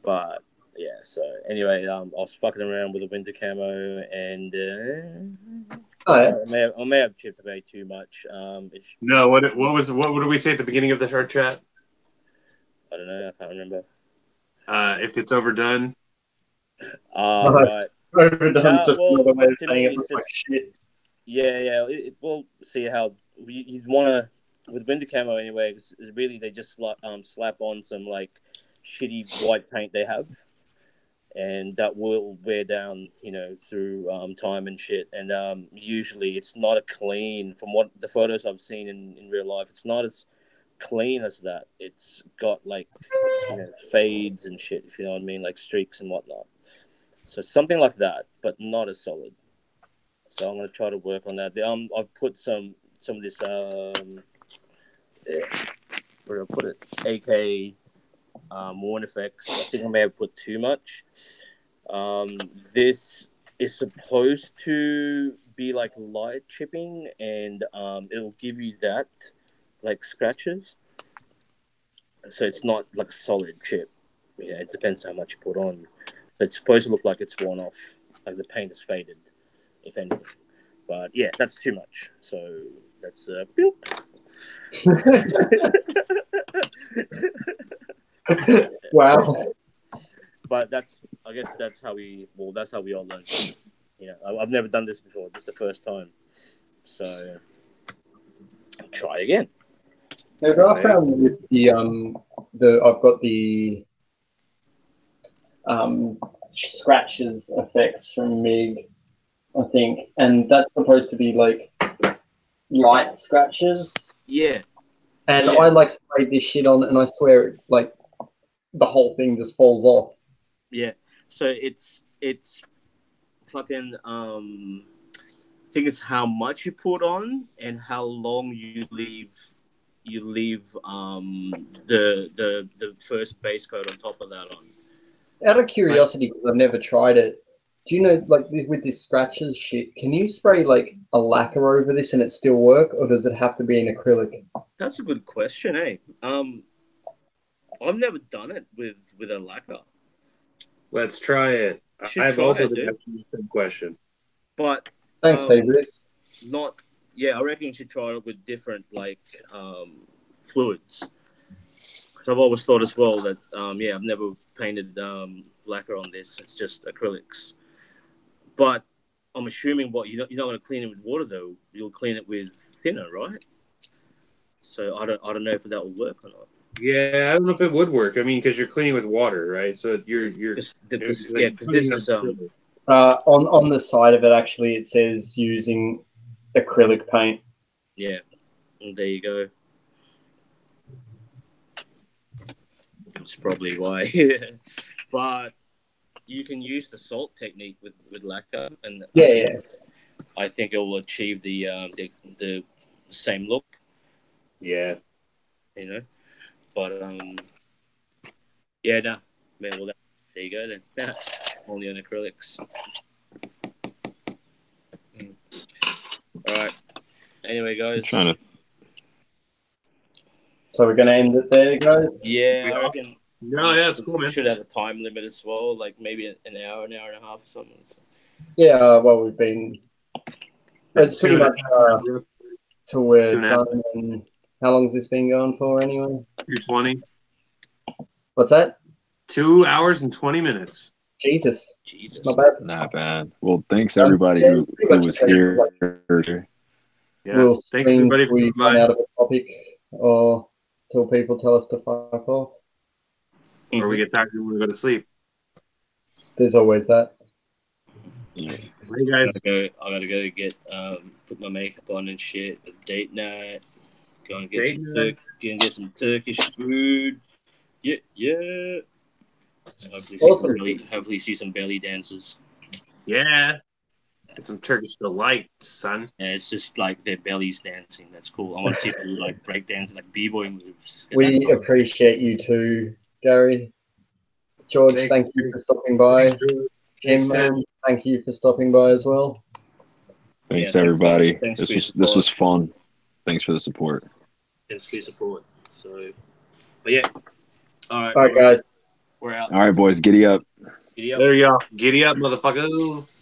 But yeah, so anyway, I was fucking around with the winter camo and I may have chipped away too much. No, what did we say at the beginning of the short chat? I don't know, I can't remember. If it's overdone. Right. Overdone's just another way of saying it looks like shit. Yeah. We'll see how you'd want to with winter camo anyway. Cause really, they just slap on some like shitty white paint they have, and that will wear down, through time and shit. And usually, it's not a clean. From what the photos I've seen in real life, it's not as clean as that. It's got like fades and shit, if you know what I mean, like streaks and whatnot. So something like that, but not as solid. So I'm gonna try to work on that. I've put some of this where I put it, AK worn effects. I think I may have put too much. This is supposed to be like light chipping, and it'll give you that like scratches. So it's not like a solid chip. It depends how much you put on. It's supposed to look like it's worn off. Like the paint is faded, if anything. But yeah, that's too much. So that's Wow. But I guess that's how we all learn. You know, I've never done this before. This is the first time. So try again. Yeah, but I found with I've got the scratches effects from Mig, I think, and that's supposed to be like light scratches. Yeah. And I like sprayed this shit on, and I swear, like the whole thing just falls off. Yeah. So it's fucking I think it's how much you put on and how long you leave the first base coat on top of that on. Out of curiosity, because I've never tried it, do you know, like with this scratches shit, can you spray like a lacquer over this and it still work, or does it have to be an acrylic? That's a good question, eh? I've never done it with a lacquer. Let's try it. I've also been asking the same question. But thanks, Davis. I reckon you should try it with different like fluids. Because I've always thought as well that I've never painted lacquer on this. It's just acrylics. But I'm assuming you're not going to clean it with water though. You'll clean it with thinner, right? So I don't know if that will work or not. Yeah, I don't know if it would work. I mean, because you're cleaning with water, right? So you're because this is on the side of it actually it says using acrylic paint. Yeah, and there you go. That's probably why. But you can use the salt technique with lacquer, and I think it will achieve the same look. Yeah, you know. But man. Well, there you go then. Only on acrylics. All right. Anyway, guys. So we're gonna end it there, guys. Yeah, I reckon. No, yeah, it's cool, man. We should have a time limit as well, like maybe an hour and a half or something. So. Yeah, well, we've been. It's pretty much till we're done. And how long has this been going for, anyway? 2:20. What's that? 2 hours and 20 minutes. Jesus. Not bad. Not bad. Well, thanks everybody who was here. Yeah. We'll thanks everybody for we run out of a topic or till people tell us to fuck off. Or we get tired and we go to sleep. There's always that. Yeah. Hey guys. I gotta go get put my makeup on and shit. Date night. Go and get some Turkish food. Yeah. Hopefully see some belly dancers. Yeah. Get some Turkish delight, son. Yeah, it's just like their bellies dancing. That's cool. I want to see them do like break dance, like b-boy moves. We appreciate you too, Gary. George, thank you for stopping by. Tim, thank you for stopping by as well. Thanks everybody. This was fun. Thanks for the support. Thanks for your support. So, but yeah. All right, guys. We're out. All right, boys. Giddy up. There you go. Giddy up, motherfuckers.